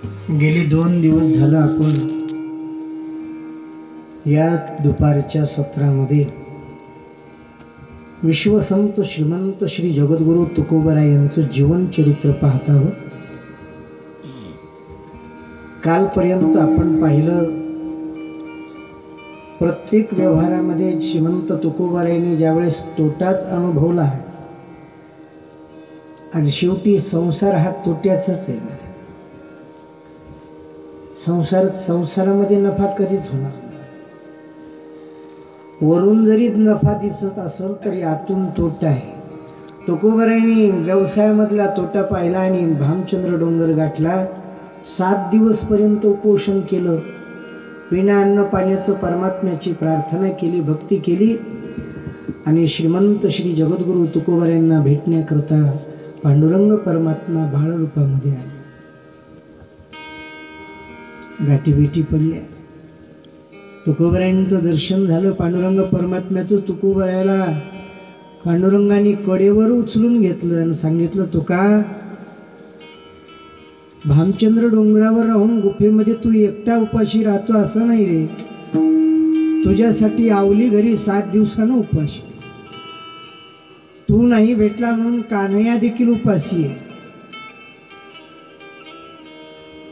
गेली 2 दिवस झालं आपण या दुपारच्या सत्रामध्ये विश्वसंत श्रीमंत श्री जगद्गुरु तुकोबराय यांचं जीवन चरित्र पाहत आहोत। कालपर्यंत आपण पाहिलं प्रत्येक व्यवहारामध्ये श्रीमंत तुकोबरायांनी ज्यावेळेस तोटाच अनुभवला आणि शेवटी संसार हा तोट्याचाच आहे। संसारामध्ये नफा कधीच होणार नाही। वरून जरी नफा दिसत असेल तरी आतून तोटा आहे। तुकोबरायांनी व्यवसायामधला तोटा पाहिला आणि भामचंद्र डोंगर गाठला। 7 दिवस पर्यंत उपोषण केलं, विना अन्न पाण्याचं परमात्म्याची प्रार्थना केली, भक्ती केली आणि श्रीमंत श्री जगद्गुरु तुकोबरायांना भेटण्याकरता पांडुरंग परमात्मा बाळ रूपामध्ये आले। गाठीभेटी पडल्या, तुकोबरायांचं दर्शन झालं। पांडुरंग परमात्म्याचं तुकोबरायाला पांडुरंगाने कडेवर उचलून घेतलं आणि सांगितलं, तुका भामचंद्र डोंगरावर राहून गुफेमध्ये तू एकटा उपाशी राहतो असं नाही रे, तुझ्यासाठी आवली घरी 7 दिवसानं उपाशी। तू नाही भेटला म्हणून कान्हया देखील उपाशी आहे।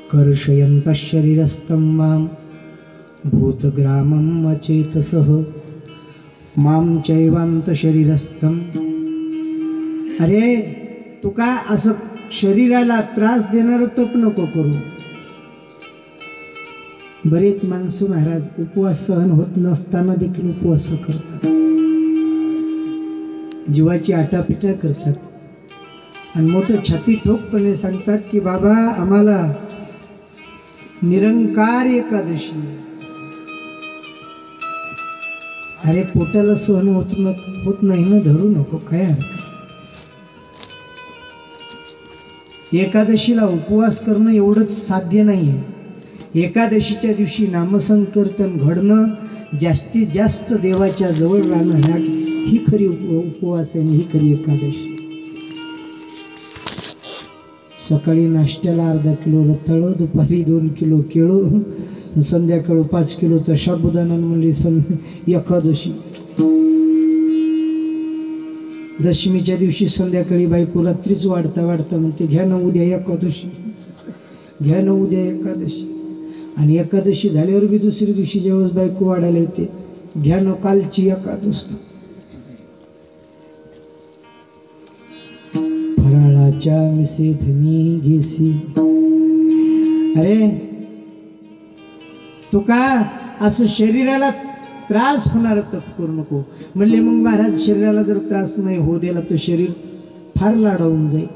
कर्षयंत शरीरस्थं मां भूतग्रामं अचेतसः मां चैवांत शरीरस्थं। अरे तुका असं शरीराला त्रास देणारं तप नको करू। बरेच माणसं महाराज उपवास सहन होत नसताना देखील उपवास करतात, जीवाची आटापिटा करतात आणि मोठं छाती ठोकपणे सांगतात की बाबा आम्हाला निरंकार एकादशी। अरे पोटाला सहन होत नाही ना, धरू नको, काय हरकत। एकादशीला उपवास करणं एवढंच साध्य नाहीये। एकादशीच्या दिवशी नामसंकीर्तन घडणं, जास्तीत जास्त देवाच्या जवळ राहणं, ही खरी उपवास आहे, ही खरी एकादशी। सकाळी नाश्त्याला अर्धा किलो रताळ, दुपारी 2 किलो केळं, संध्याकाळी 5 किलोचा साबुदाणा म्हणली एकादशी। दशमीच्या दिवशी संध्याकाळी बायको रात्रीच वाढता म्हणते, घ्या ना उद्या एकादशी, घ्या ना उद्या एकादशी। आणि एकादशी झाल्यावर बी दुसऱ्या दिवशी जेव्हा बायको वाढायला येते, घ्या ना कालची एकादशी। फराळाच्या मिसे धनी घेसी। अरे तुका असं शरीराला त्रास होणार तप करू नको म्हणले। मग महाराज शरीराला जर त्रास नाही होऊ दिला तर शरीर फार लाडावून जाईल,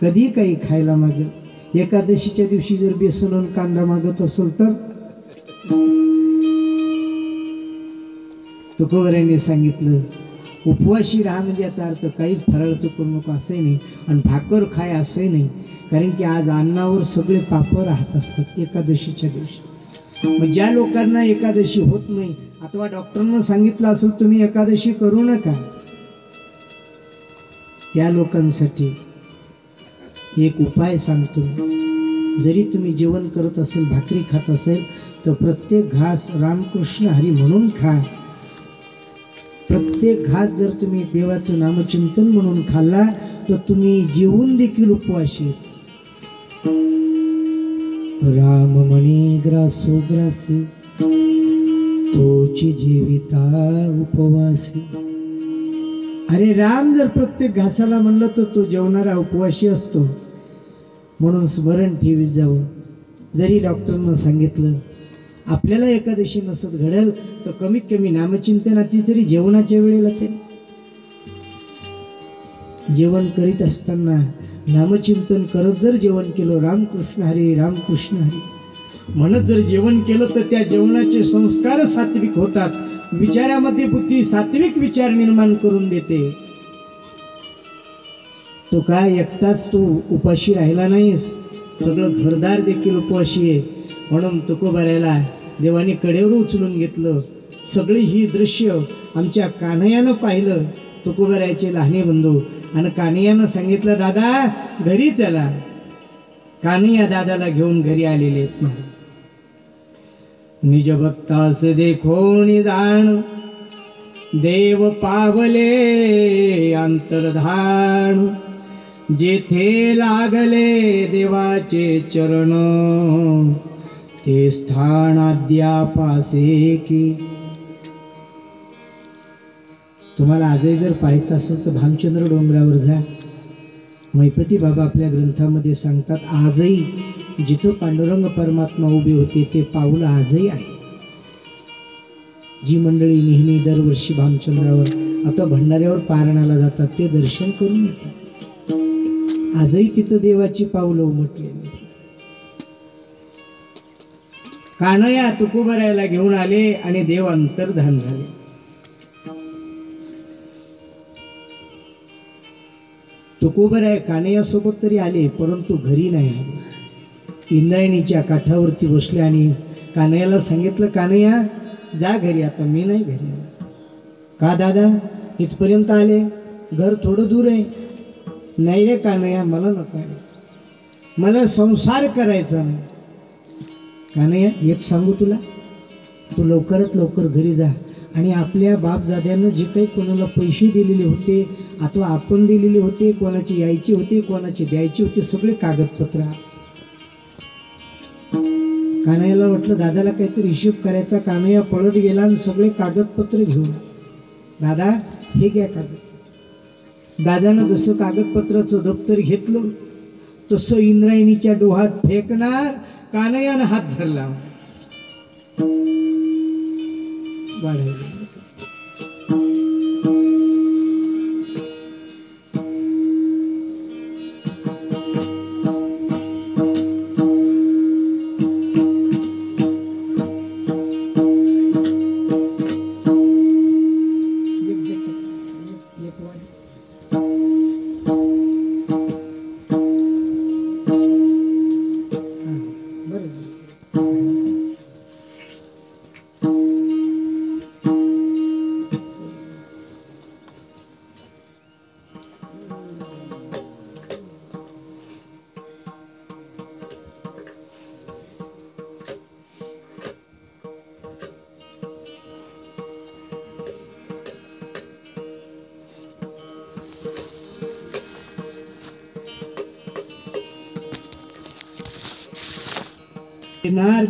कधी काही खायला मागेल। एकादशीच्या दिवशी जर बेसन आणि कांदा मागत असेल तर तुकोबरायांनी सांगितलं, उपवाशी राहा म्हणजे याचा अर्थ काहीच फराळाचं करू नको असंही नाही आणि भाकर खाय असंही नाही, कारण की आज अन्नावर सगळे पाप राहत असतात एकादशीच्या दिवशी। मग ज्या लोकांना एकादशी होत नाही अथवा डॉक्टरनं सांगितलं असेल तुम्ही एकादशी करू नका, त्या लोकांसाठी एक उपाय सांगतो। जरी तुम्ही जेवण करत असेल, भाकरी खात असेल तर प्रत्येक घास रामकृष्ण हरी म्हणून खा। प्रत्येक घास जर तुम्ही देवाचं नामचिंतन म्हणून खाल्ला तर तुम्ही जेवून देखील उपवाशी। राम म्हणे ग्रासो ग्रासी तोची जीविता उपवासी। अरे राम जर प्रत्येक घासाला म्हणलं तर तो जेवणारा उपवाशी असतो, म्हणून स्मरण ठेवीत जावं। जरी डॉक्टरनं सांगितलं आपल्याला एकादशी नसत घडेल तर कमीत कमी नामचिंतनाची जरी जेवणाच्या वेळेला ते जेवण करीत असताना नामचिंतन करत जर जेवण केलं, रामकृष्ण हरी रामकृष्ण हरी म्हणत जर जेवण केलं तर त्या जेवणाचे संस्कार सात्विक होतात। विचारामध्ये बुद्धी सात्विक विचार निर्माण करून देते। तो काय एकटाच तू उपाशी राहिला नाहीस, सगळं घरदार देखील उपवाशी आहे। म्हणून तुकोबरायाला देवाने कडेवर उचलून घेतलं। सगळी ही दृश्य आमच्या कान्हयानं पाहिलं, तुकोबरायाचे लहाने बंधू, आणि कान्हयानं सांगितलं, दादा घरी चला। कान्हैया दादाला घेऊन घरी आलेले आहेत. निज भक्तास देखोनी जाण देव पावले अंतर्धान जेथे लागले देवाचे चरण ते स्थान अद्यापासे की. तुम्हाला आजही जर पाहायचं असेल तर भामचंद्र डोंगरावर जा. मैपती बाबा आपल्या ग्रंथामध्ये सांगतात, आजही जिथं पांडुरंग परमात्मा उभे होते ते पाऊल आजही आहे. जी मंडळी नेहमी दरवर्षी भामचंद्रावर आता भंडाऱ्यावर पारणाला जातात ते दर्शन करून येतात. आजही तिथं देवाची पाऊलं उमटलेली. कान्हैया तुकोबरायला घेऊन आले आणि देव अंतर्धान झाले. तुकोबराय कान्हैया सोबत तरी आले परंतु घरी नाही आले. इंद्रायणीच्या काठावरती बसले आणि कान्हैयाला सांगितलं, कान्हैया जा घरी, आता मी नाही घरी. का दादा इथपर्यंत आले, घर थोडं दूर आहे. नाही रे कान्हैया, मला नको यायचं, मला संसार करायचा नाही. कान्हैया एक सांगू तुला, तू लवकरात लवकर घरी जा आणि आपल्या बापजाद्यानं जे काही कोणाला पैसे दिलेले होते अथवा आपण दिलेले होते, कोणाचे यायचे होते कोणाचे द्यायचे होते, सगळे कागदपत्र. कान्हैयाला म्हटलं दादाला काहीतरी हिशोब करायचा. कान्हैया पळत गेला आणि सगळे कागदपत्र घेऊन, दादा हे घ्या कागद. दादानं जसं कागदपत्राचं दप्तर घेतलं तसं इंद्रायणीच्या डोहात फेकणार. कान्हैयानं हात धरला.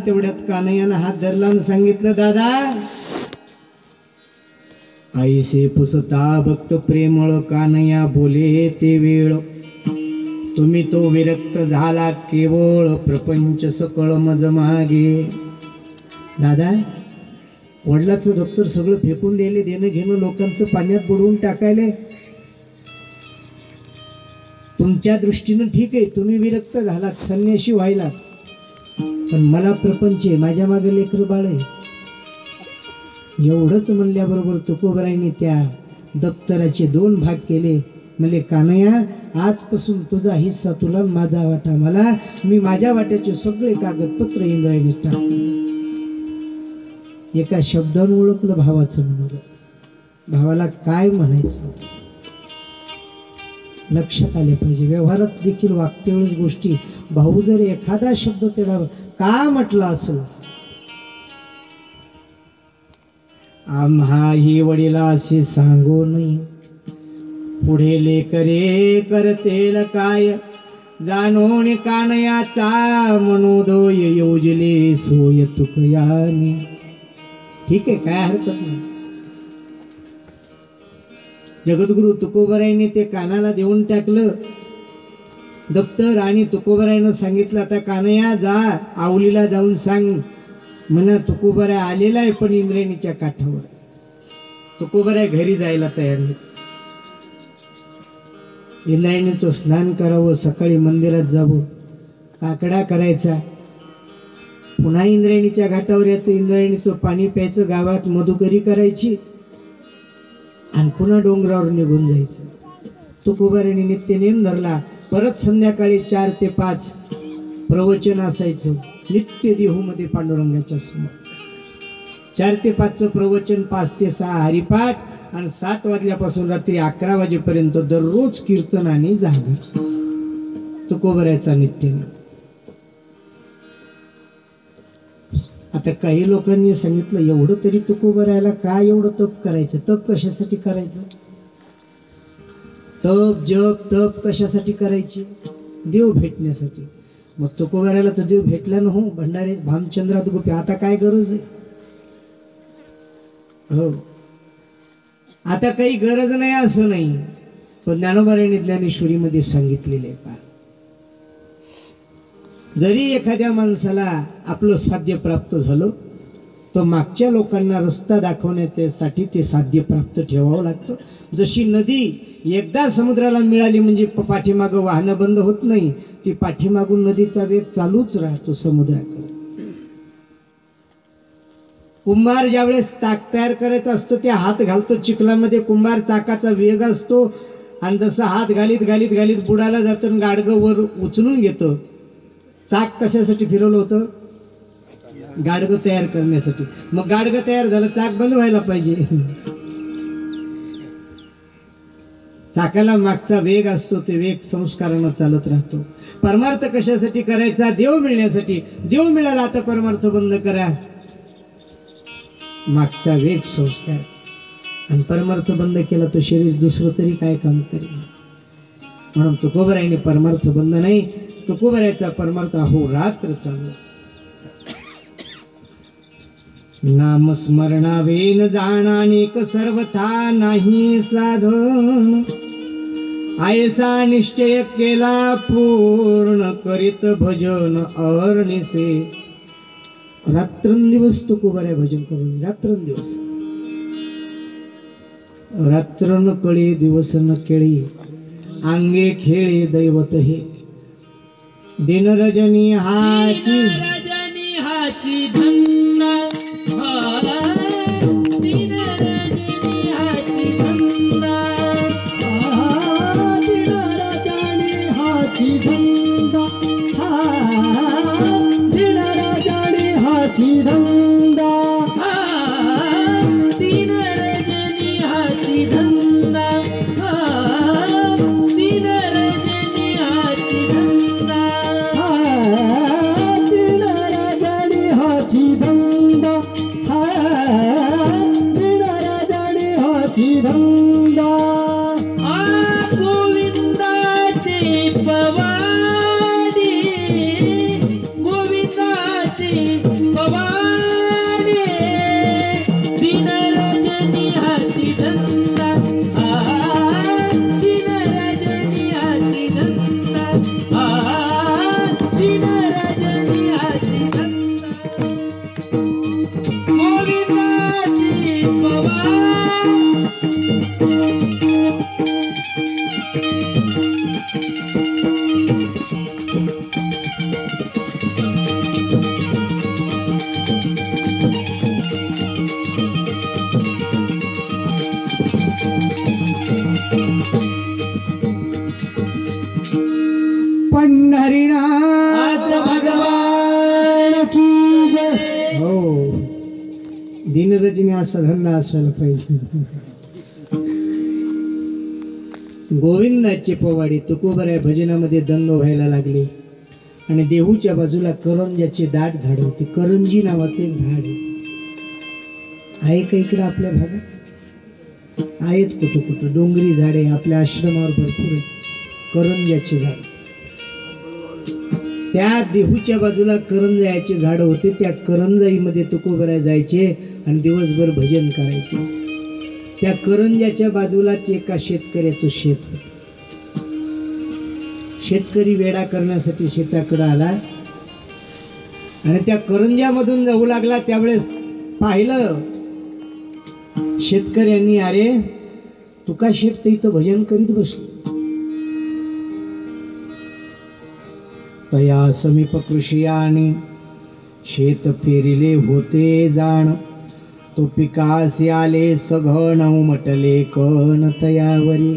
तेवढ्यात कान्हैयानं हात धरला आणि सांगितलं, दादा ऐसे पुसता भक्त प्रेमळ कान्हैया बोले ते वेळ. तुम्ही तो विरक्त झाला केवळ प्रपंच सकळ मज मागे. दादा वडिलाचं दप्तर सगळं फेकून द्यायले, देणं घेणं लोकांचं पाण्यात बुडवून टाकायले. तुमच्या दृष्टीनं ठीक आहे, तुम्ही विरक्त झालात, संन्याशी व्हायला, पण मला प्रपंच आहे, माझ्या मागे लेकरं बाळ आहे. एवढंच म्हणल्याबरोबर तुकोबरायने त्या दप्तराचे 2 भाग केले. म्हणजे कान्हैया आजपासून तुझा हिस्सा तुला, माझा वाटा मला. मी माझ्या वाट्याचे सगळे कागदपत्र इंद्रायणीत टाकले. एका शब्दानं ओळखलं भावाचं म्हणून. भावाला काय म्हणायचं लक्षात आले पाहिजे. व्यवहारात देखील वागते वेळेस गोष्टी, भाऊ जर एखादा शब्द तेढा का म्हटला असेल, आम्हा ही वडीला असे सांगू नये, पुढे लेकरे करतेल काय, जाणून कान्हैयाचा मनोदय योजले सोय तुकयाने. ठीक आहे, काय हरकत नाही. जगद्गुरु तुकोबरायने ते कानाला देऊन टाकलं दप्तर आणि तुकोबरायनं सांगितलं, आता कान्हैया जा आवलीला जाऊन सांग म्हणा तुकोबराय आलेला आहे पण इंद्रायणीच्या काठावर. तुकोबराय घरी जायला तयार नाही. इंद्रायणीचं स्नान करावं, सकाळी मंदिरात जावं, काकडा करायचा, पुन्हा इंद्रायणीच्या घाटावर यायचं, इंद्रायणीचं पाणी प्यायचं, गावात मधुकरी करायची आणि पुन्हा डोंगरावर निघून जायचं. तुकोबरायने नित्य नेम धरला. परत संध्याकाळी 4 ते 5 प्रवचन असायचं नित्य देहूमध्ये पांडुरंगाच्या समोर. 4 ते 5चं प्रवचन, 5 ते 6 हरिपाठ आणि 7 वाजल्यापासून रात्री 11 वाजेपर्यंत दररोज कीर्तन आणि जागर. तुकोबरायचा नित्य. आता काही लोकांनी सांगितलं एवढं तरी तुकोबरायला काय एवढं तप करायचं? तप कशासाठी करायचं? तप जप तप कशासाठी करायची? देव भेटण्यासाठी. मग तुकोबरायला तर देव भेटला ना हो. भंडारे भामचंद्रात गोपी आता काय गरज आहे? हो आता काही गरज नाही असं नाही, पण ज्ञानोबारांनी ज्ञानेश्वरीमध्ये सांगितलेले आहे पहा, जरी एखाद्या माणसाला आपलं साध्य प्राप्त झालं तर मागच्या लोकांना रस्ता दाखवण्यासाठी ते साध्य प्राप्त ठेवावं लागतं. जशी नदी एकदा समुद्राला मिळाली म्हणजे पाठीमागं वाहनं बंद होत नाही, ती पाठीमागून नदीचा वेग चालूच राहतो समुद्राकडे. कुंभार ज्यावेळेस चाक तयार करायचं असतं ते हात घालतो चिखलामध्ये, कुंभार चाकाचा वेग असतो आणि जसं हात घालीत घालीत घालीत बुडाला जातं गाडगं वर उचलून घेतं. चाक कशासाठी फिरवलं होतं? गाडगं तयार करण्यासाठी. मग गाडगं तयार झालं, चाक बंद व्हायला पाहिजे. चाकाला मागचा वेग असतो, ते वेग संस्कारानं चालत राहतो. परमार्थ कशासाठी करायचा? देव मिळण्यासाठी. देव मिळाला आता परमार्थ बंद करा, मागचा वेग संस्कार. आणि परमार्थ बंद केला तर शरीर दुसरं तरी काय काम करेल? म्हणून तुकोबरायने परमार्थ बंद नाही, तुकोबरायचा परमार्थ अहोरात्र चालू. नामस्मरणावेन जाणानेक सर्वथा नाही साधन, आयसा निश्चय केला पूर्ण करीत भजन अहर्निसे. रात्रंदिवस तुकोबराय भजन करून, रात्रंदिवस. रात्र न कळे दिवस न केळी, अंगे खेळे दैवत हे. दिन रजनी हाची धन्ना, दिन रजनी हाची धन्ना, दिन रजनी हाची धन्ना, दिन रजनी हाची धन्ना, दिन रजनी हाची धन्ना, दिन रजनी हाची धन्ना, दिन रजनी हाची धन्ना, दिन रजनी हाची धन्ना. गोविंदाचे पवाडे, गोविंदाचे पवाडे, दिन रजनी हाची धन्ना, दिन रजनी हाची धन्ना, दिन रजनी हाची धन्ना. गोविंदाचे पवाडे. पंढरीनाथ भगवान की जय. हो दिनरजनी असा धंदा असायला पाहिजे. गोविंदाचे पोवाडे तुकोबराय भजनामध्ये दंग व्हायला लागले. आणि देहूच्या बाजूला करंजाचे दाट झाड होते. करंजी नावाचं एक झाड आहे का इकडं आपल्या भागात? आहेत कुठं कुठं डोंगरी झाडे आपल्या आश्रमावर भरपूर आहे. करंजाचे झाड, त्या देहूच्या बाजूला करंजाचे झाड होते. त्या करंजाईमध्ये तुकोबराय जायचे आणि दिवसभर भजन करायचे. त्या करंजाच्या बाजूलाच एका शेतकऱ्याचं शेत होतं. शेतकरी वेडा करण्यासाठी शेताकडे आला आणि त्या करंजामधून जाऊ लागला. त्यावेळेस पाहिलं शेतकऱ्यांनी, अरे तुका शेत तर इथं भजन करीत बसलो. तया समीप कृषियाने शेत फेरिले होते जाण, तो पिकासी आले सघन उमटले कण तयावरी.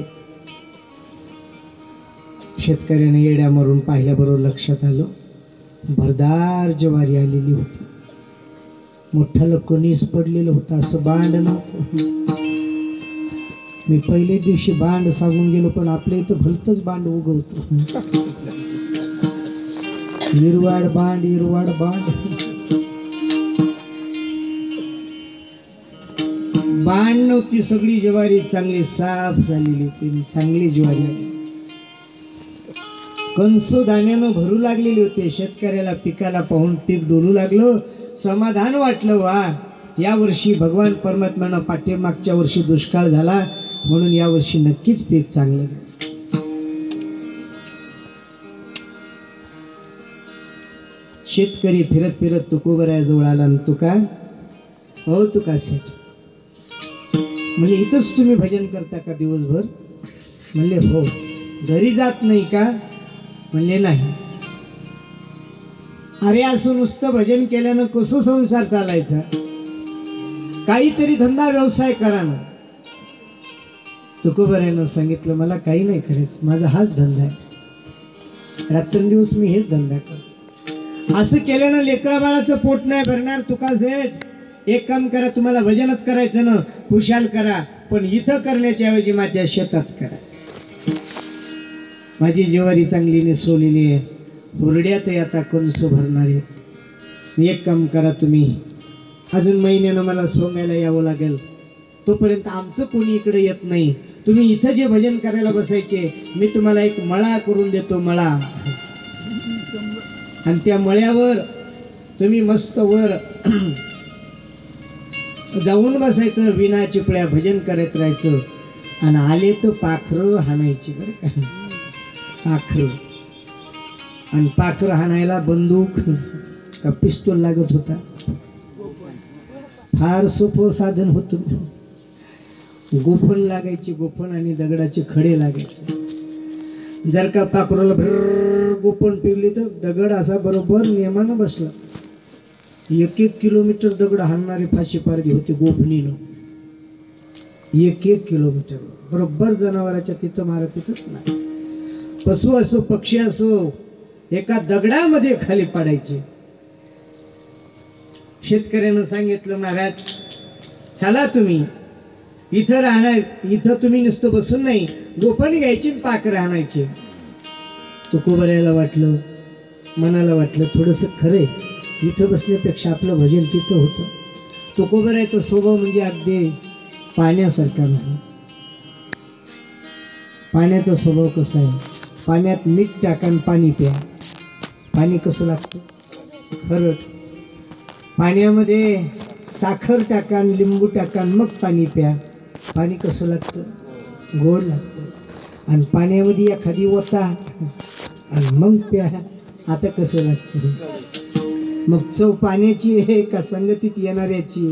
शेतकऱ्याने येड्या मारून पाहिल्याबरोबर लक्षात आलं भरदार ज्वारी आलेली होती. मोठं कणीस पडलेलं होतं, असं बांड नव्हतं. मी पहिल्या दिवशी बांड सांगून गेलो, पण आपल्या इथं भलतच बांड उगवतं. हिरवाड बांड हिरवाड बांड. बाण नव्हती, सगळी ज्वारी चांगली साफ झालेली होती, चांगली ज्वारी आली. कंस दाण्यानं भरू लागलेले होते. शेतकऱ्याला पिकाला पाहून पीक डोलू लागलं, समाधान वाटलं. वा, या वर्षी भगवान परमात्म्यानं पाठीमागच्या वर्षी दुष्काळ झाला म्हणून या वर्षी नक्कीच पीक चांगलं. शेतकरी फिरत फिरत तुकोबरायाजवळ आला आणि तुका, हो तुका शेठ, म्हणजे इथंच तुम्ही भजन करता का दिवसभर? म्हणले हो. घरी जात नाही का? म्हणले नाही. अरे असं नुसतं भजन केल्यानं कसं संसार चालायचा? काहीतरी धंदा व्यवसाय करा ना. तुकोबरायानं सांगितलं मला काही नाही करायचं, माझा हाच धंदा आहे, रात्रंदिवस मी हेच धंदा करतो. असं केल्यानं लेकरा बाळाचं पोट नाही भरणार. तुका सेठ, एक काम करा, तुम्हाला भजनच करायचं ना, खुशाल करा, पण इथं करण्याच्या ऐवजी माझ्या शेतात करा. माझी ज्वारी चांगली निसवलेली आहे, हुरड्यातही आता कंस भरणार आहे. एक काम करा, तुम्ही अजून महिन्यानं मला सोंगायला यावं लागेल, तोपर्यंत आमचं कोणी इकडे येत नाही. तुम्ही इथं जे भजन करायला बसायचे, मी तुम्हाला एक मळा करून देतो, मळा. आणि त्या मळ्यावर तुम्ही मस्त वर जाऊन बसायचं, विना चिपळ्या भजन करत राहायचं. आणि आले तर पाखरं हाणायची, बरं का, पाखरं. आणि पाखरं हाणायला बंदूक का पिस्तूल लागत होता. फार सोपं साधन होतं. गोफण लागायची, गोफण आणि दगडाचे खडे लागायचे. जर का पाखराला भर गोफण पिवली तर दगड असा बरोबर नियमानं बसला. 1-1 किलोमीटर दगड हाणणारे फाशी पारधी होते गोफणीनं. 1-1 किलोमीटर बरोबर जनावराच्या तिथं मारा तिथंच नाही. पशु असो पक्षी असो एका दगडामध्ये खाली पडायचे. शेतकऱ्यानं सांगितलं महाराज चला तुम्ही इथं राहणार, इथं तुम्ही नुसतं बसून नाही, गोफण घ्यायची, पाखरं आणायची. तुकोबरायाला वाटलं, मनाला वाटलं थोडंसं खरंय, इथं बसण्यापेक्षा आपलं भजन तिथं होतं. तुकोबरायाचा स्वभाव म्हणजे अगदी पाण्यासारखा नाही. पाण्याचा स्वभाव कसा आहे? पाण्यात मीठ टाका आणि पाणी प्या. पाणी कसं लागतं? खरट. पाण्यामध्ये साखर टाका आणि लिंबू टाका आणि मग पाणी प्या. पाणी कसं लागतं? गोड लागतं. आणि पाण्यामध्ये एखादी ओता आणि मग प्या, आता कसं लागतं? मग चव पाण्याची आहे का संगतीत येणाऱ्याची?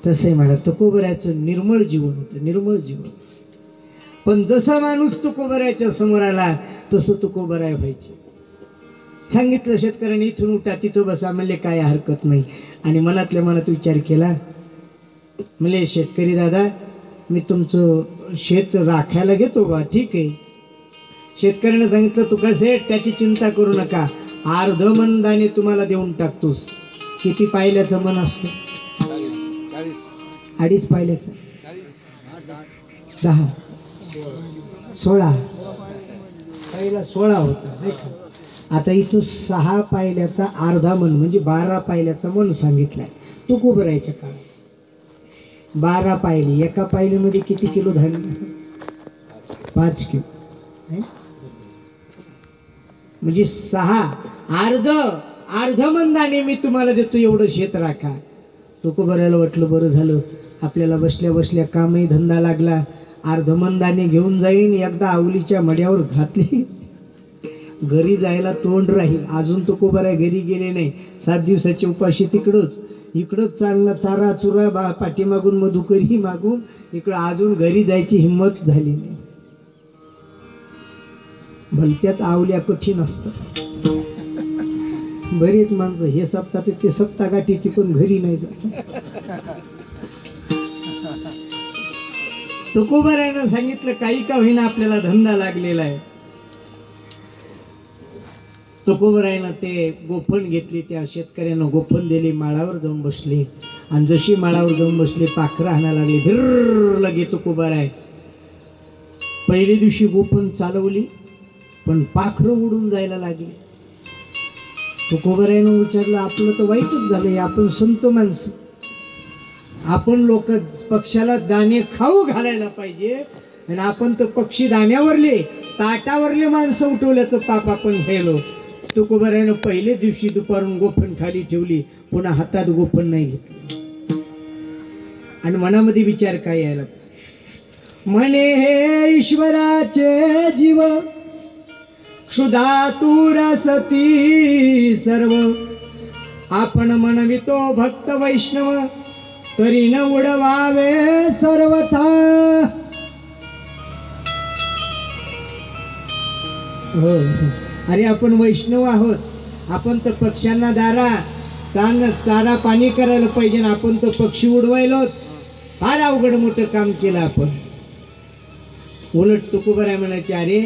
तसंही म्हणा, तुकोबरायाचं निर्मळ जीवन होतं, निर्मळ जीवन. पण जसा माणूस तुकोबरायाच्या समोर आला तसं तुकोबराय व्हायचे. सांगितलं शेतकऱ्याने इथून उठा, तिथं बसा. म्हणले काय हरकत नाही. आणि मनातल्या मनात विचार केला, म्हणले शेतकरी दादा मी तुमचं शेत राखायला घेतो बा, ठीक आहे. शेतकऱ्याने सांगितलं तुका सेठ त्याची चिंता करू नका, अर्ध मन दाणे तुम्हाला देऊन टाकतोस. किती पायल्याचं मन असतो? 2.5 पायल्याचं, 10, 16. पहिला 16 होता नाही का? आता इथं 6 पायल्याचा अर्धा मन म्हणजे 12 पायल्याचा मन सांगितलाय तुकोबरायाच्या काळात. 12 पायली, एका पायलीमध्ये किती किलो धान्य? 5 किलो. म्हणजे 6 अर्ध मन दाणे मी तुम्हाला देतो, एवढं शेत राखा. तुकोबरायाला वाटलं बरं झालं, आपल्याला बसल्या बसल्या कामही धंदा लागला. अर्ध मन दाणे घेऊन जाईन, एकदा आवलीच्या मड्यावर घातली, घरी जायला तोंड राहील. अजून तुकोबराय घरी गेले नाही. 7 दिवसाची उपाशी तिकडंच, इकडंच चालणार चारा चुरा, पाठीमागून मधुकरी मागून, इकडं अजून घरी जायची हिंमत झाली नाही. भलत्याच आवल्या कठीण असतात. बरीच माणसं हे सप्ताह ते सप्ताह गाठी, ती पण घरी नाही जात. तुकोबरायानं सांगितलं काही का होईना आपल्याला धंदा लागलेला आहे. तुकोबरायानं ते गोफण घेतली, त्या शेतकऱ्यानं गोफण दिली, माळावर जाऊन बसले. आणि जशी माळावर जाऊन बसले पाखरं हाणायला लागली, भिर लगे तुकोबराय. पहिल्या दिवशी गोफण चालवली पण पाखरं उडून जायला लागली. तुकोबरायानं विचारलं आपलं तर वाईटच झालंय, आपण संत माणसं, आपण लोक पक्षाला दाणे खाऊ घालायला पाहिजे आणि आपण तर पक्षी दाण्यावरले ताटावरले माणसं उठवल्याचं पाप आपण घ्यायलो. तुकोबारायनं पहिल्या दिवशी दुपारून गोफण खाली ठेवली, पुन्हा हातात गोफण नाही घेतलं. आणि मनामध्ये विचार काय यायला, म्हणे हे ईश्वराचे जीव क्षुधा तू रसती सर्व, आपण म्हणवितो भक्त वैष्णव तरी न उडवावे सर्वथा. हो, अरे आपण वैष्णव आहोत, आपण तर पक्ष्यांना चारा पाणी करायला पाहिजे ना, आपण तर पक्षी उडवायलो. फार अवघड मोठं काम केलं आपण. उलट तुकोबाराय म्हणायचे, अरे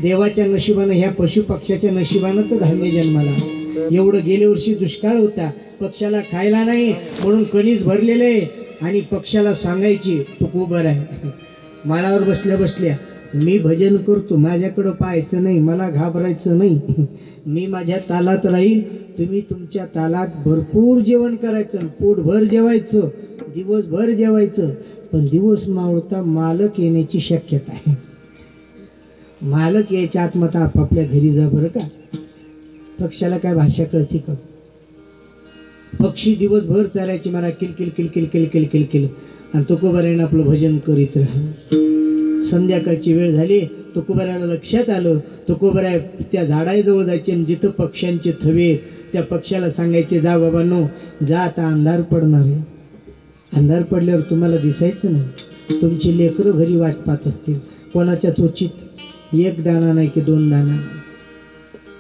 देवाच्या नशिबानं ह्या पशु पक्ष्याच्या नशिबानं तर धान्य जन्माला. एवढं गेल्या वर्षी दुष्काळ होता, पक्षाला खायला नाही म्हणून कणीस भरलेले, आणि पक्षाला सांगायची तुकोबाराय माळावर बसल्या बसल्या, मी भजन करतो, माझ्याकडं पाहायचं नाही, मला घाबरायचं नाही, मी माझ्या तालात राहील, तुम्ही तुमच्या तालात भरपूर जेवण करायचं, पोटभर जेवायचं, दिवसभर जेवायचं. पण दिवस मावळता मालक येण्याची शक्यता आहे. मालक यायच्या आत्मता आपापल्या घरी जा बरं का. पक्षाला काय भाषा कळते का? पक्षी दिवसभर चालायची, मला किलकिल किलकिल किलकिल किलकिल, आणि तुकोबारायनं आपलं भजन करीत राहिलं. संध्याकाळची वेळ झाली, तुकोबारायला लक्षात आलं. तुकोबाराय त्या झाडाजवळ जायचे आणि जिथं पक्ष्यांचे थवे, त्या पक्षाला सांगायचे, जा बाबांनो जा, आता अंधार पडणार आहे. अंधार पडल्यावर तुम्हाला दिसायचं नाही, तुमची लेकरं घरी वाट पाहत असतील, कोणाच्या चोचीत एक दाना नाही की दोन दाना.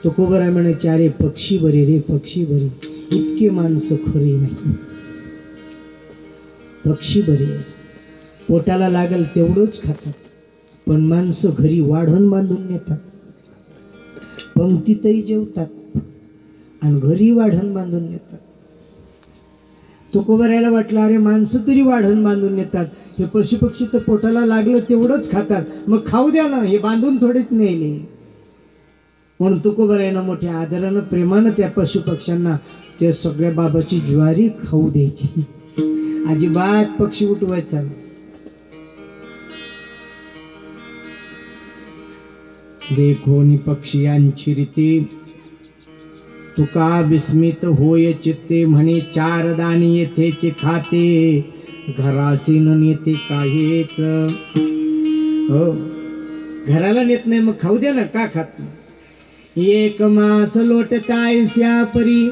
तुकोबाराय म्हणायचे, अरे पक्षी बरे रे पक्षी बरे, इतके माणसं खरी नाही. पक्षी बरे, पोटाला लागल तेवढंच खातात, पण माणसं घरी वाढण बांधून नेतात, पंक्तीतही जेवतात आणि घरी वाढण बांधून नेतात. तुकोबारायला वाटलं, अरे माणसं तरी वाढण बांधून नेतात, हे पशुपक्षी तर पोटाला लागलं तेवढंच खातात, मग खाऊ द्या ना, हे बांधून थोडेच नेले. म्हणून तुकोबारायनं मोठ्या आदरानं प्रेमानं त्या पशुपक्ष्यांना ते सगळ्या बाबाची ज्वारी खाऊ द्यायची, अजिबात पक्षी उठवायचा. देखोनी पक्षियांची रीती, तुका विस्मित होय चित्ते, म्हणे चार दाणी येथेचे खाते, घरासी न नेते काहीच. हो, घराला नेत नाही, मग खाऊ द्या ना, का खात नाही. एक मास लोटताय परी,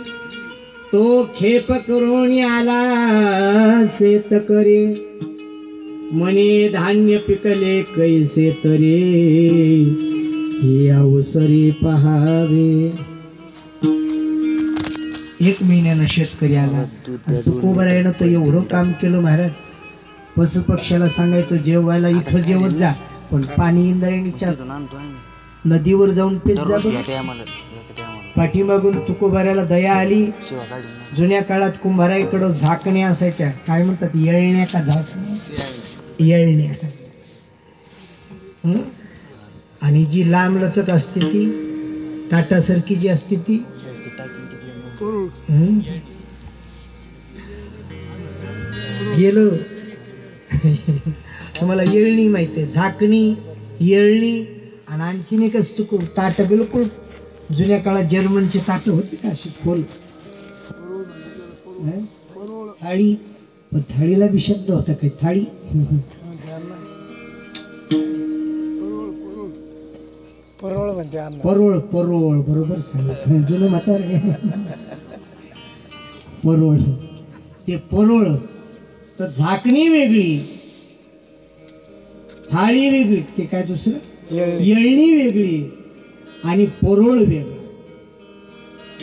तो खेप करून आला शेत करे, म्हणे धान्य पिकले कैसे तरी, हे अवसरी पहावे. एक महिन्यानं शेतकरी आला. तुकोबारायनं तर एवढं काम केलं महाराज, पशुपक्ष्याला सांगायचं जेवायला इथं जेवत जा, पण पाणी इंद्रायणीच्या नदीवर जाऊन पेत जा. पाठीमागून तुकोबारायला दया आली. जुन्या काळात कुंभाराईकडं झाकण्या असायच्या, काय म्हणतात, येळण्या का झाकण्या, येळण्या. आणि जी लांब लचक असते ती ताटासारखी जी असते ती, गेलो तुम्हाला येळणी माहिती आहे, झाकणी, येळणी, आणि आणखीन एक असतो ताट. बिलकुल जुन्या काळात जर्मनची ताट होती का अशी खोल, थाळी. पण थाळीला बी शब्द होता काही, थाळी. परोळ, परोळ बरोबर सांगितलं जुनं म्हातारे. परोळ, ते परोळ. तर झाकणी वेगळी, थाळी वेगळी, ते काय दुसरं येळणी वेगळी, आणि परोळ वेगळं.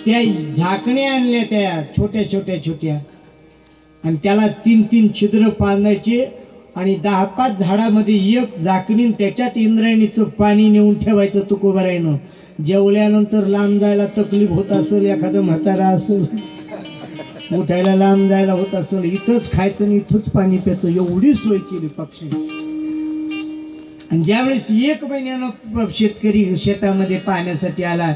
त्या झाकण्या आणल्या त्या छोट्या छोट्या छोट्या, आणि त्याला 3-3 छिद्र बांधायचे, आणि 10-5 झाडामध्ये एक झाकणी, त्याच्यात इंद्रायणीचं पाणी नेऊन ठेवायचं. तुकोबारायनं जेवल्यानंतर लांब जायला तकलीफ होत असेल, एखादं म्हातारा असेल, उठायला लांब जायला होत असेल, इथंच खायचं आणि इथंच पाणी प्यायचं, एवढी सोय केली पक्षांची. आणि ज्यावेळेस 1 महिन्यानं शेतकरी शेतामध्ये पाहण्यासाठी आला,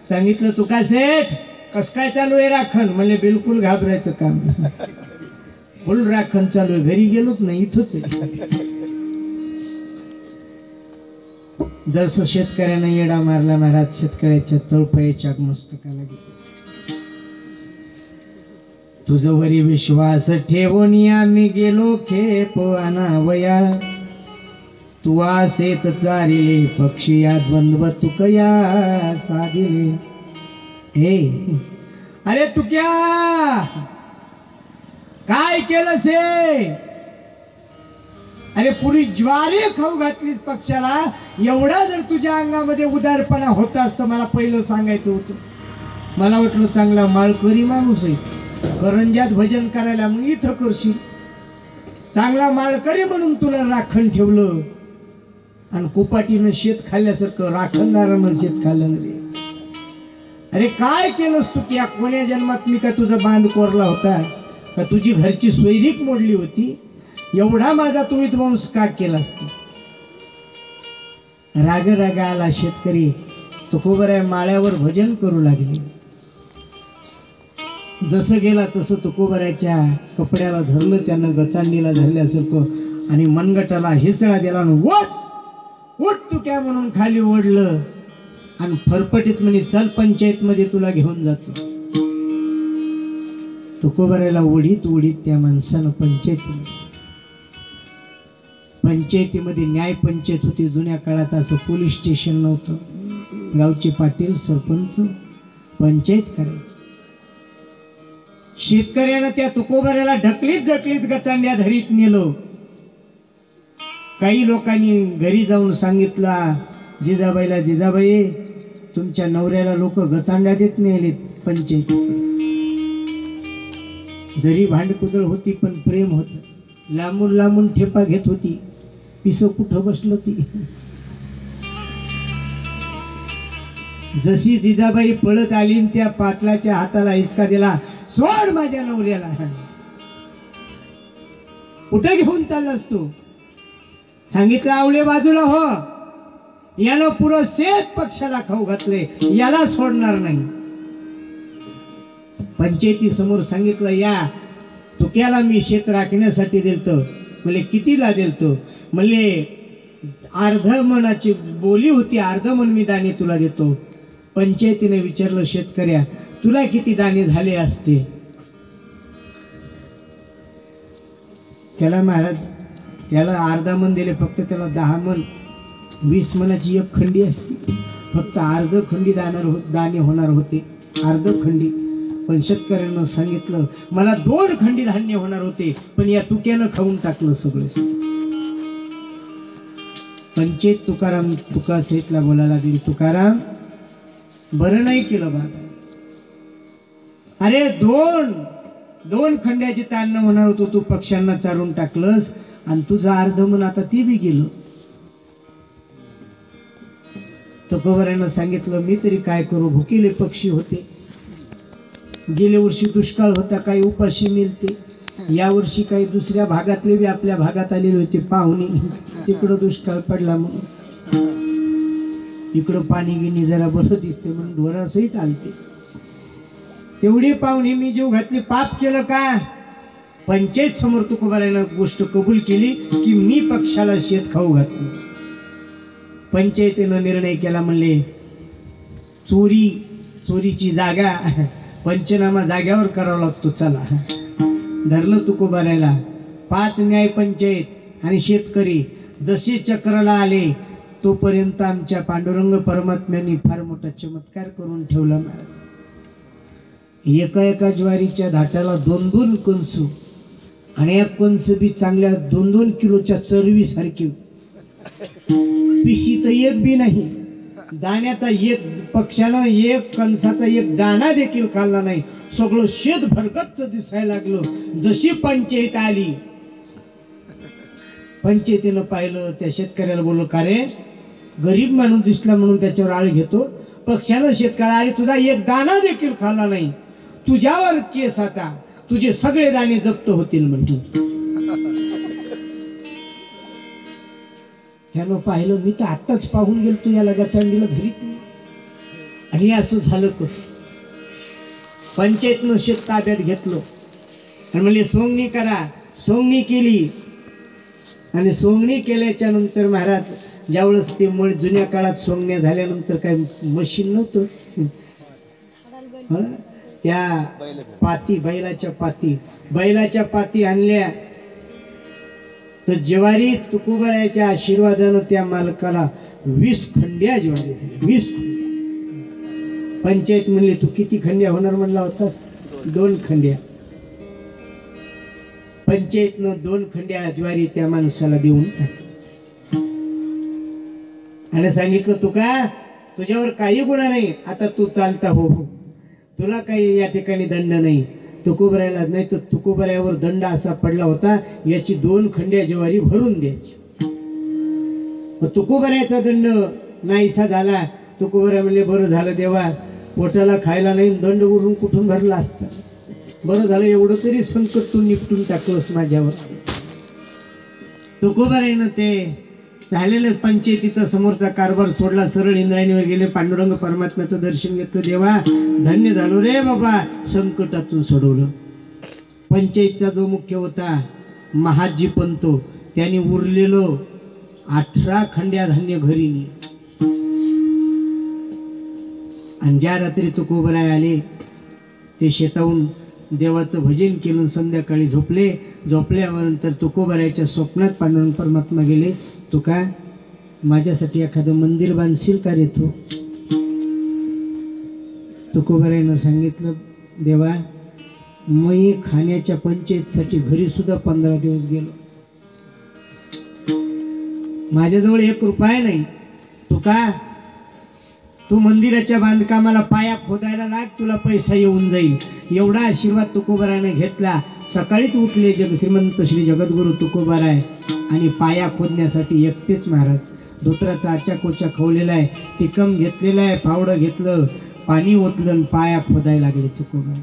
सांगितलं, तुका सेठ कस काय चालू आहे राखण? म्हणले बिलकुल घाबरायचं काम. फुल राखण चालू आहे, घरी गेलोच नाही, इथंच आहे. जसं शेतकऱ्यानं येडा मारला महाराज, शेतकऱ्याच्या तळपायाच्या मस्तकाला गेला. तुझ वरी विश्वास ठेवून आम्ही गेलो खेप अनावया, तू आसेत चारिले पक्षी या द्वंद्व तुकया साधिले. हे अरे तू क्या काय केलंस हे? अरे पुरी ज्वारी खाऊ घातलीस पक्षाला. एवढा जर तुझ्या अंगामध्ये उदारपणा होता असतं मला पहिलं सांगायचं होतं. मला वाटलं चांगला माळकरी माणूस आहे, करंजात भजन करायला, मग इथं करशील. चांगला माळकरी म्हणून तुला राखण ठेवलं आणि कुपाटीनं शेत खाल्ल्यासारखं राखणदारानं शेत खाल्लं रे. अरे काय केलंस तू? की कोण्या जन्मात मी का तुझा बांध कोरला होता का? तुझी घरची सोयरीक मोडली होती? एवढा माझा तू विध्वंस का केलास? राग राग आला शेतकरी तुकोबराया माळ्यावर भजन करू लागले. जसं गेला तसं तुकोबराच्या कपड्याला धरलं त्यानं, गचांडीला धरल्यासारखं, आणि मनगटाला हिसळा दिला. उठ तू क्या म्हणून खाली ओढलं आणि फरफटीत म्हणे चल पंचायत मध्ये तुला घेऊन जातो. तुकोबरायाला ओढीत ओढीत त्या माणसानं पंचायतीमध्ये न्याय पंचायत होती. जुन्या काळात असं पोलीस स्टेशन नव्हतं. गावचे पाटील सरपंच पंचायत करायचे. शेतकऱ्यानं त्या तुकोबरायाला ढकलीत ढकलीत गचांड्या धरीत नेलो. काही लोकांनी घरी जाऊन सांगितला जिजाबाईला, जिजाबाई तुमच्या नवऱ्याला लोक गचांड्या देत नेलेत पंचायतीकडे. जरी भांडकुदळ होती पण प्रेम होत. लांबून लांबून ठेपा घेत होती. पिसं कुठं बसलो ती. जशी जिजाबाई पळत आली त्या पाटलाच्या हाताला हिसका दिला, सोड माझ्या नवऱ्याला. कुठे घेऊन चाललास तू? सांगितलं आवले बाजूला हो, यानं पुरं शेत पक्षाला खाऊ घातले, याला सोडणार नाही. पंचायती समोर सांगितलं या तुक्याला मी शेत राखण्यासाठी दिलतो. म्हणले कितीला दिलतो? म्हणले अर्ध मनाची बोली होती, अर्ध मन मी दाणे तुला देतो. पंचायतीने विचारलं शेतकऱ्या तुला किती दाणे झाले असते? त्याला महाराज त्याला अर्धा मन दिले, फक्त त्याला 10 मन 20 मनाची एक खंडी असते, फक्त अर्ध खंडी दाणे होणार होते, अर्ध खंडी. पण शेतकऱ्यांना सांगितलं मला 2 खंडी धान्य होणार होते, पण या तुक्यानं खाऊन टाकलं सगळं. पंचायत तुकाराम तुका सेठला बोलायला दिली, तुकाराम बरं नाही केलं बाबा. अरे 2 खंड्याची ताण होणार होतो, तू पक्ष्यांना चारून टाकलंस आणि तुझं अर्ध मन आता ते बी गेलं. तुकोबरायानं सांगितलं मी तरी काय करू, भुकेले पक्षी होते. गेल्या वर्षी दुष्काळ होता, काही उपाशी मिळते. या वर्षी काही दुसऱ्या भागातले बी आपल्या भागात आलेले होते पाहुणे, तिकडं दुष्काळ पडला म्हणून इकडं पाणी गिनी जरा बरं दिसते म्हणून ढोरासहित आलते. तेवढी पाहुणे मी जीव घातली, पाप केलं का? पंचायत समोर तुकोबरायानं गोष्ट कबूल केली की मी पक्षाला शेत खाऊ घातलं. पंचायतीनं निर्णय केला, म्हणले चोरीची जागा पंचनामा जाग्यावर करावा लागतो, चला. धरलं तुकोबरायाला. 5 न्याय पंचायत आणि शेतकरी जसे चक्राला आले तोपर्यंत आमच्या पांडुरंग परमात्म्यांनी फार मोठा चमत्कार करून ठेवला. एका ज्वारीच्या धाट्याला 2-2 कंस आणि एक कंस बी चांगल्या 2-2 किलोच्या चरबी सारखी. पिशी तर एक बी नाही, दाण्याचा एक पक्षानं एक कंसाचा एक दाना देखील खाल्ला नाही. सगळं शेत भरगच्च दिसायला लागलं. जशी पंचायत आली, पंचायतीनं पाहिलं, त्या शेतकऱ्याला बोललो का रे, गरीब माणूस दिसला म्हणून त्याच्यावर आळ घेतो. पक्षानं शेतकऱ्या अरे तुझा एक दाना देखील खाल्ला नाही, तुझ्यावर केस, आता तुझे सगळे दाणे जप्त होतील म्हणून. त्यानं पाहिलं मी तर आत्ताच पाहून गेलो, तू याला गचांडीला धरीत नाही. आणि असं झालं कसं? पंचायतनं शेत ताब्यात घेतलं. आणि म्हणले सोंगणी करा. सोंगणी केली आणि सोंगणी केल्याच्या नंतर महाराज ज्यावेळेस ते जुन्या काळात सोंगण्या झाल्यानंतर काही मशीन नव्हतं, त्या पाती बैलाच्या पाती आणल्या. तर ज्वारी तुकोबरायाच्या आशीर्वादानं त्या मालकाला 20 खंड्या ज्वारी झाली. 20 खंड्या. पंचायत म्हणली तू किती खंड्या होणार म्हणला होतास? 2 खंड्या. पंचायतनं 2 खंड्या ज्वारी त्या माणसाला देऊन टाकली आणि सांगितलं तुका तुझ्यावर काही गुन्हा नाही, आता तू चालता हो, तुला काही या ठिकाणी दंड नाही. तुकोबरायाला नाही तर तुकोबरायावर दंड असा पडला होता, याची 2 खंड्या ज्वारी भरून द्यायची. तुकोबरायाचा दंड नाहीसा झाला. तुकोबराया म्हणले बरं झालं देवा, पोटाला खायला नाही, दंड उरून कुठून भरला असता. बरं झालं एवढं तरी संकट तू निपटून टाकलंस माझ्यावर. तुकोबरायानं ते झालेलं पंचायतीचा समोरचा कारभार सोडला, सरळ इंद्रायणीवर गेले, पांडुरंग परमात्म्याचं दर्शन घेतलं. देवा धन्य झालो रे बाबा, संकटातून सोडवलं. पंचायतचा जो मुख्य होता महाजी पंत, त्यांनी उरलेलं 18 खंड्या धान्य घरी नेली. आणि ज्या रात्री तुकोबराय आले ते शेताहून देवाचं भजन केलं, संध्याकाळी झोपल्यानंतर तुकोबरायाच्या स्वप्नात पांडुरंग परमात्मा गेले. तुका माझ्यासाठी एखादं मंदिर बांधशील का रे तू? तुकोबरायानं सांगितलं देवा मी खाण्याच्या पंचायतीसाठी घरी सुद्धा 15 दिवस गेलो, माझ्याजवळ 1 रुपया नाही. तुका तू मंदिराच्या बांधकामाला पाया खोदायला लाग, तुला पैसा येऊन जाईल. एवढा आशीर्वाद तुकोबरायाने घेतला. सकाळीच उठले श्रीमंत श्री जगद्गुरु तुकोबराय आणि पाया खोदण्यासाठी एकटेच महाराज. धोत्राचा आचा कोचा खवलेला आहे, टिकम घेतलेला आहे, फावडं घेतलं, पाणी ओतलं, पाया खोदायला लागले तुकोबराय.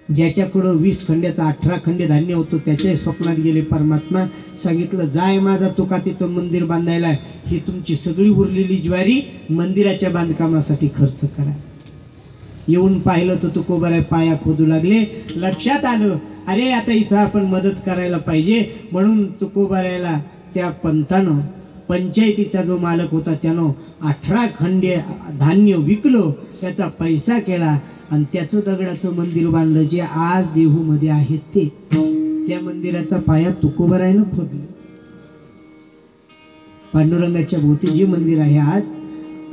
ज्याच्याकडं 20 खंड्याचं 18 खंडे धान्य होतं त्याच्याही स्वप्नात गेले परमात्मा. सांगितलं जाय माझा तुका तिथं मंदिर बांधायला, ही तुमची सगळी उरलेली ज्वारी मंदिराच्या बांधकामासाठी खर्च करा. येऊन पाहिलं तर तुकोबराय पाया खोदू लागले. लक्षात आलं अरे आता इथं आपण मदत करायला पाहिजे, म्हणून तुकोबरायाला त्या पंथानं, पंचायतीचा जो मालक होता त्यानं 18 खंडे धान्य विकलं, त्याचा पैसा केला आणि त्याचं दगडाचं मंदिर बांधलं जे आज देहूमध्ये आहे. ते त्या मंदिराचा पाया तुकोबरायानं खोदला. पांडुरंगाच्या भोवती जे मंदिर आहे आज,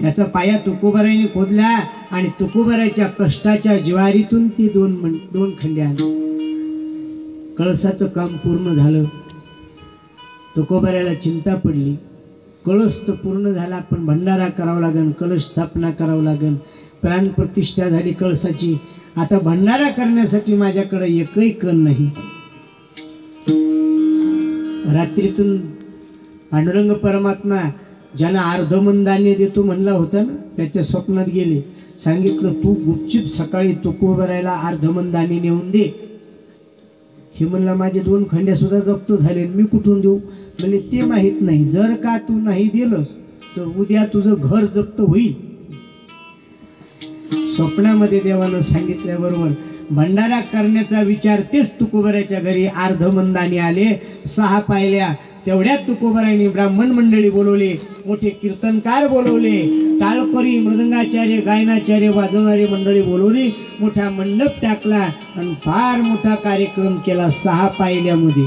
त्याचा पाया तुकोबरायाने खोदला आणि तुकोबरायाच्या कष्टाच्या ज्वारीतून ती 2 खंडे आले. कळसाचं काम पूर्ण झालं. तुकोबरायाला चिंता पडली, कळस तर पूर्ण झाला, पण भंडारा करावा लागेल, कलश स्थापना करावं लागेल, प्राण प्रतिष्ठा झाली कळसाची. आता भंडारा करण्यासाठी माझ्याकडे एकही कण नाही. रात्रीतून पांडुरंग परमात्मा ज्यांना अर्धमन धान्य देतो म्हणला होता ना, त्याच्या स्वप्नात गेले. सांगितलं तू गुपचूप सकाळी तुकोबरायाला अर्धमन धान्य नेऊन दे. हे म्हणला माझे 2 खंड्या सुद्धा जप्त झाले, मी कुठून देऊ? म्हणजे ते माहित नाही, जर का तू नाही दिलंस तर उद्या तुझं घर जप्त होईल. स्वप्नामध्ये देवानं सांगितल्याबरोबर भंडारा करण्याचा विचार तेच तुकोबरायाच्या घरी अर्धमंदाने आले. 6 पायल्या तेवढ्यात तुकोबरायांनी ब्राह्मण मंडळी बोलवले, मोठे कीर्तनकार बोलवले, टाळकरी, मृदंगाचार्य, गायनाचार्य, वाजवणारी मंडळी बोलवली. मोठा मंडप टाकला आणि फार मोठा कार्यक्रम केला 6 पायल्यामध्ये.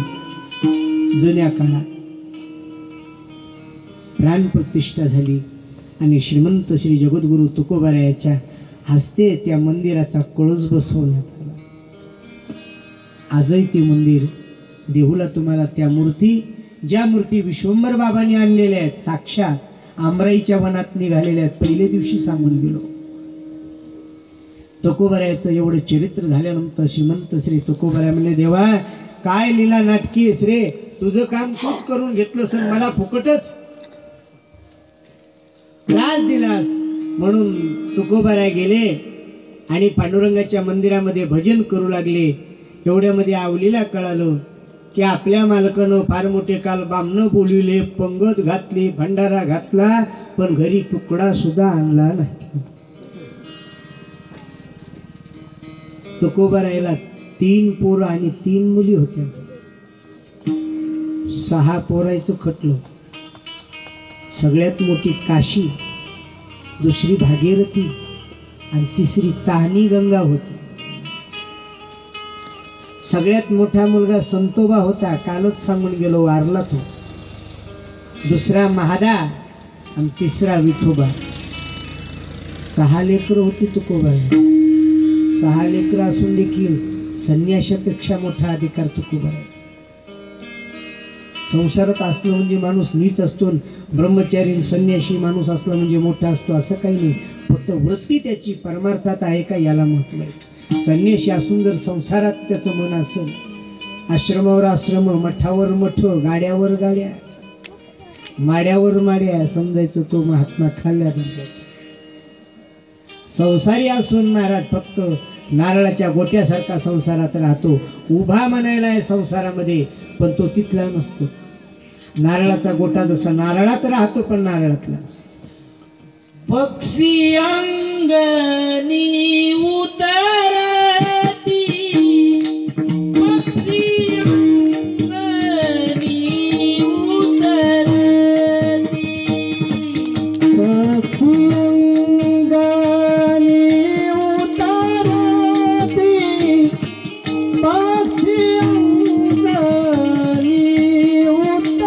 जुन्या काळात प्राण प्रतिष्ठा झाली आणि श्रीमंत श्री जगद्गुरु तुकोबरायाच्या हस्ते त्या मंदिराचा कळस बसवण्यात आला. आजही ते मंदिर देहूला तुम्हाला त्या मूर्ती, ज्या मूर्ती विश्वंभर बाबांनी आणलेल्या आहेत, साक्षात आमराईच्या वनात निघालेल्या आहेत. पहिल्या दिवशी सांगून गेलो. तुकोबरायाचं एवढं चरित्र झाल्यानंतर श्रीमंत श्री तुकोबराय म्हणले देवा काय लीला नाटकी आहेस रे, तुझं काम तूच करून घेतलंस, मला फुकटच त्रास दिलास. म्हणून तुकोबराय गेले आणि पांडुरंगाच्या मंदिरामध्ये भजन करू लागले. एवढ्यामध्ये आवलीला कळालं की आपल्या मालकानं फार मोठे काल बामणं बोलविले, पंगत घातली, भंडारा घातला, पण घरी तुकडा सुद्धा आणला नाही. तुकोबरायला 3 पोरं आणि 3 मुली होत्या. 6 पोरायचं खटलं. सगळ्यात मोठी काशी, दुसरी भागीरथी आणि तिसरी तहानी गंगा होती. सगळ्यात मोठा मुलगा संतोबा होता, कालच सांगून गेलो, वारला तो. दुसरा महादा आणि तिसरा विठोबा. 6 लेकरं होती तुकोबा. 6 लेकरं असून देखील संन्याशापेक्षा मोठा अधिकार तुकोबारायचा. संसारात असणं म्हणजे माणूस नीच असतो, ब्रह्मचारी संन्यासी माणूस असला म्हणजे मोठा असतो असं काही नाही. फक्त वृत्ती त्याची परमार्थात आहे का याला महत्व आहे. संन्यासी असून जर संसारात त्याचं मन असेल, आश्रमावर आश्रम, मठावर मठ, गाड्यावर गाड्या, माड्यावर माड्या, समजायचं तो महात्मा खाल्ल्या समजायचं. संसारी असून महाराज फक्त नारळाच्या गोट्यासारखा संसारात राहतो. उभा म्हणायला आहे संसारामध्ये, पण तो तिथला नसतोच. नारळाचा गोटा जसा नारळात राहतो पण नारळातला नसतो. पक्षी अंगणी उतरती, पक्षी अंगणी उतरती, पक्षी अंगणी उतरती, पक्षी अंगणी उतरती.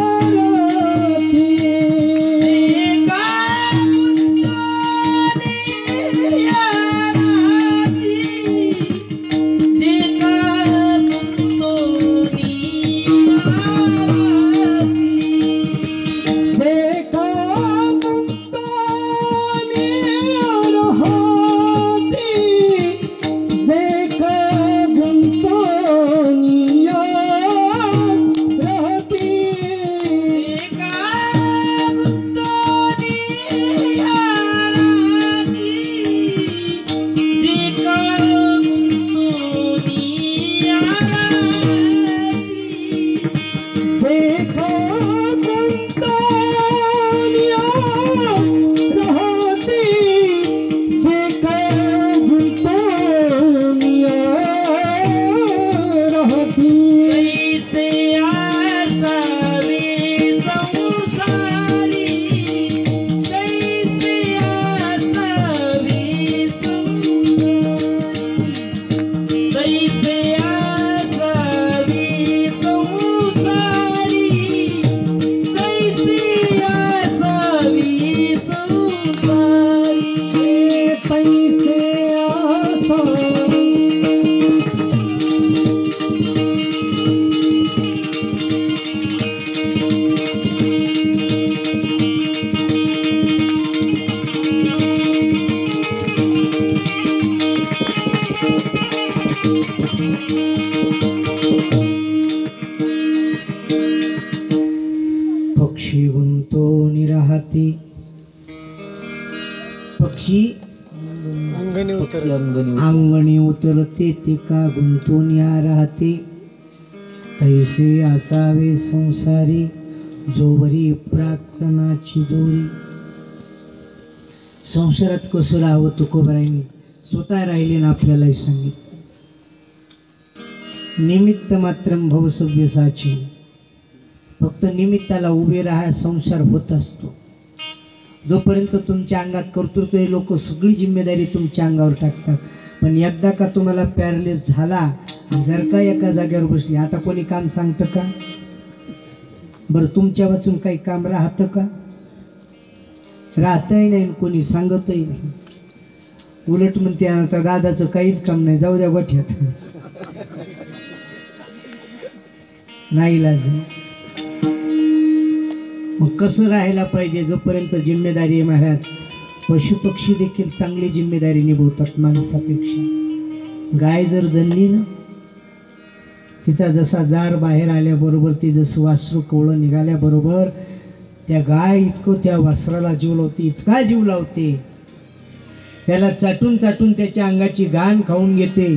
पक्षी गुंतून राहते, पक्षी अंगणी उतरते, ते का गुंतून या राहते. तैसे असावे संसारी, जोवरी प्रार्थनाची दोरी. संसारात कसं राहावं तुकोबारायांनी स्वतः राहिले ना आपल्यालाही सांगितलं. निमित्त मात्र भवसव्यसाची, फक्त निमित्ताला उभे राहा, संसार होत असतो. जोपर्यंत तुमच्या अंगात कर्तृत्व आहे, लोक सगळी जिम्मेदारी तुमच्या अंगावर टाकतात. पण एकदा का तुम्हाला पॅरलेस झाला, जर का एका जागेवर बसली, आता कोणी काम सांगतं का बरं? तुमच्या वाचून काही काम राहतं का? राहतही नाही, कोणी सांगतही नाही. उलट म्हणते आता दादाचं काहीच काम नाही, जाऊ द्या गोठ्यात. नाही लाज. मग कसं राहायला पाहिजे? जोपर्यंत जिम्मेदारी आहे महाराज, पशुपक्षी देखील चांगली जिम्मेदारी निभवतात माणसापेक्षा. गाय जर जणली ना, तिचा जसा जार बाहेर आल्याबरोबर, ती जसं वासरू कवळं निघाल्याबरोबर, त्या गाय इतकं त्या वासराला जीव लावते, इतका जीव लावते, त्याला चाटून चाटून त्याच्या अंगाची घाण खाऊन घेते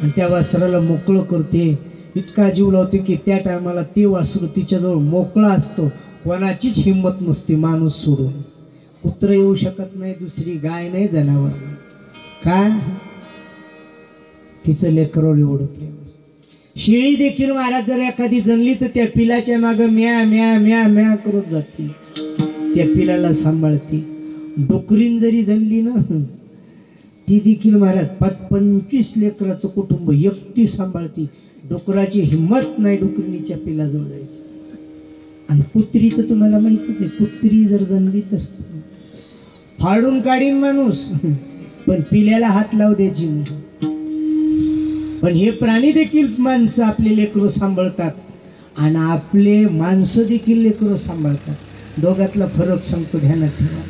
आणि त्या वासराला मोकळं करते. इतका जीव लावते की त्या टायमाला ते वासरू तिच्याजवळ मोकळा असतो. कोणाचीच हिंमत नसते माणूस सोडून. कुत्र येऊ शकत नाही, दुसरी गाय नाही, जनावर नाही. का? तिचं लेकरं एवढं प्रेम असतं. शेळी देखील महाराज जर एखादी जनली तर त्या पिलाच्या मागं म्या म्या म्या म्या करत जाते, त्या पिलाला सांभाळते. डुकरीन जरी जनली ना ती देखील महाराज 25 लेकराचं कुटुंब एकटी सांभाळती. डुकराची हिंमत नाही डुकरीच्या पिलाजवळ जायची. आणि कुत्री तर तुम्हाला माहितीच आहे, कुत्री जर जनली तर फाडून काढीन माणूस, पण पिल्याला हात लावू द्यायची नाही. पण हे प्राणी देखील माणसं आपले लेकरं सांभाळतात आणि आपले माणसं देखील लेकरं सांभाळतात. दोघातला फरक सांगतो, ध्यानात ठेवा.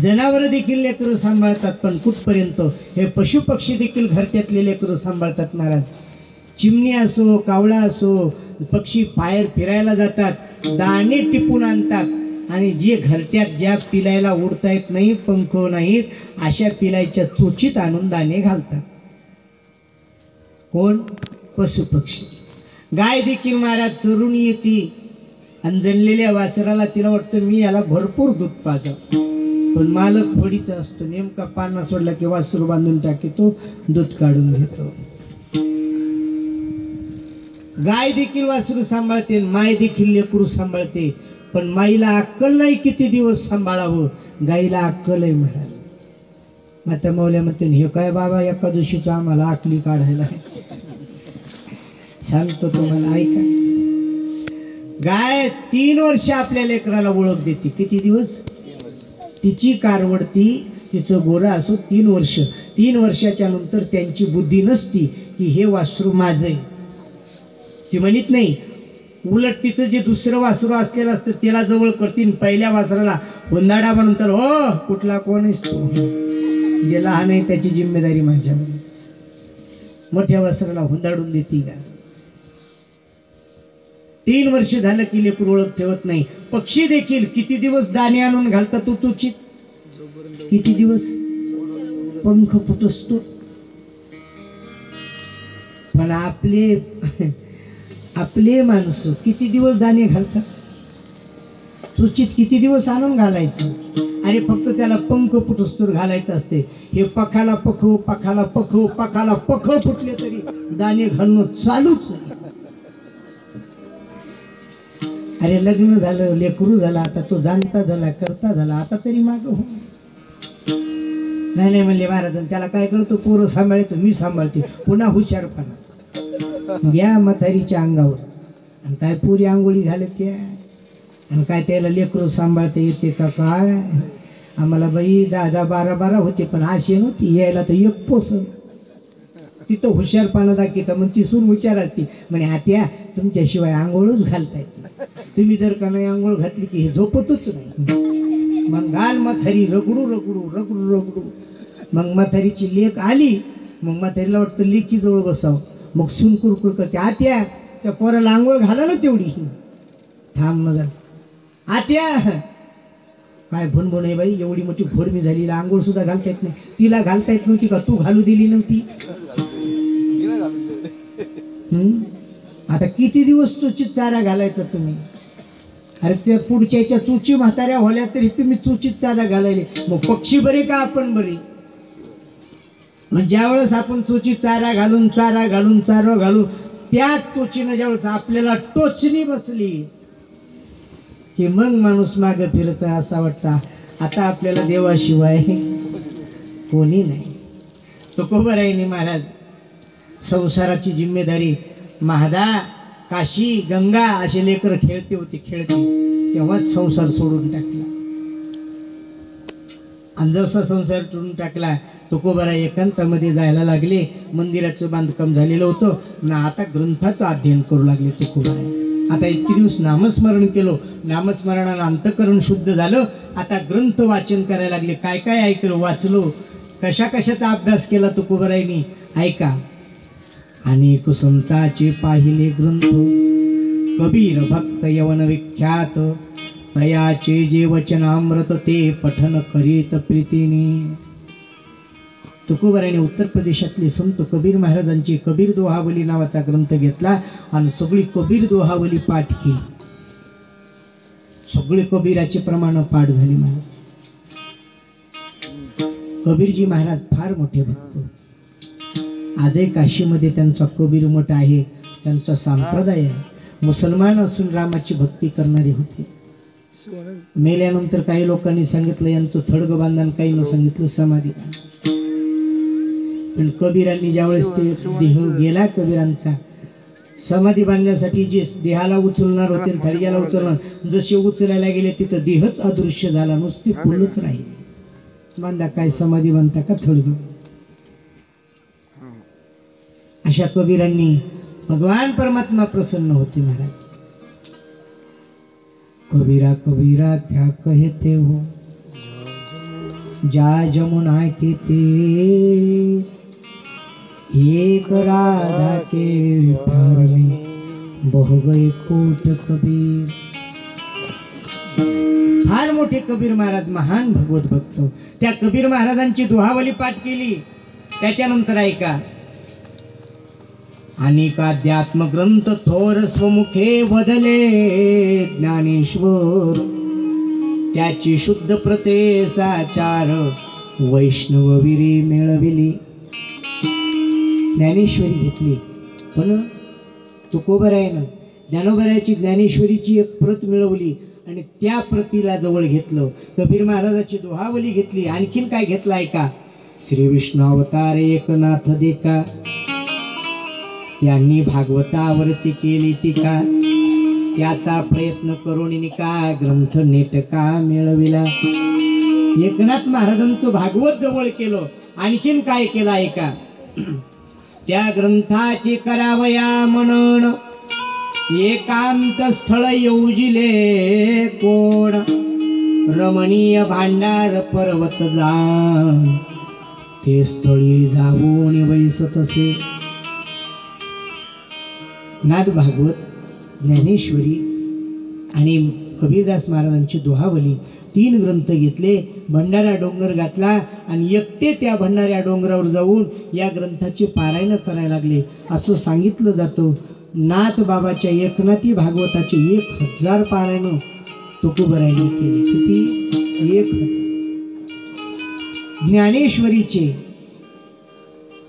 जनावरं देखील लेकरं सांभाळतात, पण कुठपर्यंत हे पशु पक्षी देखील घरट्यातले लेकरं सांभाळतात महाराज. चिमणी असो, कावळा असो, पक्षी बाहेर फिरायला जातात, दाणे टिपून आणतात आणि जे घरट्यात ज्या पिलायला उडता येत नाही, पंख नाहीत, अशा पिलायच्या चोचीत आणून दाणे घालतात. कोण? पशु पक्षी. गाय देखील महाराज चरून येते आणि जनलेल्या वासराला तिला वाटतं मी याला भरपूर दूध पाजावं, पण मालक फोडीचा असतो. नेमका पाना सोडला की वासरू बांधून टाकीतो, दूध काढून घेतो. गाय देखील वासरू सांभाळते, माय देखील लेकरू सांभाळते, पण माईला अक्कल नाही किती दिवस सांभाळावं. गाईला अक्कल आहे महाराज. माता मौल्या म्हणते हे काय बाबा एका दिवशीचं आम्हाला आकली काढायला. सांगतो तुम्हाला, ऐका. गाय 3 वर्ष आपल्या लेकराला ओळख देते. किती दिवस? तिची कारवडती, तिचं गोरा असो 3 वर्ष. 3 वर्षाच्या नंतर त्यांची बुद्धी नसती की हे वासरू माझं आहे. ती म्हणत नाही. उलट तिचं जे दुसरं वासरू असलेलं असतं त्याला जवळ करतील. पहिल्या वासराला हुंदाडा बनून चल, हो कुठला कोण आहेस तू, जे लहान आहे त्याची जिम्मेदारी माझ्यावर. मोठ्या वासराला हुंदाडून देते का? 3 वर्ष झालं की लेकरू ओळख ठेवत नाही. पक्षी देखील किती दिवस दाणे आणून घालतात तू चुचित? किती दिवस? पंख फुटसतो. पण आपले माणसं किती दिवस दाणे घालतात? चुचित किती दिवस आणून घालायचं? अरे फक्त त्याला पंख फुटस्तोर घालायचं असते. हे पखाला पखव, पखाला पखव, पखाला पखव फुटले तरी दाणे घालणं चालूच. अरे लग्न झालं, लेकरू झाला, आता तो जाणता झाला, करता झाला, आता तरी माग हो. नाही म्हणले महाराज, त्याला काय कळतं, पोरं सांभाळायचं, मी सांभाळते. पुन्हा हुशारपणा घ्या म्हातारीच्या अंगावर. आणि काय पुरी आंघोळी घालत त्या, आणि काय त्याला लेकरू सांभाळता येते का? काय आम्हाला बाई 10-12 होते, पण अशी नव्हती. यायला तर एक पोसन. तिथं हुशारपणा दाखवता. मग ती सून हुशार असती, म्हणे आत्या तुमच्याशिवाय आंघोळच घालतायत, तुम्ही जर का नाही आंघोळ घातली की हे झोपतच नाही. मग घाल म्हातारी रगडू रगडू रगडू रगडू. मग म्हातारीची लेक आली, मग म्हातारीला वाटतं लेकी जवळ बसावं. मग सून कुरकुर करते, आत्या त्या पोराला आंघोळ घाला ना तेवढी. थांब न झालं, आत्या काय भुणभुण आहे बाई, एवढी मोठी फोडमी झाली, आंघोळ सुद्धा घालता येत नाही. तिला घालता येत नव्हती का? तू घालू दिली नव्हती? आता किती दिवस चुचीत चारा घालायचा तुम्ही? अरे त्या पुढच्याच्या चुची म्हाताऱ्या होल्या तरी तुम्ही चुचीत चारा घालायले. मग पक्षी बरे का आपण बरे? मग ज्यावेळेस आपण चुचीत चारा घालून चारा घालून त्याच चुचीनं ज्यावेळेस आपल्याला टोचणी बसली की मग माणूस मागे फिरत. असा वाटतं आता आपल्याला देवाशिवाय कोणी नाही. तुकोबारायांनी महाराज संसाराची जिम्मेदारी, महादा, काशी, गंगा असे लेकर खेळते तेव्हाच संसार सोडून टाकला. आणि जसा संसार सोडून टाकला तुकोबाराय एकांतामध्ये जायला लागले. मंदिराचं बांधकाम झालेलं होतं ना, आता ग्रंथाचं अध्ययन करू लागले तुकोबाराय. आता इतके दिवस नामस्मरण केलं, नामस्मरणानं अंतःकरण शुद्ध झालं. आता ग्रंथ वाचन करायला लागले. काय काय ऐकलं, वाचलो, कशाचा अभ्यास केला तुकोबारायांनी ऐका. अनेक संतांचे पाहिले ग्रंथ, कबीर भक्त यवन विख्यात, तयाचे जे वचनामृत ते पठन करीत प्रीतीने. तुकोबारायांनी उत्तर प्रदेशातले संत कबीर महाराजांची कबीर दोहावली नावाचा ग्रंथ घेतला आणि सगळी कबीर दोहावली पाठ केली. सगळे कबीराचे प्रमाण पाठ झाली. महाराज कबीरजी महाराज फार मोठे भक्त. आजही काशीमध्ये त्यांचा कबीर मठ आहे, त्यांचा संप्रदाय आहे. मुसलमान असून रामाची भक्ती करणारे होते. मेल्यानंतर काही लोकांनी सांगितलं यांचं थडगं बांधण, काही न सांगितलं समाधी. पण कबीरांनी ज्यावेळेस ते देह गेला कबीरांचा, समाधी बांधण्यासाठी जे देहाला उचलणार होते थडग्याला उचलणार, जसे उचलायला गेले तिथं देहच अदृश्य झाला, नुसती फुलच राहील. बांधा काय समाधी बांधता का थडग. अशा कबीरांनी भगवान परमात्मा प्रसन्न होते महाराज. कबीरा कबीरा क्या कहते हो, जा जमुना कहते, एक राधा के प्यार में बह गए कोट कबीर. फार मोठे कबीर महाराज, महान भगवत भक्त. त्या कबीर महाराजांची दुहावली पाठ केली. त्याच्यानंतर ऐका, अनेकाध्यात्म ग्रंथ थोर स्वमुखे वदले ज्ञानेश्वर, त्याची शुद्ध प्रतेसाचार वैष्णवविरी मिळविली. ज्ञानेश्वरी घेतली, पण तुकोबरायानं ज्ञानोबरायाची ज्ञानेश्वरीची एक प्रत मिळवली आणि त्या प्रतीला जवळ घेतलं. कबीर महाराजाची दुहावली घेतली. आणखीन काय घेतलं ऐका, श्री विष्णू अवतार एकनाथ देखा, त्यांनी भागवतावरती केली टीका, त्याचा प्रयत्न करून निका ग्रंथ नेटका मिळविला. एकनाथ महाराजांचं भागवत जवळ केलं. आणखीन काय केलं ऐका, त्या ग्रंथाचे करावया म्हणून एकांत स्थळ योजिले कोण, रमणीय भांडार पर्वत जा, ते स्थळी जाऊन वैसतसे. नाद भागवत, ज्ञानेश्वरी आणि कबीरदास महाराजांची दुहावली, 3 ग्रंथ घेतले, भंडारा डोंगर घातला आणि एकटे त्या भंडाऱ्या डोंगरावर जाऊन या ग्रंथाचे पारायण करायला लागले. असं सांगितलं जातं. नाथ बाबाच्या एकनाथी भागवताचे 1000 पारायण तुकोबरायांनी केले. किती? 1000. ज्ञानेश्वरीचे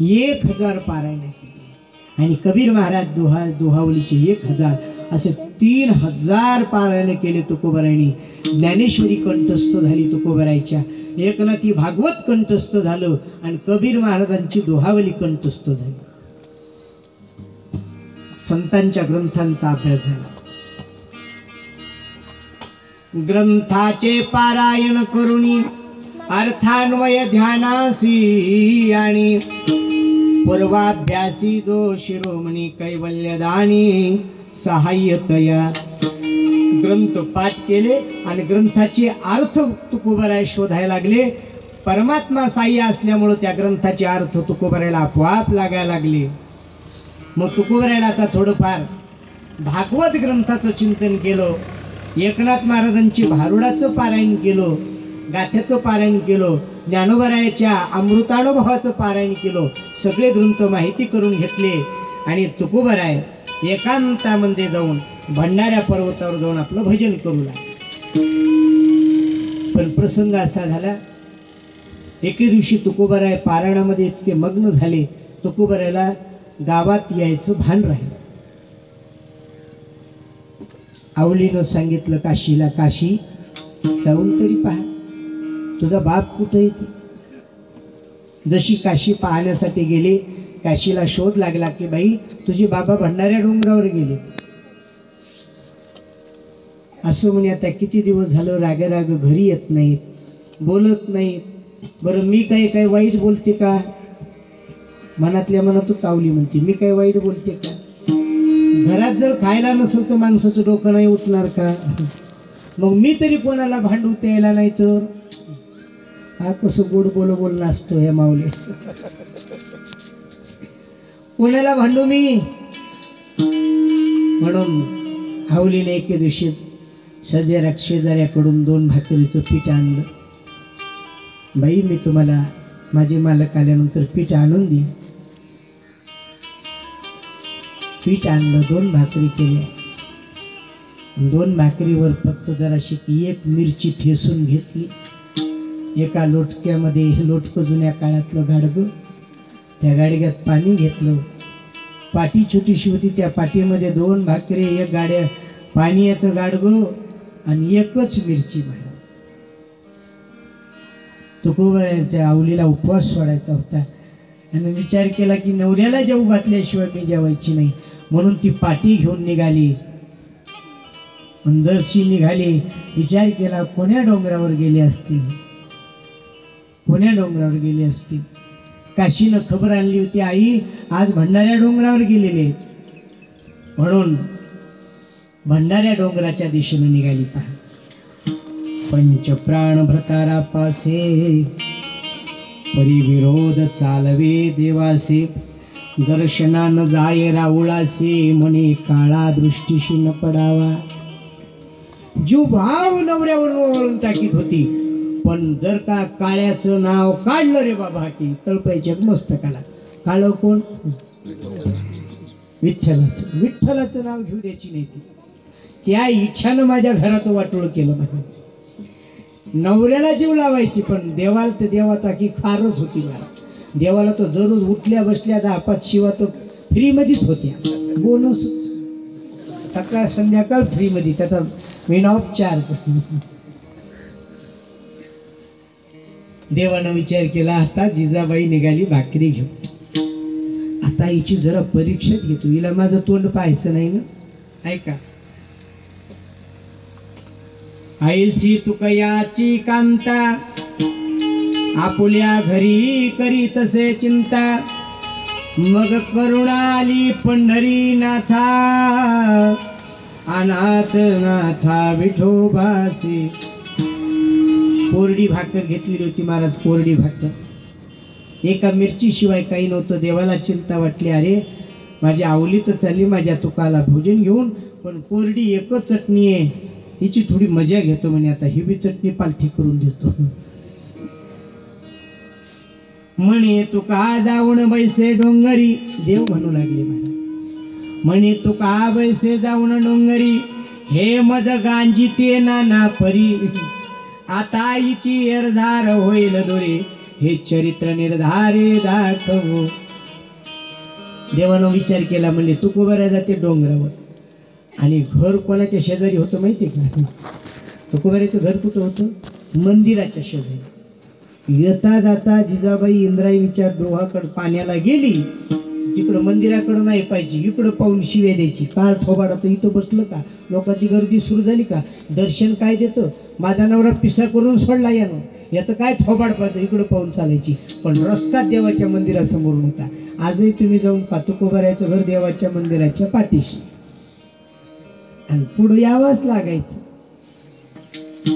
1000 पारायण केले आणि कबीर महाराज दुहावलीचे 1000, असे 3000 पारायण केले तुकोबरायांनी. ज्ञानेश्वरी कंठस्थ झाली तुकोबरायच्या, एकनाथी भागवत कंठस्थ झालं आणि कबीर महाराजांची दुहावली कंठस्थ झाली. संतांच्या ग्रंथांचा अभ्यास झाला. ग्रंथाचे पारायण करुणी अर्थान्वय ध्यानासी आणि पूर्वाभ्यासी जो शिरोमणी कैवल्यदानी सहाय्यतया. ग्रंथ पाठ केले आणि ग्रंथाचे अर्थ तुकोबराय शोधायला लागले. परमात्मा साह्य असल्यामुळे त्या ग्रंथाचे अर्थ तुकोबरायला आपोआप लागायला लागले. मग तुकोबरायला आता थोडंफार भागवत ग्रंथाचं चिंतन केलं, एकनाथ महाराजांची भारुडाचं पारायण केलं, गाथ्याचं पारायण केलं, ज्ञानोबरायाच्या अमृतानुभवाचं पारायण केलं. सगळे ग्रंथ माहिती करून घेतले आणि तुकोबराय एकांतामध्ये जाऊन भंडाऱ्या पर्वतावर जाऊन आपलं भजन करू लागले. पण प्रसंग असा झाला, एके दिवशी तुकोबराय पारायणामध्ये इतके मग्न झाले, तुकोबरायला गावात यायचं भान राहिलं. आवलीनं सांगितलं काशीला, काशी जाऊन तरी पहा तुझा बाप कुठे येते. जशी काशी पाहण्यासाठी गेले, काशीला शोध लागला की बाई तुझे बाबा भंडाऱ्या डोंगरावर गेले. असं म्हणे आता किती दिवस झालं राग घरी येत नाहीत, बोलत नाहीत. बरं मी काय वाईट बोलते का? मनातल्या मनातच चावली म्हणते, मी काय वाईट बोलते का? घरात जर खायला नसेल तर माणसाचं डोकं नाही उठणार का? मग मी तरी कोणाला भांडू यायला नाही तर. हा कसं गोड बोलणं असतं हे माऊली. कोणाला भांडू मी? म्हणून हावलीने एके दिवशी शेजाऱ्याकडून 2 भाकरीचं पीठ आणलं. बाई मी तुम्हाला माझे मालक आल्यानंतर पीठ आणून दे. पीठ आणलं, 2 भाकरी केल्या. 2 भाकरीवर फक्त जराशी 1 मिरची ठेसून घेतली. एका लोटक्यामध्ये, लोटकं जुन्या काळातलं गाडगं, त्या गाडग्यात पाणी घेतलं. पाटी छोटीशी होती, त्या पाटीमध्ये 2 भाकरी, 1 गाड्या पाण्याचं गाडगं आणि 1च मिरची महाराज. तुकोबाराच्या आवलीला उपवास सोडायचा होता आणि विचार केला की नवऱ्याला जेवू घातल्याशिवाय मी जेवायची नाही, म्हणून ती पाटी घेऊन निघाली. जशी निघाली विचार केला कोण्या डोंगरावर गेले असतील, कोण्या डोंगरावर गेले असतील. काशीनं खबर आणली होती, आई आज भंडाऱ्या डोंगरावर गेलेले आहेत, म्हणून भंडाऱ्या डोंगराच्या दिशेने निघाली. पहा, पंचप्राण भ्रतारा पासे परी विरोध चालवे देवासे, दर्शनान जाय राऊळासे म्हणे काळा दृष्टीशी न पडावा. जीव भाव नवऱ्यावरून वळून टाकीत होती, पण जर का काळ्याचं नाव काढलं रे बाबा की तळपायच्या मस्तकाला. काळ कोण? विठ्ठलाचं. विठ्ठलाचं नाव घेऊ द्यायची नाही ती. त्या इच्छानं माझ्या घराचं वाटोळ केलं. माझ्या नवऱ्याला जीव लावायची, पण देवाला तर देवाचा की खारच होती. मला देवाला तर दररोज उठल्या बसल्या 10-5 शिवा तर फ्रीमध्येच होत्या. बोनस सकाळ संध्याकाळ फ्रीमध्ये, त्याचा मेन ऑफ चार्ज. देवानं विचार केला आता जिजाबाई निघाली भाकरी घेऊन, आता हिची जरा परीक्षेत घेतो, हिला माझं तोंड पाहायचं नाही ना. ऐका, ऐसी तुकयाची कांता आपुल्या घरी करी तसे चिंता, मग करुणाली पंढरीनाथा अनाथ नाथा विठोबासी. कोरडी भाकर घेतलेली होती महाराज, कोरडी भाकर. एका मिरची शिवाय काही नव्हतं. देवाला चिंता वाटली, अरे माझी आवली तर चालली माझ्या तुकाला भोजन घेऊन, पण कोरडी एकच चटणी आहे, हिची थोडी मजा घेतो म्हणे, आता ही बी चटणी पालथी करून देतो. म्हणे तुका जाऊन बैसे डोंगरी, देव म्हणू लागले महाराज. म्हणे तुका बैसे जाऊन डोंगरी, हे मज गांजी ते नाना परी, आता हिची एरधार होईल दोरे, हे चरित्र निर्धारे दाखवो. देवानं विचार केला, म्हणले तुकोबारा जाते डोंगरावर, आणि घर कोणाच्या शेजारी होतं माहिती का? तुकोबाराचं घर कुठं होतं? मंदिराच्या शेजारी. येता जाता जिजाबाई इंद्रायणीच्या डोहाकडे पाण्याला गेली, तिकडं मंदिराकडं नाही पाहिजे, इकडं पाहून शिव्या द्यायची. काळ थोबाडाचं इथं बसलं का, लोकांची गर्दी सुरू झाली का, दर्शन काय देतं, माझा नवरा पिसा करून सोडला यानं, याचं काय थोबाड पाहिजे, इकडं पाहून चालायची. पण रस्ता देवाच्या मंदिरासमोर नव्हता. आजही तुम्ही जाऊन तुकोबाराचं घर देवाच्या मंदिराच्या पाठीशी, आणि पुढे यावंच लागायचं.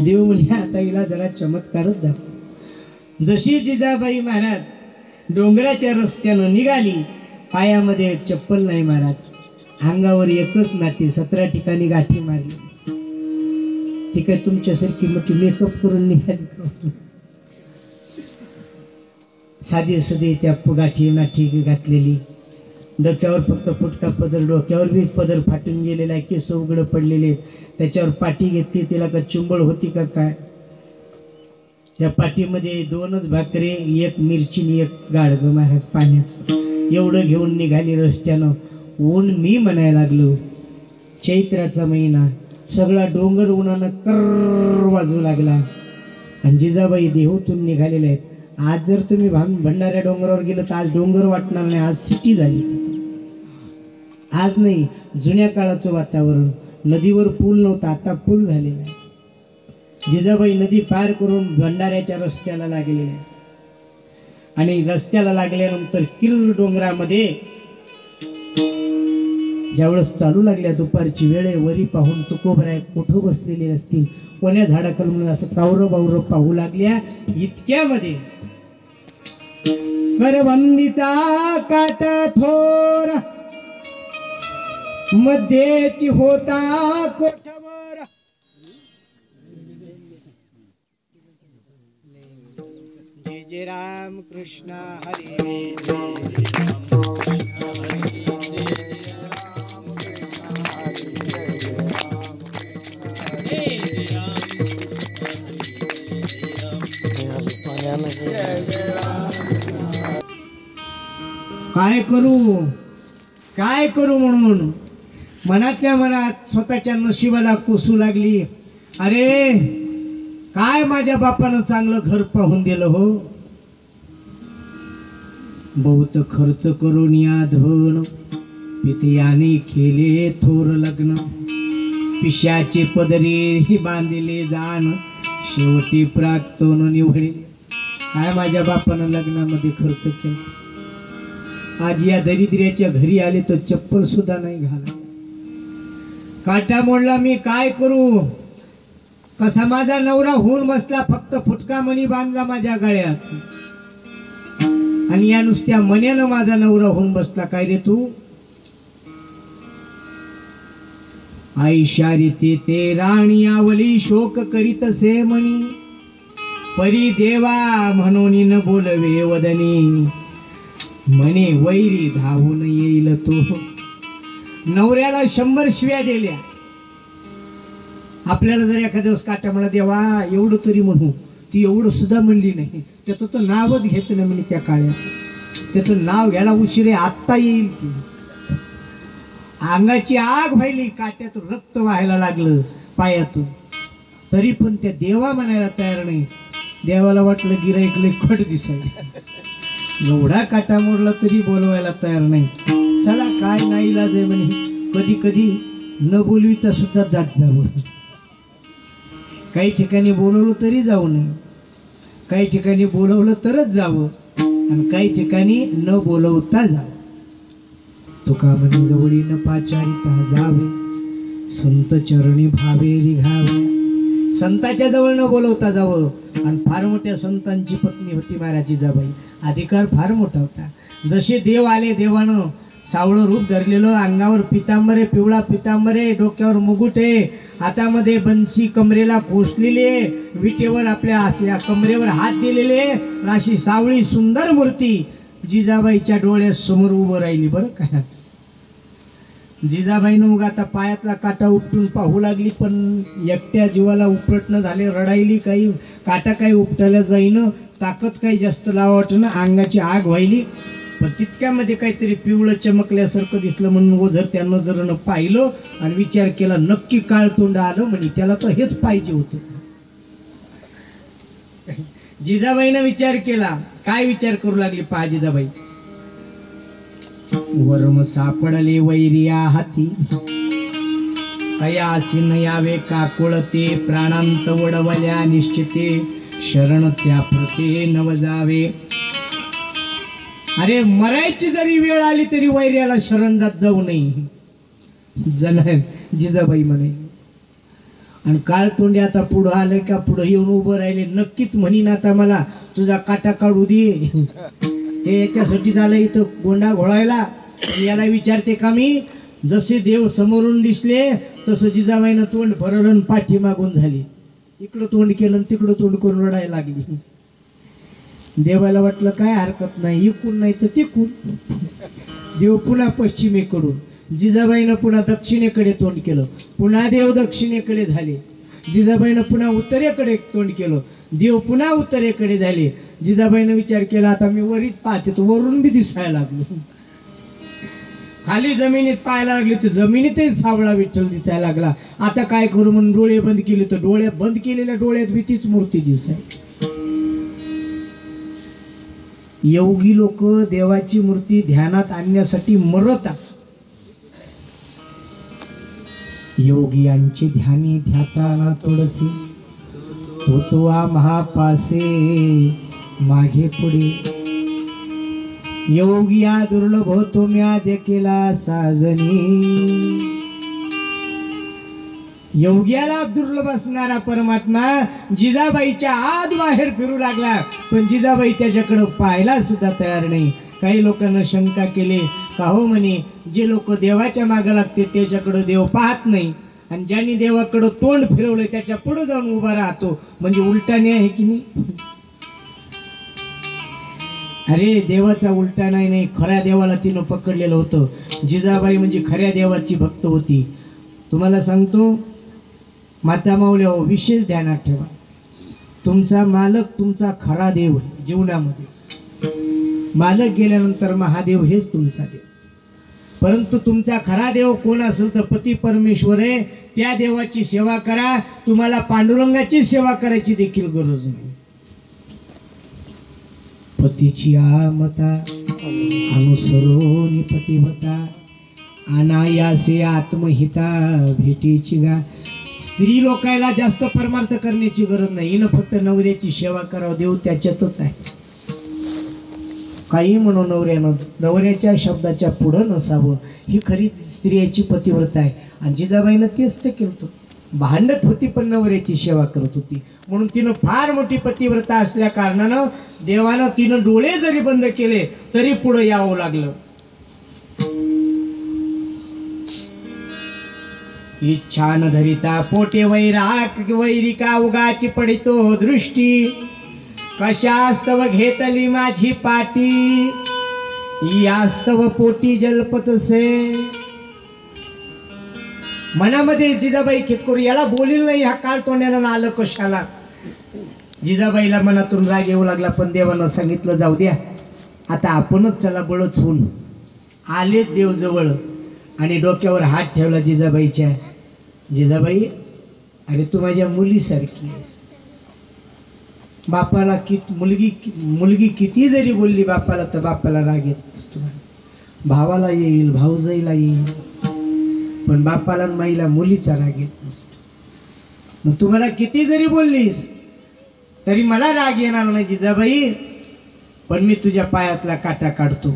देव म्हणजे आता हिला जरा चमत्कारच दाखव. जशी जिजाबाई महाराज डोंगराच्या रस्त्यानं निघाली, पायामध्ये चप्पल नाही महाराज, अंगावर एकच नाटी, 17 ठिकाणी गाठी मारली. ती काय तुमच्यासारखी मोठी मेकअप करून निघाली? साधी सुधी त्या गाठी नाठी घातलेली, डोक्यावर फक्त फुटका पदर, डोक्यावर बी पदर फाटून गेलेला आहे, केस उघड पडलेले, त्याच्यावर पाटी घेतली, तिला का चुंबळ होती का काय. त्या पाठीमध्ये 2च भाकरी, 1 मिरची आणि 1 गाडगं महाराज पाण्याचं. एवढं घेऊन निघाली रस्त्यानं. ऊन मी म्हणायला लागलो, चैत्राचा महिना, सगळा डोंगर उन्हानं कर वाजू लागला. आणि जिजाबाई देहूतून निघालेल्या आहेत. आज जर तुम्ही भंडाऱ्या डोंगरावर गेलं तर आज डोंगर वाटणार नाही, आज सिटी झाली. आज नाही, जुन्या काळाचं वातावरण. नदीवर पूल नव्हता, आता पूल झालेला आहे. जिजाबाई नदी पार करून भंडाऱ्याच्या रस्त्याला लागलेल्या आहे. आणि रस्त्याला लागल्यानंतर किल्ल डोंगरामध्ये ज्यावेळेस चालू लागल्या दुपारची वेळ आहे, वरी पाहून तुकोबराय कुठं बसलेले असतील, कोण्या झाडाखाली म्हणून असं कावरं बावरं पाहू लागल्या. इतक्यामध्ये करवंदीचा काट थोर मध्येची होता कोठवर, जय जय राम कृष्ण हरी काय करू म्हणून मनातल्या मनात स्वतःच्या नशिबाला कोसू लागली. अरे काय माझ्या बापानं चांगलं घर पाहून दिलं हो. बहुत खर्च करून या धन पित्याने केले थोर लग्न. पिशाचे पदरी बांधिले जाण शेवटी प्राक्तन निवडले. काय माझ्या बापानं लग्नामध्ये खर्च केला. आज या दरिद्र्याच्या घरी आले तर चप्पल सुद्धा नाही घाला. काटा मोडला. मी काय करू. कसा माझा नवरा होऊन बसला. फक्त फुटका मणी बांधला माझ्या गळ्यात आणि या नुसत्या मण्यानं माझा नवरा होऊन बसला. काय रे तू. आई शारीते ते राणी आवली शोक करीत से मणी. परी देवा म्हणून न बोलवे वदनी. म्हणे वैरी धावून येईल तो. नवऱ्याला 100 शिव्या दिल्या. आपल्याला जर एखाद्या दिवस काटा म्हणा देवा एवढं तरी म्हणू. ती एवढं सुद्धा म्हणली नाही. त्याचं तर नावच घ्यायचं नाही म्हणे. त्या काळ्याचं त्याचं नाव घ्यायला उशीर आहे. आत्ता येईल ती. अंगाची आग व्हायली. काट्यातून रक्त व्हायला लागलं पायातून. तरी पण त्या देवा म्हणायला तयार नाही. देवाला वाटलं गिराईक लय खट दिसायला. एवढा काटा मोडला तरी बोलवायला तयार नाही. चला काय नाही इलाज आहे म्हणे. कधी कधी न बोलविता सुद्धा जात जावं. काही ठिकाणी बोलवलं तरी जाऊ नये. काही ठिकाणी बोलवलं तरच जावं आणि काही ठिकाणी न बोलवता जावं. तुका म्हणे जवळी न पाचारिता जावे संत चरणी भावे रिघावे. संताच्या जवळ न बोलवता जावं. आणि फार मोठ्या संतांची पत्नी होती महाराज जिजाबाई. अधिकार फार मोठा होता. जसे देव आले देवानं सावळं रूप धरलेलं. अंगावर पितांबरे पिवळा पितांबरे. डोक्यावर मुकुट आहे. हातामध्ये बंसी कमरेला खोसलेली आहे. विटेवर आपल्या या कमरेवर हात दिलेले. अशी सावळी सुंदर मूर्ती जिजाबाईच्या डोळ्यासमोर उभं राहिली. बरं का. जिजाबाईनं मग आता पायातला काटा उपटून पाहू लागली. पण एकट्या जीवाला उपटणं झाले. रडायली. काही काटा काही उपटायला जाईन. ताकद काही जास्त लावाटं. अंगाची आग व्हायली. पण तितक्यामध्ये काहीतरी पिवळं चमकल्यासारखं दिसलं. म्हणून ओझर त्या नजरेनं पाहिलं आणि विचार केला नक्की काळ तोंड आलं म्हणे. त्याला तर हेच पाहिजे होतं. जिजाबाईनं विचार केला. काय विचार करू लागली पहा जिजाबाई. वर्म सापडले वैरिया हाती. कयासी न यावे काकुळते. प्राणांत वडवल्या निश्चिते. शरण त्या प्रते नव जावे. अरे मरायची जरी वेळ आली तरी वैर्याला शरण जात जाऊ नये. जिजाबाई म्हणे. आणि काळ तोंडी आता पुढं आलं का पुढं येऊन उभं राहिले. नक्कीच म्हणीन आता मला तुझा काटा काढू दे. हे याच्यासाठी झालं इथं गोंडा घोळायला. याला विचारते का मी. जसे देव समोरून दिसले तसं जिजाबाईनं तोंड भरलं आणि पाठी मागून झाली. इकडं तोंड केलं तिकडं तोंड करून रडायला लागली. देवाला वाटलं काय हरकत नाही. इकून नाही तर तिकून. देव पुन्हा पश्चिमेकडून. जिजाबाईनं पुन्हा दक्षिणेकडे तोंड केलं. पुन्हा देव दक्षिणेकडे झाले. जिजाबाईनं पुन्हा उत्तरेकडे तोंड केलं. देव पुन्हा उत्तरेकडे झाले. जिजाबाईनं विचार केला आता मी वरीच पाहते. तो वरून बी दिसायला लागलो. खाली जमिनीत पाहायला लागले तर जमिनीतही सावळा विठ्ठल दिसायला लागला. आता काय करू म्हणून डोळे बंद केले तर डोळ्यात बंद केलेल्या डोळ्यात बी तीच मूर्ती दिसाय. योगी लोक देवाची मूर्ती ध्यानात आणण्यासाठी मरतात. योगियांचे ध्यानी ध्याताना थोडसे तोतवा महापासे मागे पुढे. योगिया दुर्लभ होतो म्या देखीला साजनी. योग्याला दुर्लभ असणारा परमात्मा जिजाबाईच्या आत बाहेर फिरू लागला. पण जिजाबाई त्याच्याकडे पाहायला सुद्धा तयार नाही. काही लोकांना शंका केली का हो म्हणे जे लोक देवाच्या मागे लागते त्याच्याकडे देव पाहत नाही आणि ज्यांनी देवाकडे तोंड फिरवलंय त्याच्या पुढे जाऊन उभा राहतो. म्हणजे उलटाने आहे की नाही. अरे देवाचा उलटा नाही. खऱ्या देवाला तिनं पकडलेलं होतं. जिजाबाई म्हणजे खऱ्या देवाची भक्त होती. तुम्हाला सांगतो माता माऊल्या हो विशेष ध्यानात ठेवा. तुमचा मालक तुमचा खरा देव जीवनामध्ये. मालक गेल्यानंतर महादेव हेच तुमचा देव. परंतु तुमचा खरा देव कोण असेल तर पती परमेश्वर आहे. त्या देवाची सेवा करा. तुम्हाला पांडुरंगाची सेवा करायची देखील गरज नाही. पतीची आमता अनुसरोनी पतिव्रता अनायासे आत्महिता भेटीची गा. स्त्री लोकायला जास्त परमार्थ करण्याची गरज नाही. हिनं फक्त नवऱ्याची सेवा करावं. देव त्याच्यातच आहे. काही म्हणून नवऱ्याच्या शब्दाच्या पुढं नसावं. ही खरी स्त्रियाची पतिव्रता आहे. आणि जिजाबाईनं तेच तर केलं. भांडत होती पण नवऱ्याची सेवा करत होती. म्हणून तिनं फार मोठी पतिव्रता असल्या कारणानं देवानं तिनं डोळे जरी बंद केले तरी पुढे यावं लागलं. इच्छा न धरिता पोटे वैरिका उगाची पडितो दृष्टी. कशास्तव घेतली माझी पाटी यास्तव पोटी जलपतसे. मनामध्ये जिजाबाई केतकर याला बोलील नाही. हा काळ तोंडाला आलं कशाला. जिजाबाईला मनातून राग येऊ लागला. पण देवानं सांगितलं जाऊ द्या आता आपणच चला बळच होऊन. आलेच देव जवळ आणि डोक्यावर हात ठेवला जिजाबाईच्या. जिजाबाई अरे तू माझ्या मुलीसारखी आहेस. बापाला मुलगी किती जरी बोलली बापाला तर बापाला राग येत नसतो. भावाला येईल भाऊजाईला येईल पण बापाला माईला मुलीचा राग येत नसतो. मग तुम्हाला किती जरी बोललीस तरी मला राग येणार नाही जिजाबाई. पण मी तुझ्या पायातला काटा काढतो.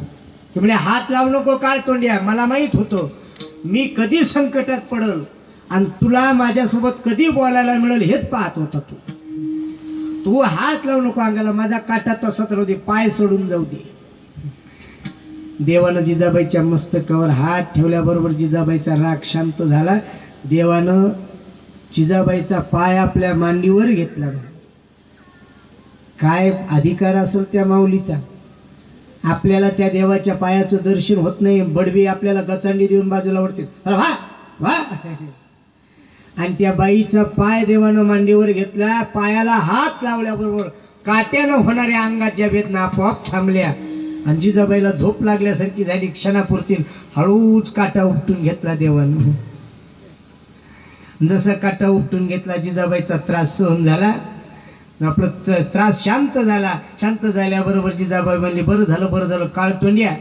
ते म्हणजे हात लावू नको काळ तोंड्या. मला माहित होतं मी कधी संकटात पडल आणि तुला माझ्यासोबत कधी बोलायला मिळेल हेच पाहत होता. तू हात लावू नको अंगाला. माझा काटा तसाच राहू दे. पाय सोडून जाऊ दे. देवानं जिजाबाईच्या मस्तकावर हात ठेवल्याबरोबर जिजाबाईचा राग शांत झाला. देवानं जिजाबाईचा पाय आपल्या मांडीवर घेतला. काय अधिकार असेल त्या माऊलीचा. आपल्याला त्या देवाच्या पायाचं दर्शन होत नाही. बडवी आपल्याला गचांडी देऊन बाजूला वरते वा वा. आणि त्या बाईचा पाय देवानं मांडीवर घेतला. पायाला हात लावल्याबरोबर काट्यानं होणाऱ्या अंगाच्या वेदना आपोआप थांबल्या. आणि जिजाबाईला झोप लागल्यासारखी झाली. क्षणापुरती हळूच काटा उपटून घेतला देवानं. जसा काटा उपटून घेतला जिजाबाईचा त्रास सहन झाला. आपला त्रास शांत झाला. शांत झाल्याबरोबर जिजाबाई म्हणली बरं झालं बरं झालं काळ तोंड्या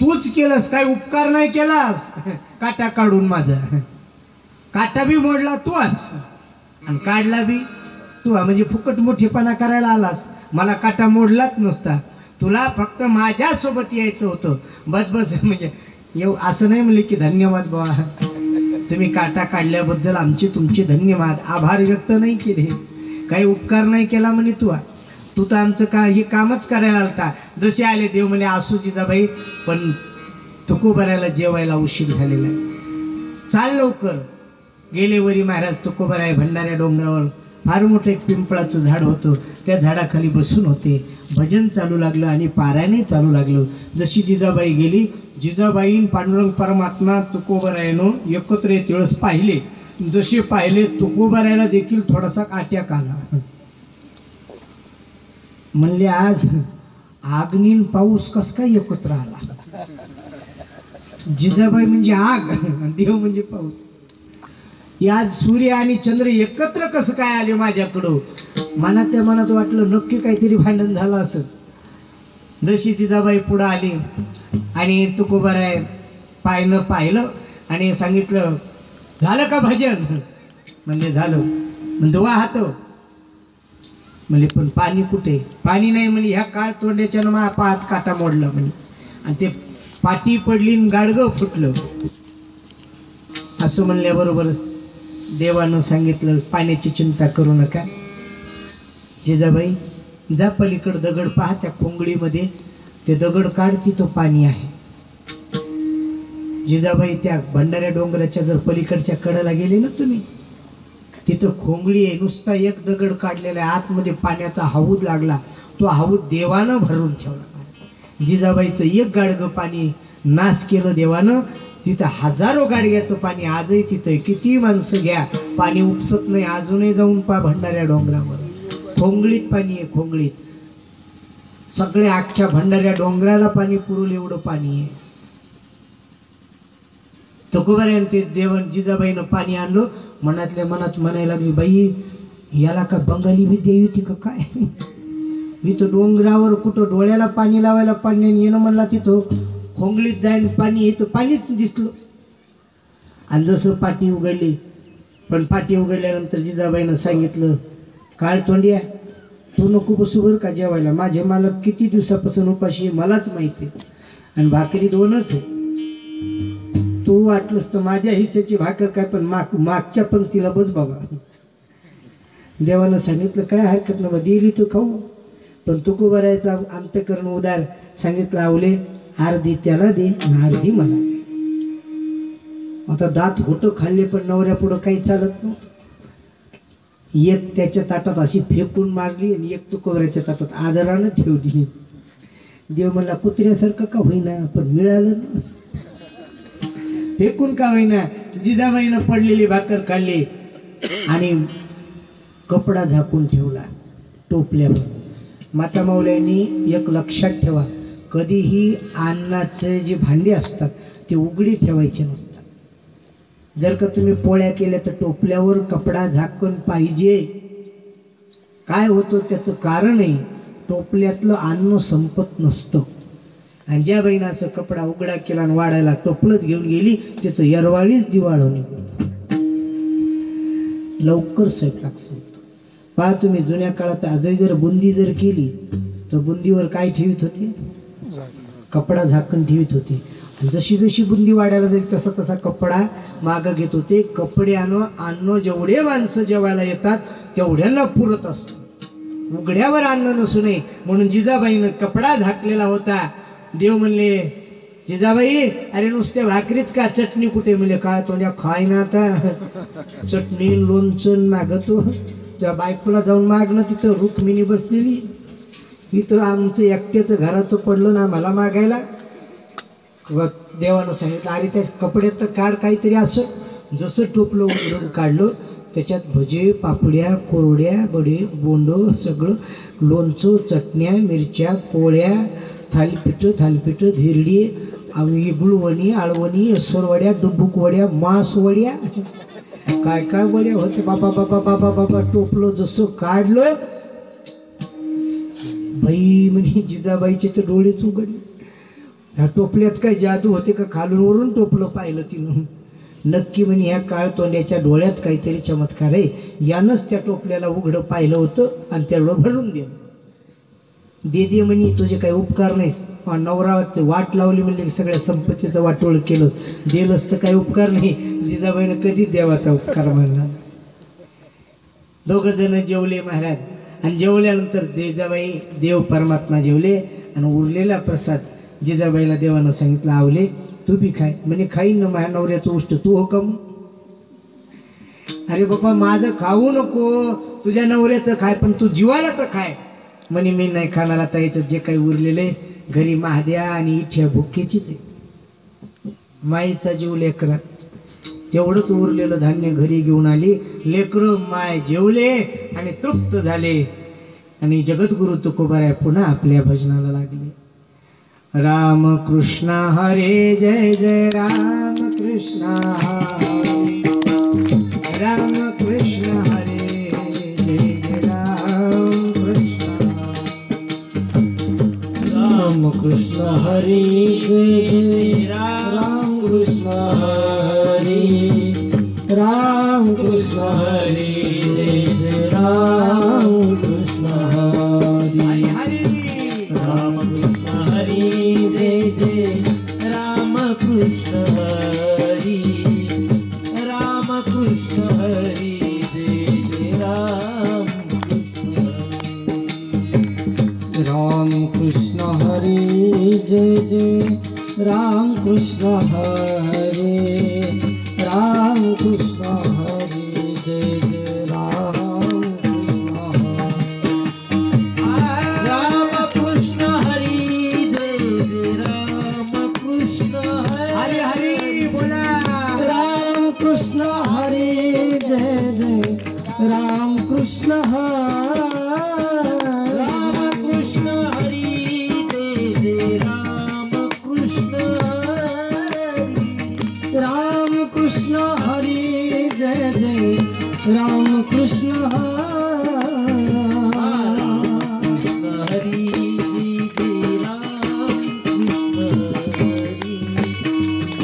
तूच केलंस. काय उपकार नाही केलास. काटा काढून माझा काटा बी मोडला तू आज आणि काढला बी तू. म्हणजे फुकट मोठेपणा करायला आलास. मला काटा मोडलाच नसता. तुला फक्त माझ्यासोबत यायचं होतं. बस बस. म्हणजे असं नाही म्हणले की धन्यवाद बाबा तुम्ही काटा काढल्याबद्दल आमचे तुमचे धन्यवाद आभार व्यक्त नाही केले. काही उपकार नाही केला म्हणे तू तर आमचं हे कामच करायला आलता. जसे आले देव म्हणे असू जिजाबाई पण तुकोबारायला जेवायला उशीर झालेला आहे. चाल लवकर. गेले वरी महाराज तुकोबाराय भंडाऱ्या डोंगरावर फार मोठं एक पिंपळाचं झाड होतं. त्या झाडाखाली बसून होते. भजन चालू लागलं आणि पारायणे चालू लागलं. जशी जिजाबाई गेली जिजाबाईन पांडुरंग परमात्मा तुकोबारायनं एकत्र येत वेळेस पाहिले. जसे पाहिले तुकोबारायला देखील थोडासा अटॅक आला. म्हणले आज आग्नीन पाऊस कस काय एकत्र आला. जिजाबाई म्हणजे आग देव म्हणजे पाऊस. आज सूर्य आणि चंद्र एकत्र कसं काय आले माझ्याकडं. मनात त्या मनात वाटलं नक्की काहीतरी भांडण झालं असं. जशी जिजाबाई पुढं आली आणि तुकोबाराय पाहिलं आणि सांगितलं झालं का भजन. म्हणजे झालं. म्हणजे वाहत म्हणजे पण पाणी कुठे. पाणी नाही म्हणजे ह्या काळ तोंड्याच्या मा पाहात काटा मोडला म्हणे आणि ते पाठी पडली गाडगं फुटलं. असं म्हणल्याबरोबर देवानं सांगितलं पाण्याची चिंता करू नका. जिजाबाई जा पलीकडे दगड पहा. त्या खोंगळीमध्ये ते दगड काढ तिथं पाणी आहे. जिजाबाई त्या भंडाऱ्या डोंगराच्या जर पलीकडच्या कडेला गेले ना तुम्ही तिथं खोंगळी आहे. नुसता एक दगड काढलेला आहे. आतमध्ये पाण्याचा हौद लागला. तो हौद देवानं भरून ठेवला. जिजाबाईचं एक गाडगं पाणी नाश केलं देवानं. तिथं हजारो गाडग्याचं पाणी आजही तिथं. किती माणसं घ्या पाणी उपसत नाही. अजूनही जाऊन पहा भंडाऱ्या डोंगरावर खोंगळीत पाणी आहे. खोंगळीत सगळ्या अख्ख्या भंडाऱ्या डोंगराला पाणी पुरवलं एवढं पाणी आहे. तुकोबारायन ते देवन जिजाबाईनं पाणी आणलं. मनातल्या मनात म्हणायला लागली, बाई याला का बंगाली विद्या होती का काय? मी तो डोंगरावर कुठं डोळ्याला पाणी लावायला पाणी येणं म्हणला, तिथं खोंगळीत जाईन पाणी, इथं पाणीच दिसलं. आणि जसं पाठी उघडली, पण पाठी उघडल्यानंतर जिजाबाईनं सांगितलं, काळ तोंडिया तू नको बसू बरं का जेवायला, माझे मालक किती दिवसापासून उपाशी आहे मलाच माहिती आहे, आणि भाकरी 2च आहे. तू वाटलंस तर माझ्या हिस्सेची भाकर काय, पण मागच्या पंक्तीला बस बाबा. देवानं सांगितलं काय हरकत नाही, दिली तू खाऊ, पण तुकोबारायचा अंतकरण उदार सांगितलं, आवले अर्धी त्याला दे आणि अर्धी मला. आता दात होतं खाल्ले, पण नवऱ्या पुढं काही चालत नव्हतं. एक त्याच्या ताटात अशी फेकून मारली आणि एक तुकोबारायच्या ताटात आदरानं ठेवली. देव म्हणला कुत्र्यासारखं का होईना पण मिळालं ना, फेकून का होईना. जिजाबाईनं पडलेली भाकर काढली आणि कपडा झाकून ठेवला टोपल्यावर. माता माऊल्यांनी एक लक्षात ठेवा, कधीही अन्नाचे जे भांडी असतात ते उघडी ठेवायचे नसतात. जर का तुम्ही पोळ्या केल्या तर टोपल्यावर कपडा झाकून पाहिजे. काय होतं त्याचं कारण आहे, टोपल्यातलं अन्न संपत नसतं. आणि ज्या बाईनं असं कपडा उघडा केला आणि वाढायला टोपलंच घेऊन गेली, त्याचं यरवाळीच दिवाळं निघून लवकर स्वयंपाक संपतो. पहा तुम्ही जुन्या काळात आजही जर बुंदी जर केली तर बुंदीवर काय ठेवीत होते, कपडा झाकण ठेवीत होते. जशी जशी बुंदी वाढायला जाईल तसा तसा कपडा मागं घेत होते. कपड्यानं अन्न जेवढे माणसं जेवायला येतात तेवढ्यांना पुरत असतं. उघड्यावर अन्न नसू नये म्हणून जिजाबाईनं कपडा झाकलेला होता. देव म्हणले, जिजाबाई अरे नुसते भाकरीच का, चटणी कुठे? म्हणले काय तोंड्या खाय ना, आता चटणी लोणचं मागतो. त्या बायकोला जाऊन मागणं, तिथं रुक्मिणी बसलेली, इथं आमचं एकट्याचं घराचं पडलं ना मला मागायला. देवानं सांगितलं, अरे त्या कपड्यात तर काढ काहीतरी असं. जसं टोपलं उघडून काढलं त्याच्यात भजे पापड्या कोरड्या बडे बोंड सगळं, लोणचं चटण्या मिरच्या पोळ्या थालीपीठ धिरडी गुळवणी आळवणी सोरवड्या डुबुक वड्या मांस वड्या काय काय वड्या होते बाबा बाबा बाबा बाबा. टोपलं जसं काढलं बाई म्हणे जिजाबाईचे तर डोळेच उघडले. ह्या टोपल्यात काय जादू होते का? खालून वरून टोपलं पाहिलं तिनं. नक्की म्हणे ह्या काळ तोंड्याच्या डोळ्यात काहीतरी चमत्कार आहे, यानंच त्या टोपल्याला उघडं पाहिलं होतं आणि तेवढं भरून दिलं. दे म्हणे तुझे काही उपकार नाहीस, नवरा वाट लावली म्हणजे सगळ्या संपत्तीचं वाटोळ केलंस, दिलंस तर काही उपकार नाही. जिजाबाईनं कधीच देवाचा उपकार मानला. 2 जण जेवले महाराज, आणि जेवल्यानंतर जिजाबाई देव परमात्मा जेवले आणि उरलेला प्रसाद जिजाबाईला देवानं सांगितलं, आवले तू बी खाय. म्हणे खाईन ना, माझ्या नवऱ्याचं उष्ट तू हो कम. अरे बाबा माझं खाऊ नको, तुझ्या नवऱ्याचं खाय, पण तू जीवाला तर खाय. म्हणे मी नाही खाणार, आता याच्यात जे काही उरलेले घरी महाद्या आणि इच्छा भुक्कीचीच आहे. माईचा जीव लेकरा, तेवढंच उरलेलं धान्य घरी घेऊन आली. लेकरं माय जेवले आणि तृप्त झाले. आणि जगद्गुरु तुकोबाराय पुन्हा आपल्या भजनाला लागले. राम कृष्ण हरे जय जय राम कृष्ण हरे, राम कृष्ण हरे जय जय राम कृष्ण, राम कृष्ण हरे जय जय राम कृष्ण हरे, राम कृष्ण हरे जय जय राम कृष्ण हरे, राम कृष्ण हरे जय जय राम कृष्ण हरे, राम कृष्ण हरे जय जय राम कृष्ण हरे जय जय राम कृष्ण हरे, राम कृष्ण हरे जय जय राम कृष्ण हरे, राम कृष्ण हरे हरे बोला, राम कृष्ण हरे जय जय राम कृष्ण हरे, राम कृष्ण हरे कृष्ण हरी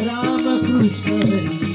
राम कृष्ण हरी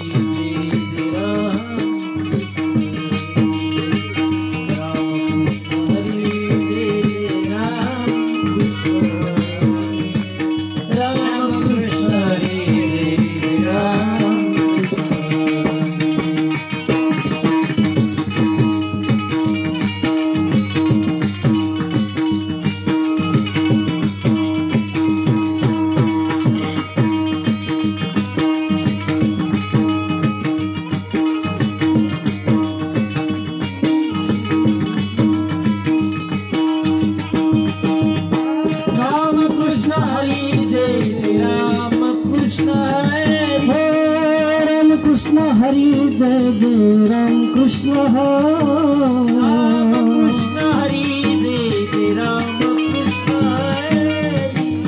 कृष्ण हरी जय जय राम कृष्ण हरी जय जय राम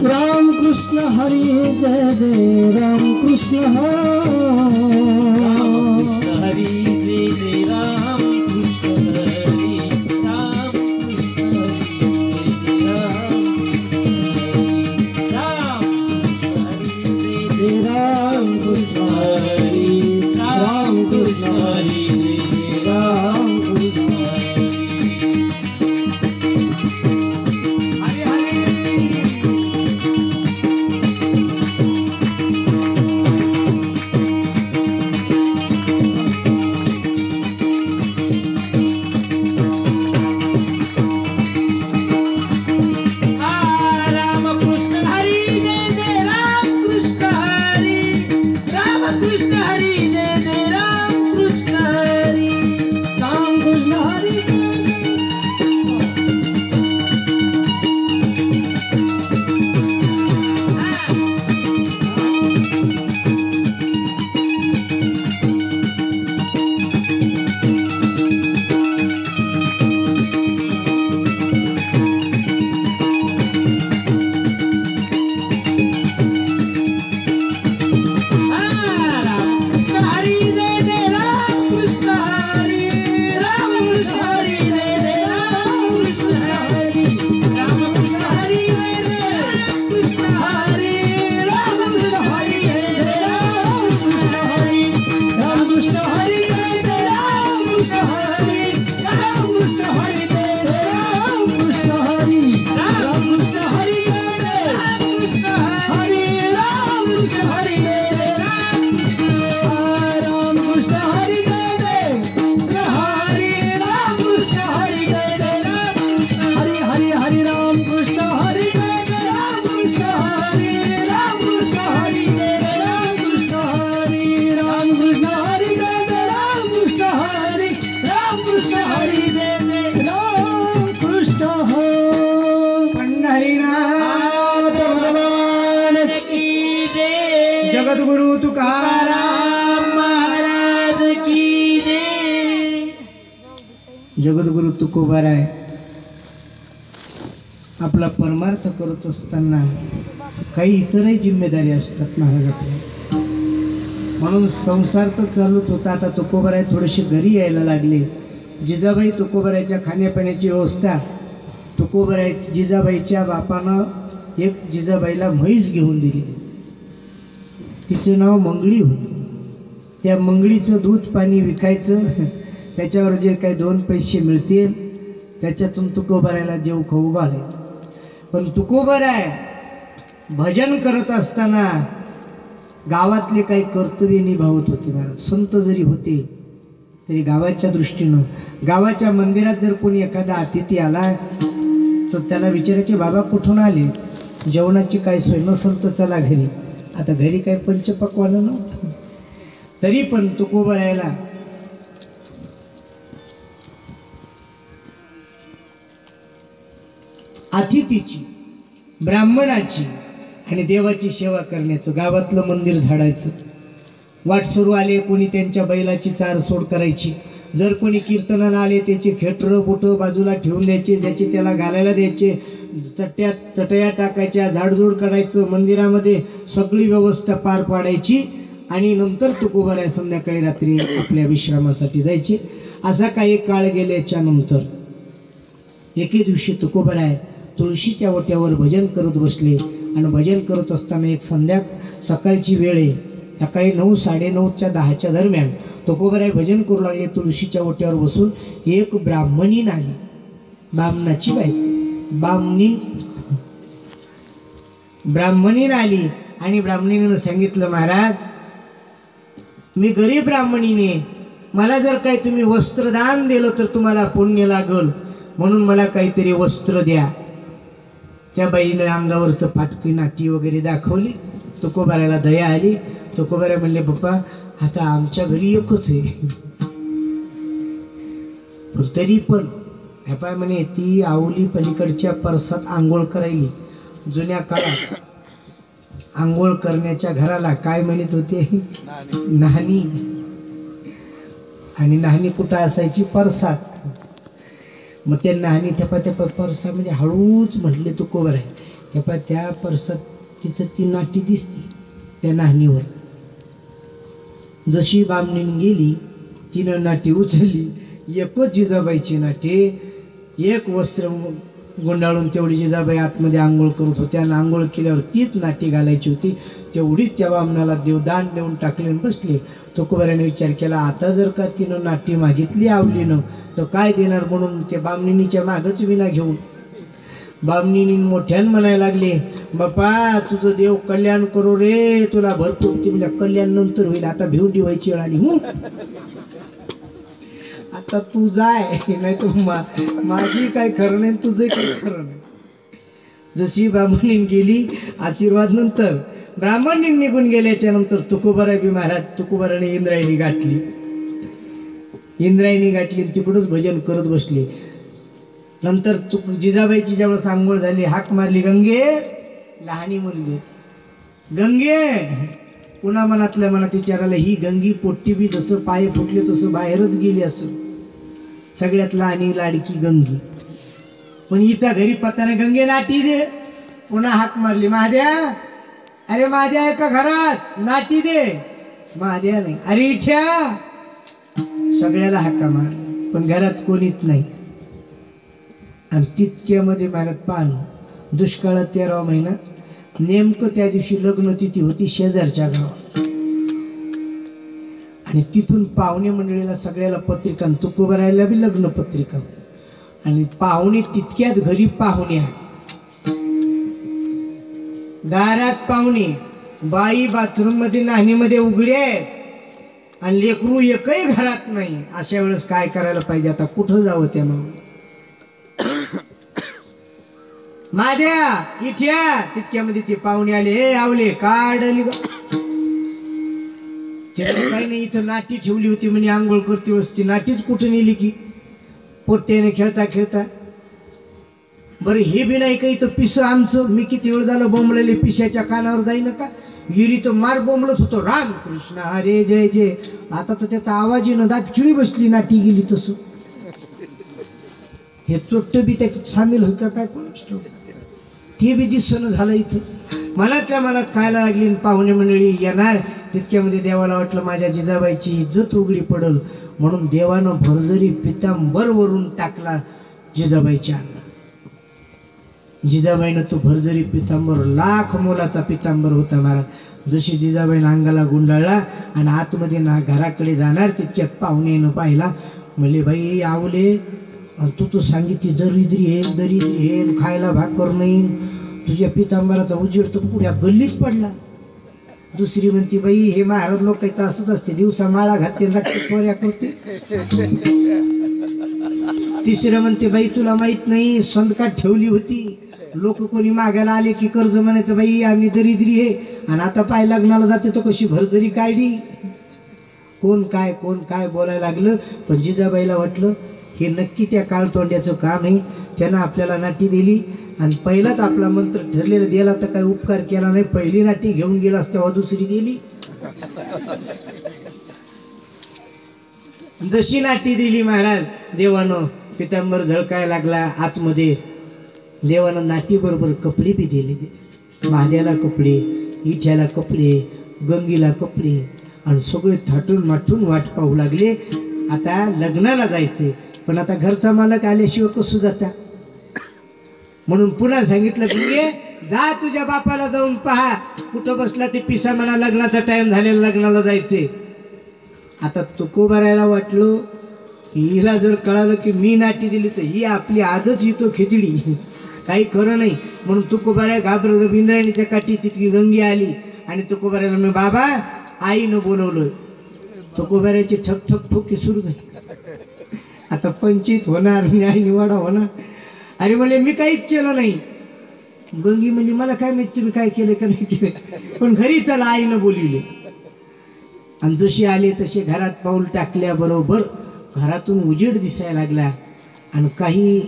राम कृष्ण हरी जय जय राम कृष्ण हरी जय जय राम कृष्ण हरी राम कृष्ण हरी राम कृष्ण हरी राम कृष्ण हरी हरे जगद्गुरु तुकाराम महाराज की जय। जगद्गुरु तुकोबाराय आपला परमार्थ करत असताना काही इतरही जिम्मेदारी असतात महाराज आपल्या, म्हणून संसार तर चालूच होता. आता तुकोबाराय थोडेसे घरी यायला लागले. जिजाबाई तुकोबारायच्या खाण्यापिण्याची व्यवस्था, तुकोबाराय जिजाबाईच्या बापानं एक जिजाबाईला म्हैस घेऊन दिली. तिचं नाव मंगळी होतं. त्या मंगळीचं दूध पाणी विकायचं, त्याच्यावर जे काही 2 पैसे मिळतील त्याच्यातून तुकोबारायला जेव खाऊ घालायचं. पण तुकोबाराय भजन करत असताना गावातले काही कर्तव्य निभावत होते महाराज. संत जरी होते तरी गावाच्या दृष्टीनं, गावाच्या मंदिरात जर कोणी एखादा अतिथी आला तर त्याला विचारायचे, बाबा कुठून आले, जेवणाची काय सोय नसेल तर चला घरी. आता घरी काय पंचपक्वान्न नव्हतं, तरी पण तुकोबारायला अतिथीची, ब्राह्मणाची आणि देवाची सेवा करण्याचं, गावातलं मंदिर झाडायचं. वाटसरू आले कोणी त्यांच्या बैलाची चार सोड करायची. जर कोणी कीर्तनाला आले त्याचे खेटरं बुटं बाजूला ठेवून द्यायचे, ज्याचे त्याला घालायला द्यायचे. चटया टाकायच्या, झाडझूड करायचं, मंदिरामध्ये सगळी व्यवस्था पार पाडायची. आणि नंतर तुकोबाराय संध्याकाळी रात्री आपल्या विश्रामासाठी जायचे. असा काही काळ गेल्याच्या नंतर एके दिवशी तुकोबराय तुळशीच्या ओट्यावर भजन करत बसले आणि भजन करत असताना एक सकाळची वेळ आहे, सकाळी 9, 9:30, 10च्या दरम्यान तुकोबराय भजन करू लागले. तुळशीच्या ओट्यावर बसून एक ब्राह्मणीन आली, बामणाची बाई ब्राह्मणीन आली आणि ब्राह्मणीनं सांगितलं, महाराज मी गरीब ब्राह्मणीने, मला जर काही तुम्ही वस्त्रदान दिलं तर तुम्हाला पुण्य लागल, म्हणून मला काहीतरी वस्त्र द्या. त्या बाईने अंगावरचं फाटकी नाटी वगैरे दाखवली. तुकोबाराला दया आली. तुकोबारा म्हणले, बाप्पा आता आमच्या घरी एकच आहे, पण तरी पण ह्या म्हणे ती आवली पलीकडच्या परसात आंघोळ करायली. जुन्या काळात आंघोळ करण्याच्या घराला काय म्हणत होते? नाहनी. आणि नाहनी कुठं असायची? परसात. मग त्या नाहनी त्या परसामध्ये हळूच म्हटले तुकोबाराय, त्या परसात तिथं ती नाटी दिसते त्या नाहनीवर. जशी बामणीने गेली तिनं नाटी उचलली, एकच जिजाबाईची नाटी, एक वस्त्र गुंडाळून तेवढी जिजाबाई आतमध्ये आंघोळ करत होत्या आणि आंघोळ केल्यावर तीच नाटी घालायची होती. तेवढीच त्या बामणाला देवदान देऊन टाकले आणि बसले. तुकोबाराने विचार केला, आता जर का तिनं नाटी मागितली आवलीनं तर काय देणार, म्हणून ते बामणीच्या मागच विना घेऊन बामणीनी मोठ्यान म्हणायला लागले, बापा तुझं देव कल्याण करो रे, तुला भरपूर. ती म्हणजे कल्याण नंतर होईल, आता भिवंडी व्हायची वेळ आली. आता तू जाय, नाही तर माझी काय खरं नाही, तुझं काय खरं नाही. जशी ब्राह्मणीन गेली आशीर्वाद नंतर, ब्राह्मणीन निघून गेल्याच्या नंतर तुकोबाराय बी महाराज तुकोबाराने इंद्रायणी गाठली. इंद्रायणी गाठली तिकडूनच भजन करत बसले. नंतर जिजाबाईची ज्यावेळेस आंघोळ झाली, हाक मारली, गंगे. लहानी मुलगी गंगे. पुन्हा मनातल्या मनात विचारायला, ही गंगी पोट्टी बी जसं पाय फुटले तसं बाहेरच गेली असं. सगळ्यात लहानी लाडकी गंगी, पण हिचा घरी पत्ता नाही. गंगे नाटी दे. पुन्हा हाक मारली, महाद्या. अरे महाद्या आहे का घरात? नाटी दे. महाद्या नाही. अरे इच्छा. सगळ्याला हाका मार, पण घरात कोणीच नाही. आणि तितक्यामध्ये महाराज पाहणं, दुष्काळात 13वा महिन्यात नेमकं त्या दिवशी लग्न तिथी होती शेजारच्या गावात. आणि तिथून पाहुणे मंडळीला सगळ्याला पत्रिका, तुकोबारायला बी लग्न पत्रिका. आणि पाहुणे तितक्यात घरी पाहुणे, दारात पाहुणे, बाई बाथरूम मध्ये नाहनीमध्ये उघडे आणि लेकरू एकही घरात नाही. अशा वेळेस काय करायला पाहिजे? आता कुठं जावं त्या म्हणून? माझ्या इथ्या तितक्यामध्ये ते पाहुणे आले. हे आवले काढली काही नाही, इथं नाटी ठेवली होती म्हणे आंघोळ करते वस्ती. नाटीच कुठं नेली की पोट्ट्याने खेळता खेळता. बरं हे बी नाही का इथं पिस आमचं, मी किती वेळ झालं बोंबलेले, पिशाच्या कानावर जाईन का? गिरी तो मार बोंबलत होतो, राम कृष्ण हरे जय जय. आता तर त्याचा आवाज येणं, दात खिळी बसली, नाटी गेली. तसं हे चोट्ट बी त्याच्यात सामील होत का काय कोण ते बी दिसणं झालं. इथं मनातल्या मनात खायला लागली. पाहुणे मंडळी येणार तितक्यामध्ये देवाला वाटलं माझ्या जिजाबाईची इज्जत उघडी पडल, म्हणून देवानं भरजरी पितांबर वरून टाकला जिजाबाईच्या अंगात. जिजाबाईनं तो भरजरी पितांबर, लाख मोलाचा पितांबर होता महाराज. जशी जिजाबाईनं अंगाला गुंडाळला आणि आतमध्ये ना घराकडे जाणार तितक्यात पाहुण्यानं पाहिला. म्हणले, बाई आवले, तू सांगितली दरिद्री हे खायला भाकर नाही, तुझ्या पितांबराचा उजेड तर पुऱ्या गल्लीत पडला. दुसरी म्हणती, बाई हे महाराज लोकांचं असंच असते, दिवसा माळा घातली रात्री पोऱ्या करते. तिसरं म्हणते, बाई तुला माहित नाही संदकात ठेवली होती, लोक कोणी मागायला आले की कर्ज म्हणायचं, बाई आम्ही दरिद्री आहे, आणि आता पाय लग्नाला जाते तर कशी भरजरी काढली. कोण काय बोलायला लागलं. पण जिजाबाईला वाटलं हे नक्की त्या काळतोंड्याचं काम आहे. त्यानं आपल्याला नाटी दिली आणि पहिलाच आपला मंत्र ठरलेला दिला तर काय उपकार केला नाही. पहिली नाटी घेऊन गेलास तेव्हा दुसरी दिली. जशी नाटी दिली महाराज, देवानं पितांबर झळकायला लागला आतमध्ये. देवानं नाटी बरोबर कपडे बी दिले. महाद्याला कपडे, इठ्याला कपडे, गंगीला कपडे, आणि सगळे थाटून माठून वाट पाहू लागले. आता लग्नाला जायचे, पण आता घरचा मालक आल्याशिवाय कसं जाता, म्हणून पुन्हा सांगितलं गंगे जा तुझ्या बापाला जाऊन पहा कुठं बसला ते पिसा म्हणा, लग्नाचा टाइम झालेला, लग्नाला जायचे. आता तुकोबारायला वाटलो हिला जर कळालं की मी नाटी दिली तर ही आपली आजच येतो खिचडी, काही खरं नाही. म्हणून तुकोबाराय घाबरलं. इंद्रायणीच्या काठी तितकी गंगी आली आणि तुकोबारायला मी बाबा आईनं बोलवलं. तुकोबारायची ठक ठक ठोकी सुरू झाली. आता पंचित होणार, न्याय निवाडा होणार. अरे म्हणजे मी काहीच केलं नाही. गंगी म्हणजे मला काय माहिती तुम्ही काय केलं का नाही केलं, पण घरी चला आईनं बोलिवले. आणि जशी आले तसे घरात पाऊल टाकल्याबरोबर घरातून उजेड दिसायला लागला आणि काही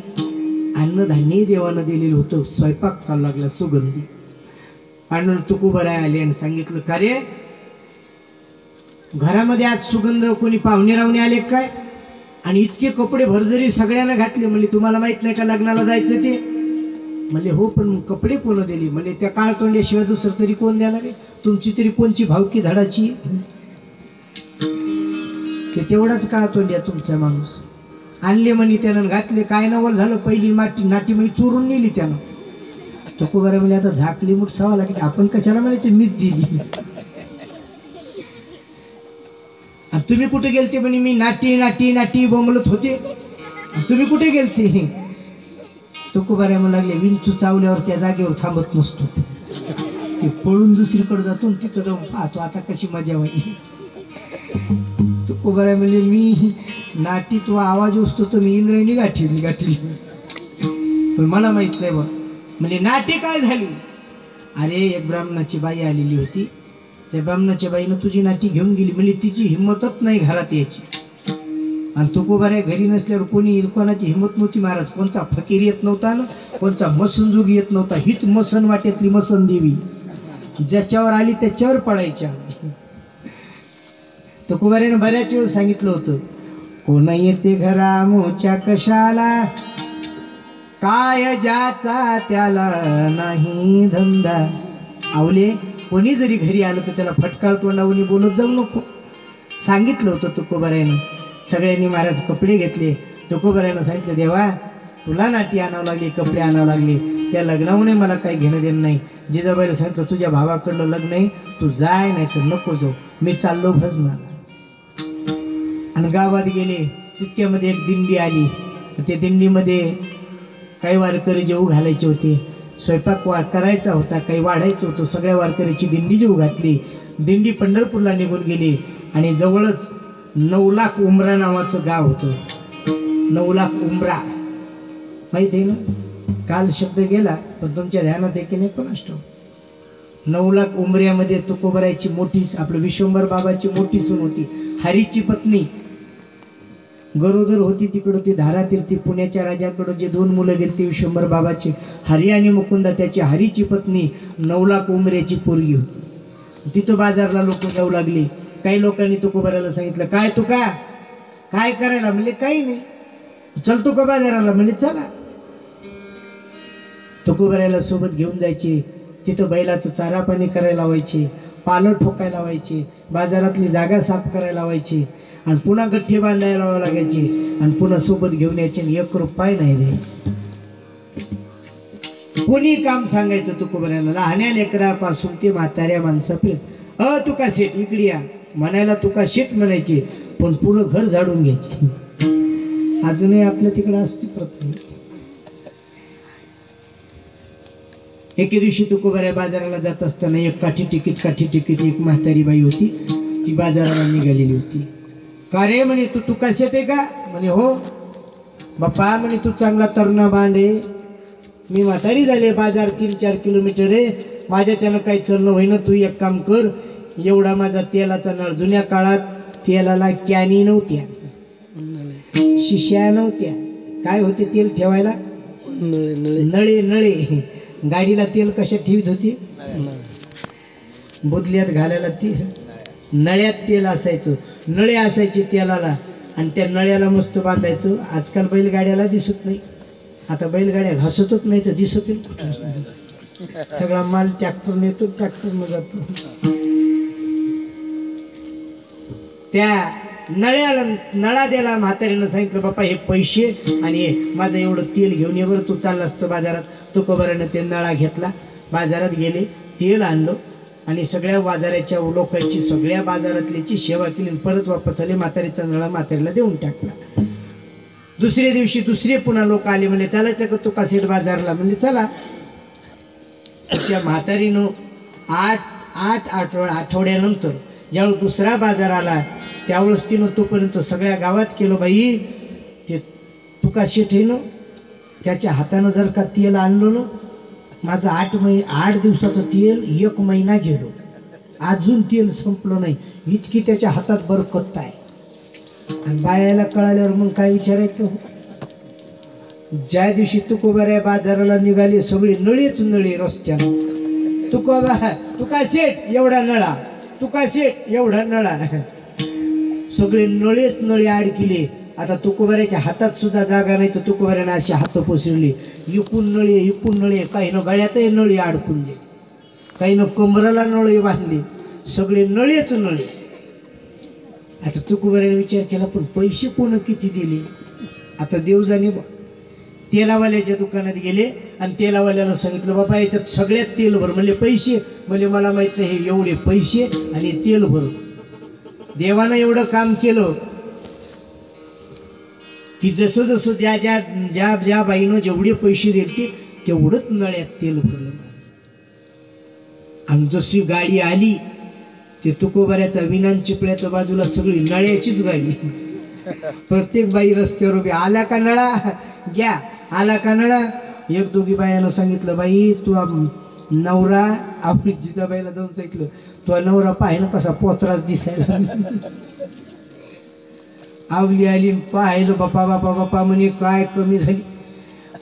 अन्नधान्य देवानं दिलेलं होतं. स्वयंपाक चालू लागला सुगंधी. आणि तुकोबाराय आले आणि सांगितलं का रे घरामध्ये आज सुगंध कोणी पाहुणे रावणे आले काय, आणि इतके कपडे भरजरी सगळ्यांना घातले. म्हणजे तुम्हाला माहित नाही का लग्नाला जायचं ते, म्हणजे हो पण कपडे कोण दिली, म्हणजे त्या काळतोंड्याशिवाय दुसरं तरी कोण द्यायला रे, तुमची तरी कोणची भावकी धडाची, ते तेवढाच काळतोंड्या तुमचा माणूस. आणले म्हणे त्यानं घातले, काय नवल झालं, पहिली नाटी मी चोरून नेली त्यानं. तुकोबाराय म्हणजे आता झाकली मुठ सावा लागली, आपण कशाला म्हणायचे मीच दिली. तुम्ही कुठे गेलते म्हणे, मी नाटी नाटी नाटी बोंबलत होते, तुम्ही कुठे गेलते. तुकोबाराय म्हणू लागले विंचू चावल्यावर त्या जागेवर थांबत नसतो, ते पळून दुसरीकडे जातो, तिथं जाऊन पाहतो आता कशी मजा होईल. तुकोबाराय म्हणजे मी नाटी तो आवाज असतो तर मी इंद्रायणी गाठी पण मला माहित नाही बा. म्हणजे नाटी काय झाली, अरे एक ब्राह्मणाची बाई आलेली होती, त्या ब्राह्मणाच्या बाईनं तुझी नाटी घेऊन गेली. म्हणजे तिची हिंमतच नाही घरात यायची. आणि तुकोबाराय घरी नसल्यावर कोणी कोणाची हिंमत नव्हती महाराज. कोणचा फकीर येत नव्हता ना, कोणचा मसनजोग येत नव्हता. हीच मसन वाट्यातली मसन देवी, ज्याच्यावर आली त्याच्यावर पडायच्या. तुकोबारायनं बऱ्याच वेळ सांगितलं होतं, कोण येते घरा मोच्या कशाला, काय ज्याचा त्याला नाही धंदा. आवले कोणी जरी घरी आलं तर त्याला फटकाळ तोंडावून बोलत जाऊ नको, सांगितलं होतं तुकोबारायनं. सगळ्यांनी महाराज कपडे घेतले. तुकोबारायनं सांगितलं देवा तुला नाटी आणावं लागली, कपडे आणावं लागले, त्या लग्नाहून मला काही घेणं देणं नाही. जिजाबाईला सांगितलं तुझ्या भावाकडलं लग्न आहे, तू जाय नाही तर नको जाऊ, मी चाललो भजनाला. आणि गावात गेले, तितक्यामध्ये एक दिंडी आली. त्या दिंडीमध्ये काही वारकरी जेऊ घालायचे होते, स्वयंपाक करायचा होता, काही वाढायचं होतं. सगळ्या वारकऱ्याची दिंडी जेऊ घातली. दिंडी पंढरपूरला निघून गेली आणि जवळच 9 लाख उमरा नावाचं गाव होतं. 9 लाख उमरा माहिती आहे ना, काल शब्द गेला पण तुमच्या ध्यानात आहे की नाही कोणास ठाऊक. 9 लाख उमऱ्यामध्ये तुकोबारायची मोठी, आपलं विश्वंभर बाबाची मोठी सून होती, हरीची पत्नी गरोदर होती. तिकडं ती धारातीर्थी पुण्याच्या राजाकडं जे 2 मुलं गेली ते विश्वंभर बाबाचे, हरी आणि मुकुंदा. त्याची हरीची पत्नी 9 लाख उमऱ्याची पोरगी होती. तिथं बाजारला लोक जाऊ लागले. काही लोकांनी तुकोबारायला सांगितलं काय तुका काय करायला, म्हणजे काही नाही, चलतो का बाजाराला, म्हणजे चला. तुकोबारायला सोबत घेऊन जायचे. तिथं बैलाचं चारा पाणी करायला लावायचे, पालं ठोकायला लावायचे, बाजारातली जागा साफ करायला लावायची आणि पुन्हा गठ्ठे बांधायला लावावं लागायचे आणि पुन्हा सोबत घेऊन यायचे. 1 रुपया नाही रे, कोणी काम सांगायचं तुकोबारायला. लहान्या लेकरापासून ते म्हाताऱ्या माणसापर्यंत तुका शेट इकडे या म्हणायला तुका शेट म्हणायचे, पण पुरं घर झाडून घ्यायचे. अजूनही आपल्या तिकडं असते प्रथा. एके दिवशी तुकोबाराय बाजाराला जात असताना एक काठी टिकीत एक म्हातारी बाई होती, ती बाजाराला निघालेली होती. का रे म्हणे तू तुका शेट आहे का, म्हणे हो बाप्पा, म्हणे तू चांगला तरुणा बांधे, मी म्हातारी झाले, बाजार 3-4 किलोमीटर आहे, माझ्याच्यानं काही चलणं होईना, तू एक काम कर, एवढा माझा तेलाचा नळ, जुन्या काळात तेलाला कॅनी नव्हत्या, शिश्या नव्हत्या, काय होते तेल ठेवायला, नळे नळे. गाडीला तेल कशा ठेवीत होती, बुदल्यात घालायला ती नळ्यात तेल असायचं, नळे असायचे तेलाला आणि त्या नळ्याला मस्त बांधायचं. आजकाल बैलगाड्याला दिसत नाही, आता बैलगाड्या घासतच नाही तर दिसत सगळा माल ट्रॅक्टरने येतो, ट्रॅक्टरने जातो. त्या नळा द्यायला म्हातारीनं सांगितलं बापा हे पैसे आणि हे माझं एवढं तेल घेऊन ये बरं, तू चालला असतं बाजारात. तुकोबारानं ते नळा घेतला, बाजारात गेले, तेल आणलं आणि सगळ्या बाजाराच्या लोकांची सगळ्या बाजारातल्याची सेवा केली आणि परत वापस आले. म्हातारीचा नळा म्हातारीला देऊन टाकला. दुसऱ्या दिवशी दुसरे पुन्हा लोक आले, म्हणजे चालायचं का तुका सेठ बाजारला? म्हणजे चला. त्या म्हातारीनं आठ आठवड्यानंतर ज्यावेळेस दुसरा बाजार आला त्यावेळेस तिनं तोपर्यंत सगळ्या गावात केलं, बाई ते तुका शेठ आहे ना, त्याच्या हातानं जर का तेल आणलं ना, माझं 8 दिवसाचं तेल 1 महिना गेलो, अजून तेल संपलं नाही, इतकी त्याच्या हातात बरकत आहे. आणि बायाला कळाल्यावर मग काय विचारायचं. ज्या दिवशी तुकोबाऱ्या बाजाराला निघाली सगळी नळीच नळी रस्त्यानं. तुका शेठ एवढा नळा, तुका शेठ एवढा नळा, सगळे नळीच नळी अडकिले. आता तुकोबाऱ्याच्या हातात सुद्धा जागा नाही तर तुकोबाऱ्याने अशी हात पसरली, इकून नळी, काही न गळ्यातही नळी अडकून दे, काही न कमराला नळी बांधली, सगळे नळीच नळी. आता तुकोबाऱ्याने विचार केला, पण पैसे कोण किती दिले? आता देव जाणे. तेलावाल्याच्या दुकानात गेले आणि तेलावाल्याला सांगितलं, बाबा याच्यात सगळ्यात तेल भर. म्हणले पैसे? म्हणजे मला माहित नाही, हे एवढे पैसे आणि तेल भर. देवानं एवढं काम केलं की जसं जसं ज्या बाईनं जेवढे पैसे दिले तेवढंच नळ्यात तेल भरलं. आणि जशी गाडी आली ते तुकोबाऱ्याचा विनान चिपळ्याच्या बाजूला सगळी नळ्याचीच गाडी. प्रत्येक बाई रस्त्यावर उभी, आला का नळा घ्या, आला का नळा. एक दोघी बायानं सांगितलं, बाई तू नवरा, आपण जिजाबाईला जाऊन सांगितलं, तो नवरा पाहिलं कसा पोत्राच दिसायला. आवली आली, पाहिलं, बापा म्हणे काय कमी झाली.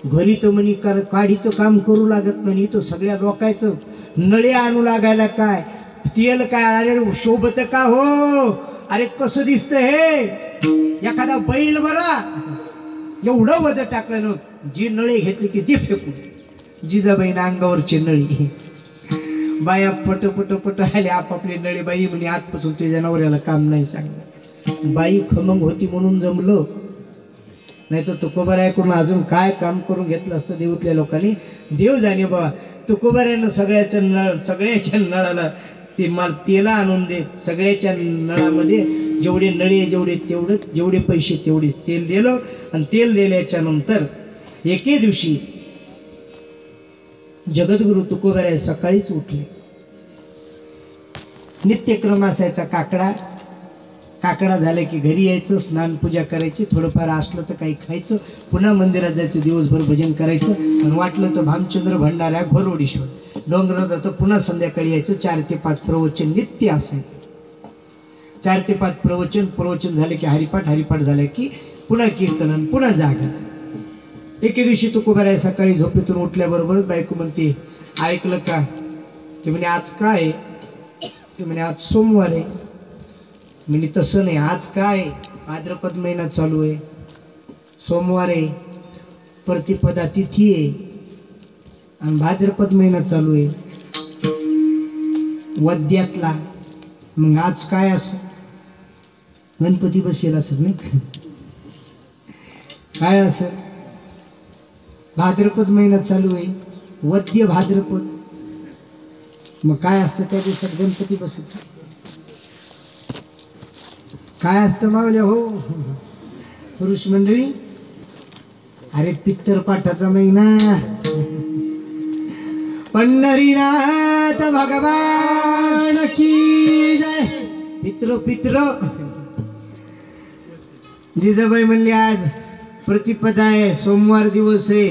घरी तर म्हणे काडीचं काम करू लागत नाही, तो सगळ्या लोकांचं नळे आणू लागायला काय तेल काय, अरे शोभत का हो, अरे कसं दिसतं हे, एखादा बैल बरा एवढं वजन टाकलं ना, जी नळी घेतली की ती फेकून. जिजाबाईनं अंगावरची नळी. बाया पट आले आपापली नळी. बाई म्हणे आजपासून तुझ्या नवऱ्याला काम नाही सांगणार. बाई खमंग होती म्हणून जमलं, नाही तर तुकोबाऱ्याकडून अजून काय काम करून घेतलं असतं देऊतल्या लोकांनी. देव जाणे बा. तुकोबाऱ्यानं सगळ्याच्या नळाला ते मला तेला आणून दे, सगळ्याच्या नळामध्ये जेवढे नळे जेवढे पैसे तेवढेच तेल दिलं. आणि तेल दिल्याच्या नंतर एके दिवशी जगद्गुरु तुकोबाराय सकाळीच उठले. नित्यक्रम असायचा काकडा झाला की घरी यायचं, स्नान पूजा करायची, थोडंफार असलं तर काही खायचं, पुन्हा मंदिरात जायचं, दिवसभर भजन करायचं. आणि वाटलं तर भामचंद्र भंडाऱ्या घोरवडीश्वर डोंगरात जातं, पुन्हा संध्याकाळी यायचं. 4 ते 5 प्रवचन नित्य असायचं. 4 ते 5 प्रवचन झाले की हरिपाठ झाले की पुन्हा कीर्तन, पुन्हा जागा. एके दिवशी तुकोबाराय सकाळी झोपेतून उठल्याबरोबरच बायको म्हणते, ऐकलं का? ते म्हणे आज काय? ते म्हणे आज सोमवार आहे. म्हणजे तसं नाही, आज काय? भाद्रपद महिना चालू आहे, सोमवार आहे, प्रतिपदा तिथी आहे आणि भाद्रपद महिना चालू आहे वद्यातला. मग आज काय असं? गणपती बसेल असेल नाही काय असं? भाद्रपद महिना चालू आहे, वद्य भाद्रपद. मग काय असतं त्या दिवसात? गणपती बसत. काय असतं मावल्या हो पुरुष मंडळी? अरे पित्तरपाठाचा महिना. पंढरीनाथ भगवान की जय. पित्र जिजाबाई म्हणली आज प्रतिपदा आहे, सोमवार दिवस आहे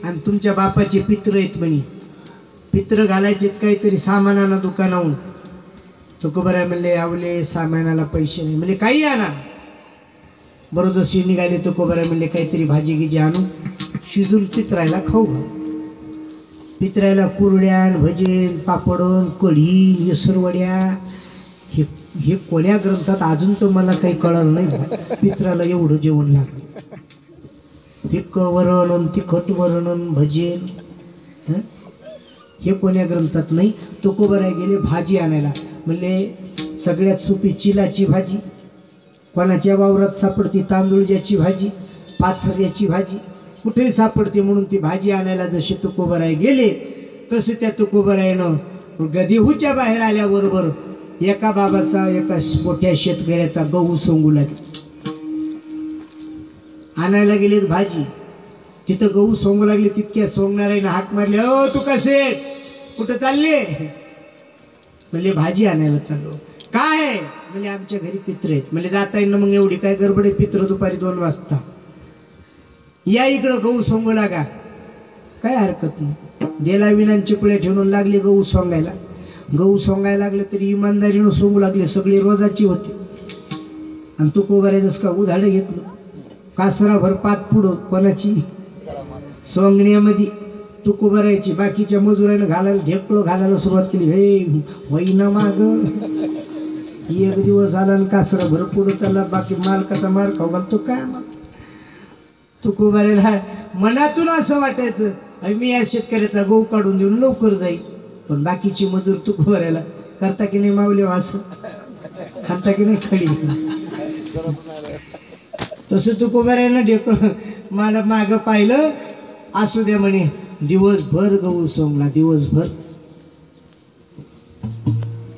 आणि तुमच्या बापाचे पित्र आहेत म्हणे. पित्र घालायचेत काहीतरी सामानानं दुकानाहून. तुकोबाराय म्हणले, आवले सामानाला पैसे नाही. म्हणजे काही आणा. बरोबर जशी निघाले तुकोबाराय म्हणले, काहीतरी भाजी गिजी आणू, शिजून पित्रायला खाऊ. पित्रायला कुरड्या, भजन, पापड, कढी, येसरवड्या. हे कोण्या ग्रंथात अजून तर मला काही कळलं नाही. पित्राला एवढं जेवण लागलं. फिक्क वरण, तिखट वरण, भजन, हे कोण्या ग्रंथात नाही. तुकोबाराय गेले भाजी आणायला. म्हणले सगळ्यात सोपी चिलाची भाजी. कोणाच्या वावरात सापडती तांदूळज्याची भाजी, पाथर्याची भाजी, कुठेही सापडते. म्हणून ती भाजी आणायला जसे तुकोबराय गेले तसे त्या तुकोबरायनं गदेहूच्या बाहेर आल्याबरोबर एका बाबाचा एका मोठ्या शेतकऱ्याचा गहू सोंगू लागले. आणायला गेलेत भाजी, तिथं गहू सोंगू लागले. तितक्या सोंगणाऱ्यानं हाक मारली, ओ तू कसे कुठं चालले? म्हणजे भाजी आणायला चाललो. काय? म्हणजे आमच्या घरी पित्र आहेत. म्हणजे जाता येईल ना. मग एवढी काय गडबड आहे? पित्र दुपारी 2 वाजता या इकडं गहू सोंगू लागा. काय हरकत नाही. देला विनांचे पुळे ठेवून लागले गहू सोंगायला. गहू सोंगायला लागले तरी इमानदारीनं सोंगू लागले. सगळी रोजाची होती. आणि तू कोबऱ्याच का उधाडं घेतलं. कासराभर पात पुढं कोणाची सोंगण्यामध्ये तू कोबरायची. बाकीच्या मजुरानं घालायला ढेकळं घालायला सुरुवात केली. हे वैना माग एक दिवस आला आणि कासराभर पुढं चालला. बाकी मालकाचा मार खाऊ घालतो काय. मग तू कोबऱ्याला मनातून असं वाटायचं मी या शेतकऱ्याचा गहू काढून देऊन लवकर जाईल. पण बाकीची मजूर तू कोबऱ्याला करता की नाही मावले असं खाता की नाही खडी. तसं तू कोबऱ्यानं ढेकळं मला मागं पाहिलं. असू द्या म्हणे. दिवसभर गहू सोंगला. दिवसभर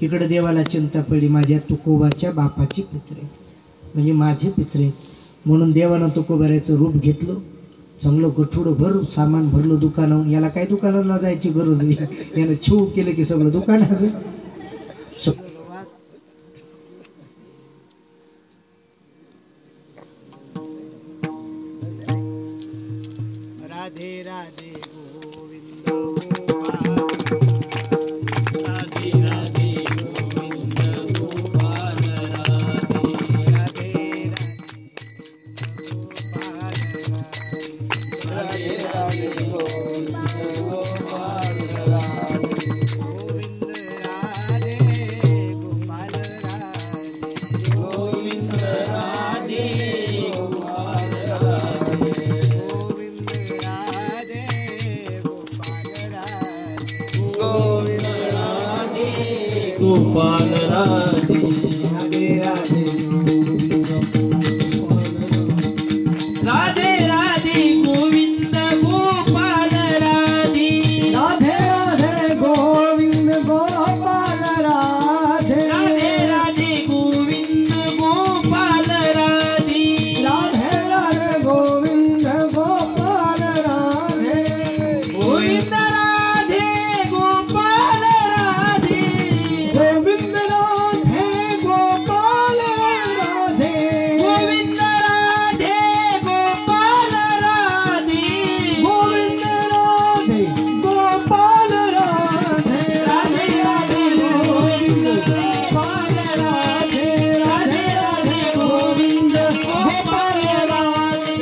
इकडे देवाला चिंता पडली. माझ्या तुकोबाच्या बापाची पित्रे म्हणजे माझे पित्रे. म्हणून देवानं तुकोबाऱ्याचं रूप घेतलं. चांगलं गठुडं भर सामान भरलं दुकानावर. याला काय दुकानाला जायची गरज नाही. यानं छू केलं की सगळं दुकानाचं. राधे राधे गोविंद राधे राधे गोविंद गोपाल राधे राधे राधे गोविंद गोपाल गोविंद राधे गोपाल गोविंद राधे गोपाल गोपाल राधे राधे राधे राधे राधे गोविंद गोपाल राधे राधे राधे गोविंद गोपाल राधे राधे राधे गोविंद गोपाल राधे राधे राधे गोविंद गोपाल राधे गोविंद राधे गोपाल राधे गोविंद राधे गोपाल राधे गोविंद राधे गोपाल राधे गोविंद राधे गोपाल राधे राधे राधे गोविंद गोपाल राधे राधे राधे गोविंद गोपाल राधे.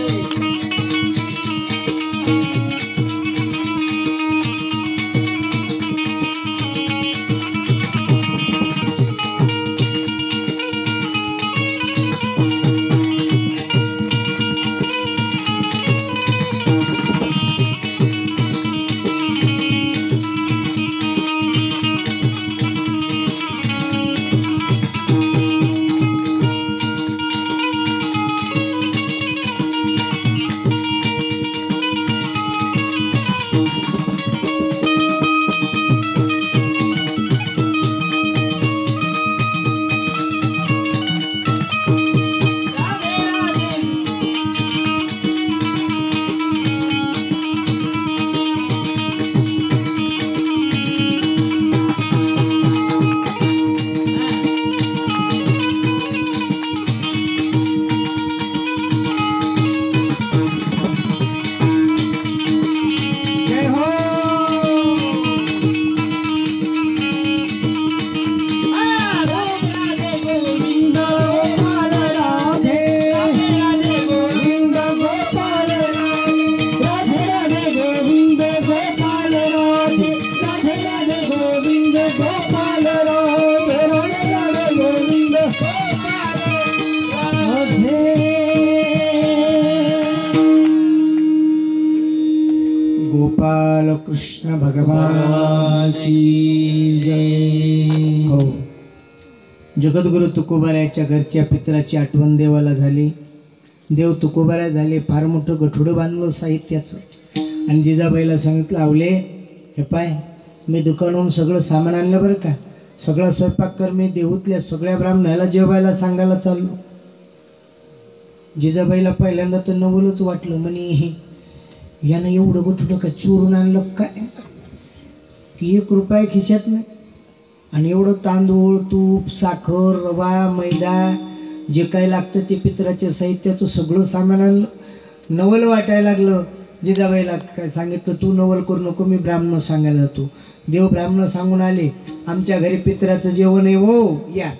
गोपाल कृष्ण भगवान की जय हो. जगद्गुरु तुकोबारायाच्या घरच्या पितराची आठवण देवाला झाली. देव तुकोबाराया झाले. फार मोठं गठुडं बांधलं साहित्याचं. आणि जिजाबाईला सांगितलं, आवले हे पाय, मी दुकानाहून सगळं सामान आणलं बरं का, सगळा स्वयंपाक कर, मी देहूतल्या सगळ्या ब्राह्मणाला जेवायला सांगायला चाललो. जिजाबाईला पहिल्यांदा तर नवलच वाटलं. म्हणे यानं एवढं गठुडं का चोरून आणलं काय, की 1 रुपया खिशात नाही, आणि एवढं तांदूळ, तूप, साखर, रवा, मैदा, जे काय लागतं ते पितराच्या साहित्याचं सगळं सामान आणलं. नवल वाटायला लागलं. जिजाबाईला काय सांगितलं, तू नवल करू नको, मी ब्राह्मण सांगायला जातो. देव ब्राह्मण सांगून आले, आमच्या घरी पितराचं जेवण आहे हो, या.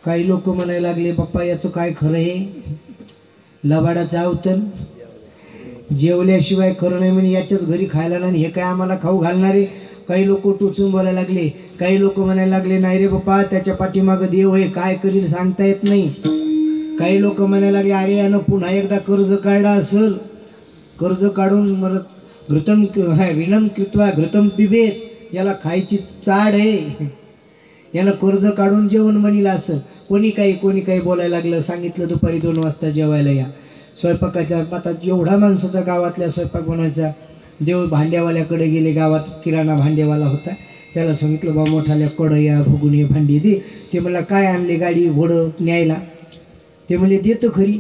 काही लोक म्हणायला लागले, बाप्पा याचं काय खरं आहे, लबाडाचं अवतन, जेवल्याशिवाय खरं नाही म्हणे, याच्याच घरी खायला नाही, हे काय आम्हाला खाऊ घालणारे. काही लोक टोचून बोलायला लागले. काही लोक म्हणायला लागले, नाही रे बाप्पा, त्याच्या पाठीमागं देव आहे, काय करील सांगता येत नाही. काही लोक म्हणायला लागले, अरे यानं पुन्हा एकदा कर्ज काढला असेल, कर्ज काढून मला घृतम विनम कृत्वा घृतम पिबेत, याला खायची चाड आहे, यानं कर्ज काढून जेवण म्हणील असेल. कोणी काही बोलायला लागलं. सांगितलं दुपारी 2 वाजता जेवायला या. स्वयंपाकाच्या आता एवढा माणसाचा गावातल्या स्वयंपाक बनवायचा. देव भांड्यावाल्याकडे गेले. गावात किराणा भांडेवाला होता. त्याला सांगितलं, बा मोठाल्या कढया भुगुनी भांडी दे. ते मला काय आणले गाडी घोडं न्यायला. ते म्हणले देतो खरी.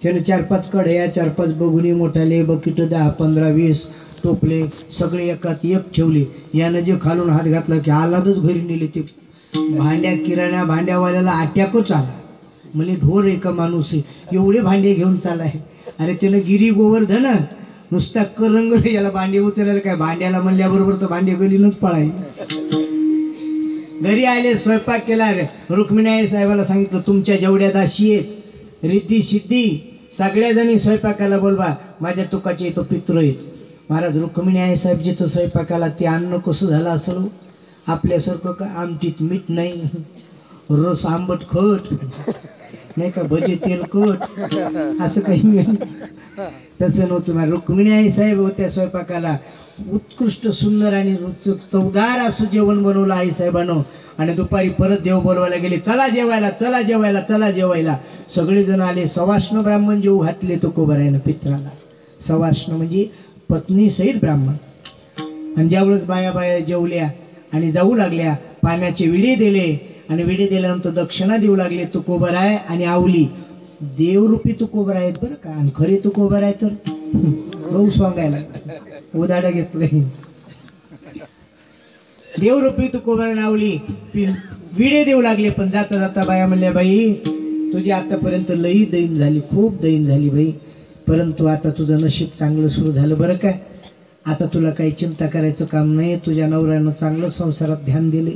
त्यानं 4-5 कढया, 4-5 बघुनी, मोठाले बकीट, 10, 15, 20 टोपले सगळे एकात एक ठेवले. यानं जे खालून हात घातला की आलादच घरी नेले. ते किराणा भांड्यावाल्याला अटॅकच आला. म्हणजे ढोर आहे का माणूस आहे, एवढे भांडे घेऊन चालाय. अरे त्यानं गिरी गोवर्धन नुसता करंगड याला भांडे उचलायला काय, भांड्याला म्हणल्याबरोबर तर भांडे गलीनच पळायला. घरी आले, स्वयंपाक केला. रुक्मिणी साहेबाला सांगितलं, तुमच्या जेवढ्या दाशी आहेत, रिद्धी सिद्धी सगळ्या जणी स्वयंपाकाला बोलवा, माझ्या तुकाचे तो पितृ आहेत. महाराज रुक्मिणी साहेब जिथं स्वयंपाकाला, ते अन्न कसं झालं असेल आपल्यासारखं का, आमटीत मीठ नाही, रस आंबट खट नाही का, भजे तेल कट, असं काही तसं नव्हतं. रुक्मिणी साहेब होत्या स्वयंपाकाला. उत्कृष्ट सुंदर आणि चवदार असं जेवण बनवलं आई साहेबांनो. आणि दुपारी परत देव बोलवायला गेले, चला जेवायला, चला जेवायला, चला जेवायला. सगळेजण आले. सवाष्ण ब्राह्मण जेवू घातले तुकोबारायानं पित्राला. सवाष्ण म्हणजे पत्नी सहित ब्राह्मण. आणि ज्यावेळेस बाया जेवल्या आणि जाऊ लागल्या, पाण्याचे विडे दिले. आणि विडे दिल्यानंतर दक्षिणा देऊ लागले. तुकोबाराय आणि आवली देवरूपी तुकोबाराय आहेत बरं का. आणि खरे तुकोबाराय तर गहू सांगायला उदाडा घेतलंय. देवरूपी तुकोबाराय आवली विडे देऊ लागले. पण जाता जाता बाया म्हणल्या, बाई तुझी आतापर्यंत लई दैन झाली, खूप दैन झाली बाई, परंतु आता तुझं नशीब चांगलं सुरू झालं बरं काय. आता तुला काही चिंता करायचं काम नाही. तुझ्या नवऱ्यानं चांगलं संसारात ध्यान दिले,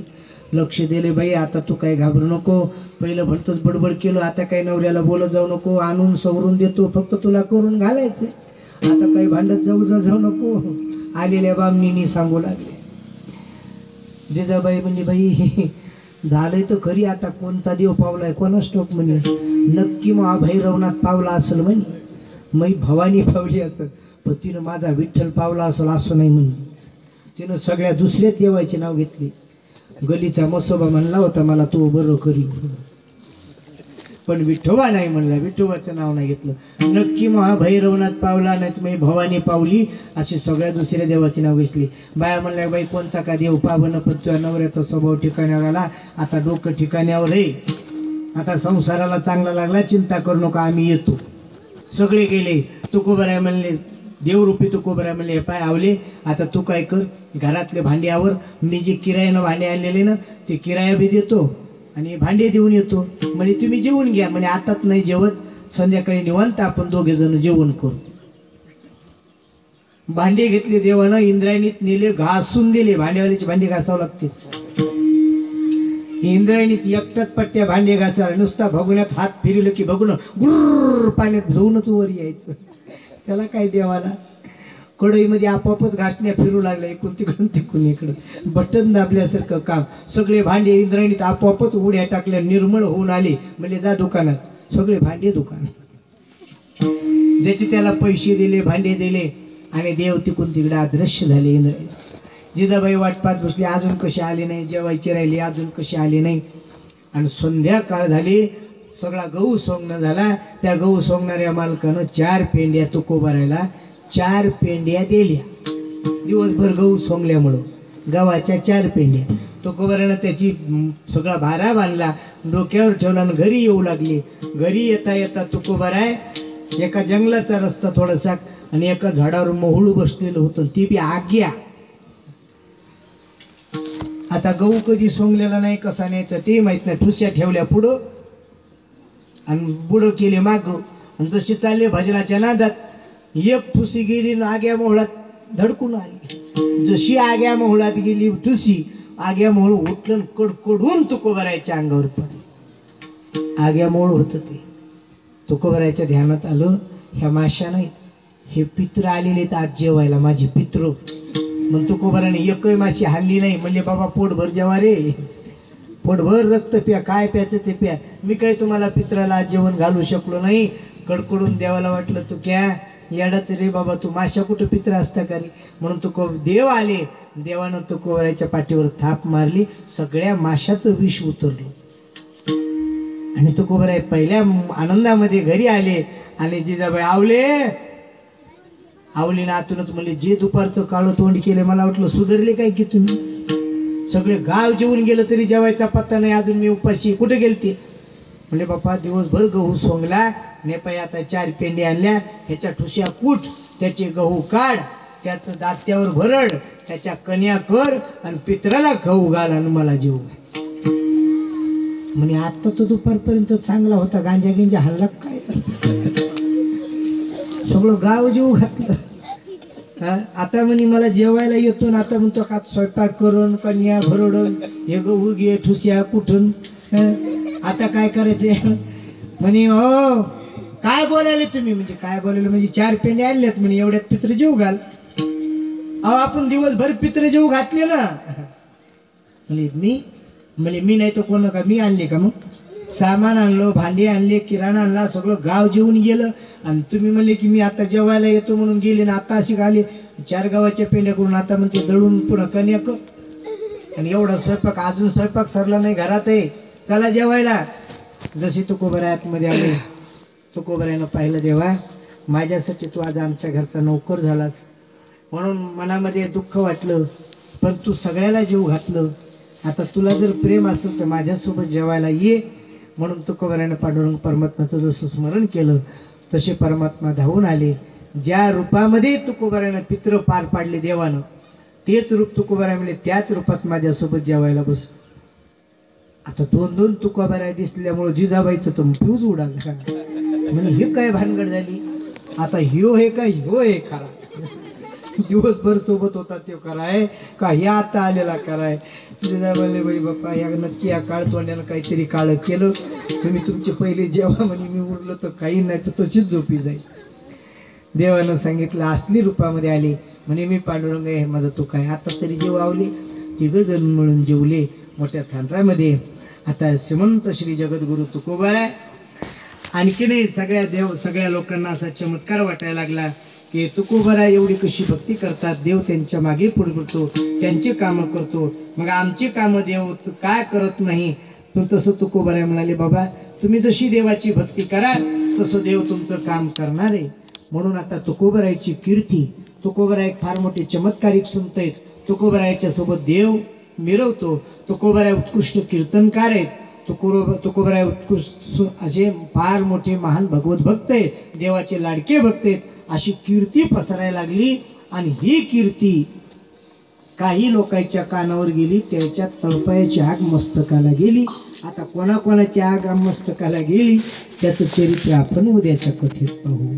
लक्ष दिले बाई. आता तू काही घाबरू नको. पहिलं भलतंच बडबड केलं, आता काही नवऱ्याला बोलत जाऊ नको, आणून सवरून देतो, फक्त तुला करून घालायचं. आता काही भांडत जाऊ नको. आलेल्या बामणींनी सांगू लागले. जिजाबाई म्हणली, बाई झालंय तर खरी, आता कोणता देव पावलाय कोणाच ठाऊक म्हणे. नक्की मग भैरवनाथ पावला असेल म्हणे, मै भवानी पावली असेल, पण तिनं माझा विठ्ठल पावला असेल असं नाही म्हणे. तिनं सगळ्या दुसऱ्या देवाचे नाव घेतले. गलीचा मसोबा म्हणला होता मला, तो बरं करी, पण विठोबा नाही म्हणला, विठोबाचं नाव नाही घेतलं. नक्की महाभैरवनाथ पावला, नाही तर भवानी पावली, अशी सगळ्या दुसऱ्या देवाची नाव घेतली. बाया म्हणल्या, बाई कोणचा का देव पावन, पण तुझ्या नवऱ्याचा स्वभाव ठिकाण्यावर आला, आता डोकं ठिकाण्यावर आहे, आता संसाराला चांगला लागला, चिंता करू नका, आम्ही येतो. सगळे गेले. तुकोबाराय म्हणले, देवरूपी तुकोबाराय म्हणले, हे पाय आवले, आता तू काय कर, घरातले भांडे आवर, मी जे किरायानं भांडे आणलेले ना ते किराया बी देतो आणि भांडे देऊन येतो. म्हणजे तुम्ही जेवून घ्या. म्हणजे आताच नाही जेवत, संध्याकाळी निवांत आपण दोघे जण जेवण करू. भांडे घेतले देवानं, इंद्रायणीत नेले, घासून दिले. भांडेवाल्याचे भांडे घासावं लागते. इंद्रायणीत एकटाच पट्ट्या भांडे घासायला, नुसता भगुण्यात हात फिरलं की भगुन गुर्र पाण्यात धुवूनच वर यायचं. त्याला काय देवाला. कढईमध्ये आपोआपच घासण्या फिरू लागल्या, इकडून तिकडून तिकडून इकडं, बटन दाबल्यासारखं काम. सगळे भांडे इंद्रायणीत आपोआपच उड्या टाकल्या, निर्मळ होऊन आले. म्हणजे जा दुकानात, सगळे भांडे दुकानात. ज्याचे त्याला पैसे दिले, भांडे दिले, आणि देव तिकडून तिकडे अदृश्य झाले. जिजाबाई वाट पाहत बसली, अजून कशी आली नाही, जेवायची राहिली अजून कशी आली नाही. आणि संध्याकाळ झाली, सगळा गहू सोंगणं झाला. त्या गहू सोंगणाऱ्या मालकानं 4 पेंड्या तुकोबारायला 4 पेंड्या दिल्या. दिवसभर गहू सोंगल्यामुळं गव्हाच्या 4 पेंड्या. तुकोबारानं त्याची सगळा भारा बांधला, डोक्यावर ठेवला आणि घरी येऊ लागली. घरी येता येता तुकोबाराय एका जंगलाचा रस्ता थोडासा आणि एका झाडावर मोहळू बसलेलं होतं, ती बी आग्या. आता गहू कधी सोंगलेला नाही, कसा न्यायचा ते माहित नाही. ठुस्या ठेवल्या पुढं आणि बुडं केले माग. आणि जसे चालले भजनाच्या नादात एक ठुसी गेली आणि आग्या मोहळात धडकून आली. जशी आग्या मोहळात गेली ठुसी, आग्या मोहळ उठलं कडकडून तुकोबारायच्या अंगावर पडलं. आग्या मोहळ होतं ते. तुकोबारायच्या ध्यानात आलं, ह्या माश्या नाहीत, हे पित्र आलेले आहेत आज जेवायला, माझे पित्र. मग तुकोबाराने एकही माशी हाणली नाही. म्हणले बाबा पोटभर जेवा रे, पोटभर रक्त प्या, काय प्यायचं ते प्या. मी काही तुम्हाला पित्राला आज जेवण घालू शकलो नाही. कडकडून देवाला वाटलं तू क्या येडाच रे बाबा, तू माश्या कुठं पित्र असता का रे. म्हणून देव आले. देवानं तुकोबारायच्या पाठीवर थाप मारली, सगळ्या माशाचं विष उतरलं. आणि तुकोबाराय पहिल्या आनंदामध्ये घरी आले. आणि जिजाबाई आवले आवलीनं आतूनच म्हणले, जे दुपारचं काळं तोंड केलं मला वाटलं सुधारले काय की तुम्ही. सगळे गाव जेवून गेलं तरी जेवायचा पत्ता नाही, अजून मी उपाशी. कुठे गेलते. म्हणजे बाप्पा दिवसभर गहू सोंगला, नेपाई आता 4 पेंडी आणल्या, ह्याच्या ठुस्या कूट, त्याचे गहू काढ, त्याचं दात्यावर भरड, त्याच्या कन्या कर आणि पित्राला खाऊ घाल आणि मला जेवू. म्हणे आता तो दुपारपर्यंत चांगला होता, गांजा गिंजा हल्ला काय, सगळं गाव जेवू घातलं. आता म्हणे मला जेवायला येतो ना, आता म्हणतो का स्वयंपाक करून कन्या भरडून हे गहू घे ठुस्या कुठून, आता काय करायचंय. म्हणे हो काय बोलायले तुम्ही. म्हणजे काय बोलायला म्हणजे 4 पेंडे आणल्यात म्हणे, एवढ्यात पित्र जेवू घाल. अहो आपण दिवसभर पित्र जेवू घातले ना. म्हणजे मी नाही तर कोण का, मी आणले का. मग सामान आणलं, भांडी आणले, किराणा आणला, सगळं गाव जेवून गेलं. आणि तुम्ही म्हणले की मी आता जेवायला येतो म्हणून गेले ना, आता अशी आले 4 गावाच्या पेंड्या करून, आता म्हणते दळून पुन्हा कन्या कर. आणि एवढा स्वयंपाक, अजून स्वयंपाक सरला नाही घरात आहे, चला जेवायला. जशी तुकोबाराय आतमध्ये आले, तुकोबारायनं पाहिलं, देवा माझ्यासाठी तू आज आमच्या घरचा नोकर झालास, म्हणून मनामध्ये दुःख वाटलं, पण तू सगळ्याला जेवू घातलं. आता तुला जर प्रेम असेल तर माझ्यासोबत जेवायला ये. म्हणून तुकोबारायनं पांडुरंग परमात्म्याचं जसं स्मरण केलं तसे परमात्मा धावून आले. ज्या रूपामध्ये तुकोबारायनं पित्र पार पाडले देवानं, तेच रूप तुकोबाराय म्हणले त्याच रूपात माझ्यासोबत जेवायला बस. आता 2-2 तुकोबाराय दिसल्यामुळे जिजाबाईचं तर फ्यूज उडाला. म्हणजे हे काय भानगड झाली. आता ह्यो हे काय, ह्यो हे खरा. दिवसभर सोबत होता तो कराय का ह्या आता आलेला कराय. जिजाबाईले बाई बाप्पा या नक्की या काळ तोंड्यानं काहीतरी काळं केलं. तुम्ही तुमचे पहिले जेव्हा म्हणे, मी उरलं तर काही नाही तर तशीच झोपी जाईल. देवानं सांगितलं, असली रूपामध्ये आले. म्हणे मी पांडुरंग आहे, माझं तू काय. आता तरी जेवावले, 3 जण मिळून जेवले मोठ्या थांत्रामध्ये. आता श्रीमंत श्री जगद्गुरु तुकोबाराय. आणखी नाही सगळ्या लोकांना असा चमत्कार वाटायला लागला की तुकोबाराय एवढी कशी भक्ती करतात, देव त्यांच्या मागे पुढे करतो, त्यांची कामं करतो, मग आमची कामं देव काय करत नाही. पण तसं तुकोबाराय म्हणाले, बाबा तुम्ही जशी देवाची भक्ती करा तसं देव तुमचं काम करणार आहे. म्हणून आता तुकोबारायची कीर्ती, तुकोबाराय एक फार मोठे चमत्कारिक संत आहेत. तुकोबारायच्या सोबत देव मिरवतो. तुकोबाराय उत्कृष्ट कीर्तनकार आहेत. तुकोबाराय उत्कृष्ट असे फार मोठे महान भगवत भक्त आहेत, देवाचे लाडके भक्त आहेत. अशी कीर्ती पसरायला लागली. आणि ही कीर्ती काही लोकांच्या कानावर गेली, त्याच्या तळपायाची आग मस्तकाला गेली. आता कोणाकोणाची आग मस्तकाला गेली त्याचं चरित्र आपण उद्याच्या कथेत पाहू.